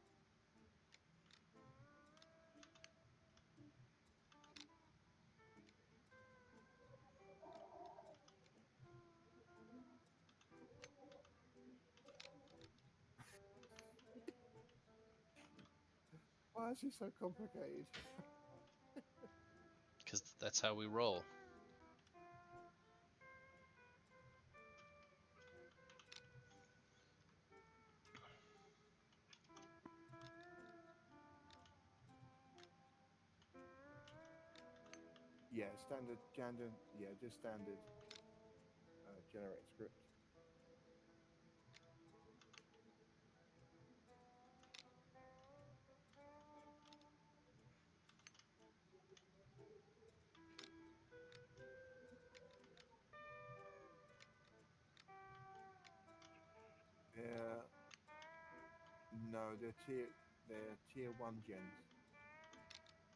Why is it so complicated? Because that's how we roll. Yeah, yeah, just standard generate script. Yeah, no, they're tier one gens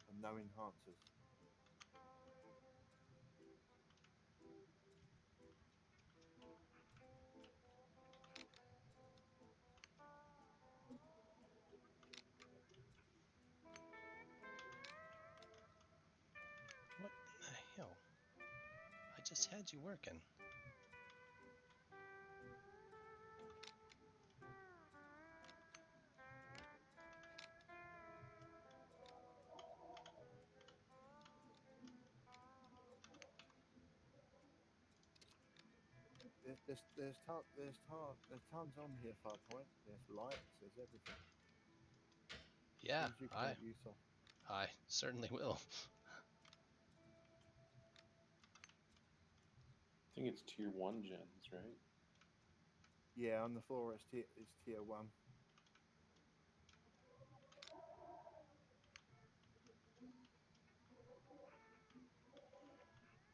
and no enhancers. What the hell? I just had you working. There's tons on here. Farpoint. There's lights. There's everything. Yeah, Things you can I make use of. I certainly will. I think it's tier one gens, right? Yeah, on the floor it's tier one.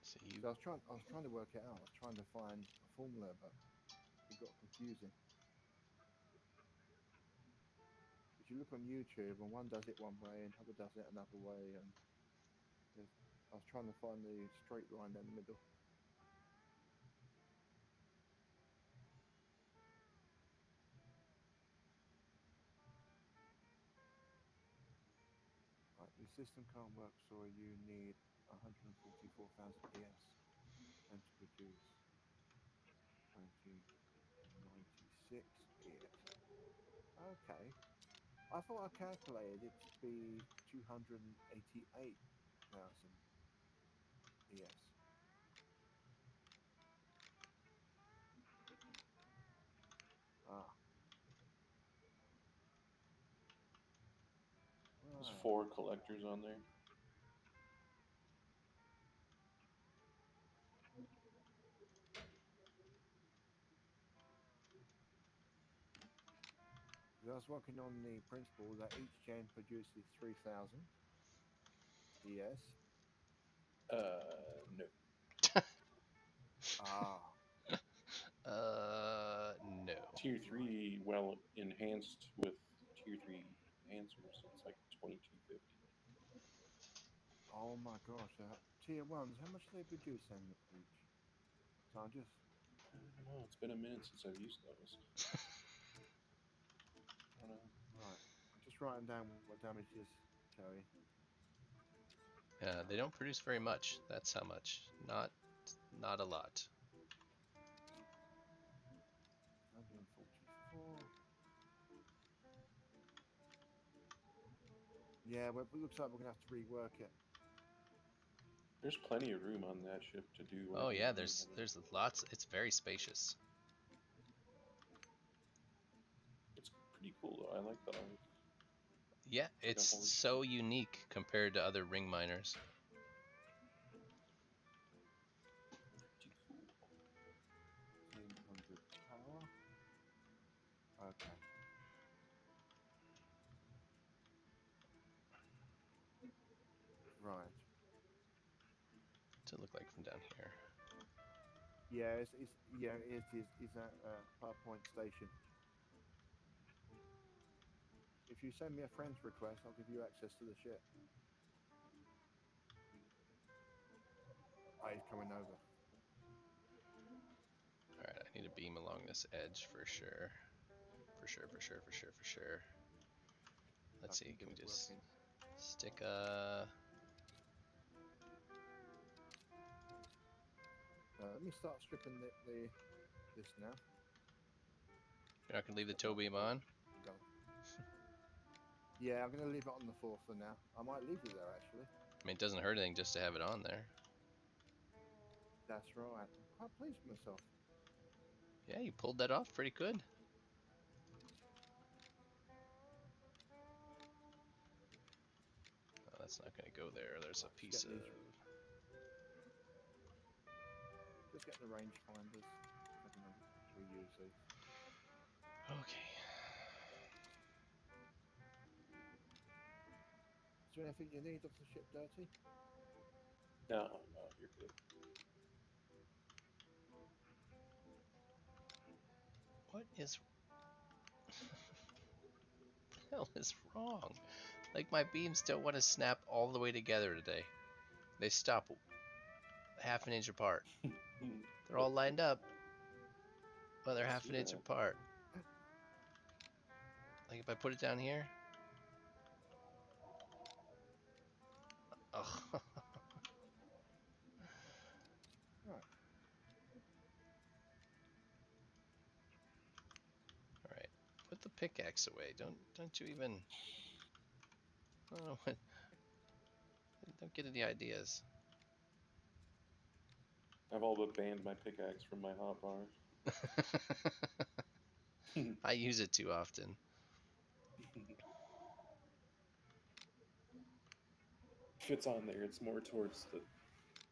So you So I was trying to work it out. I was trying to find a formula, but it got confusing. Because you look on YouTube and one does it one way, and another does it another way, and there's, I was trying to find the straight line down the middle. Right, your system can't work, so you need 144,000 PS and to produce 2096 PS. Okay. I thought I calculated it to be 288,000 PS. Ah, There's right. 4 collectors on there. Because I was working on the principle that each gen produces 3,000 PS. No. Ah, no. Tier 3, well, enhanced with tier 3 enhancers, it's like 2250. oh my gosh. Tier ones, how much do they produce then each? So I'm just, I don't know. It's been a minute since I've used those. I don't know. right. I'm just writing down what damage is, Joey. They don't produce very much. That's how much. Not a lot. 144. Yeah, well, it looks like we're going to have to rework it. There's plenty of room on that ship to do Oh whatever you yeah, need. I mean, there's lots. It's very spacious. it's pretty cool though. I like the art. Yeah, It's like a it's horse so ship. unique compared to other ring miners. it look like from down here? Yeah, it's at Farpoint Station. If you send me a friend's request, I'll give you access to the ship. Oh, he's coming over. Alright, I need a beam along this edge for sure. For sure, for sure, for sure, for sure. Let's see, can we just stick a... Let me start stripping this now. You're not gonna leave the Step tow up beam 4. on? Go. Yeah, I'm gonna leave it on the 4 for now. I might leave it there actually. I mean, it doesn't hurt anything just to have it on there. That's right. I'm quite pleased with myself. Yeah, you pulled that off pretty good. Oh, that's not gonna go there. There's a piece of... Just get the rangefinders. If I can reuse these. Okay. Is there anything you need off the ship, Dirty? No, you're good. What is... the hell is wrong? Like, my beams don't want to snap all the way together today. They stop half an inch apart. They're all lined up, but they're half an inch apart. Like, if I put it down here... Oh. Right. Alright. Put the pickaxe away. Don't you even... Oh, don't get any ideas. I've all but banned my pickaxe from my hotbar. I use it too often. If it's on there, it's more towards the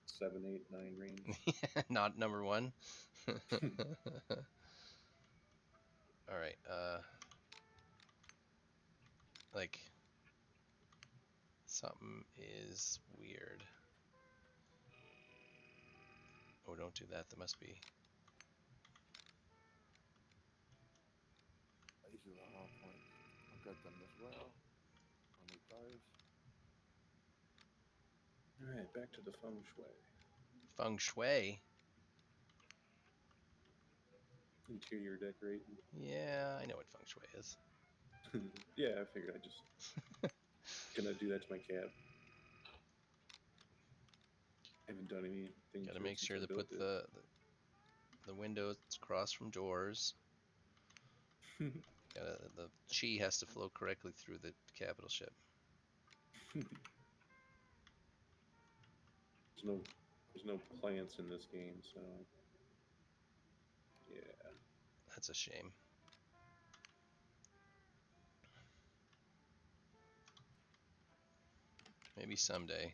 7, 8, 9 range. Not number 1. Alright, like, something is weird. Oh, don't do that. That must be... These are the hard points. I've got them as well. I need those. Alright, back to the feng shui. Feng shui? Interior decorating. Yeah, I know what feng shui is. Yeah, I figured I'd just gonna do that to my cab. Haven't done anything. Gotta make sure to put the windows across from doors. The chi has to flow correctly through the capital ship. There's no plants in this game, so yeah. That's a shame. Maybe someday.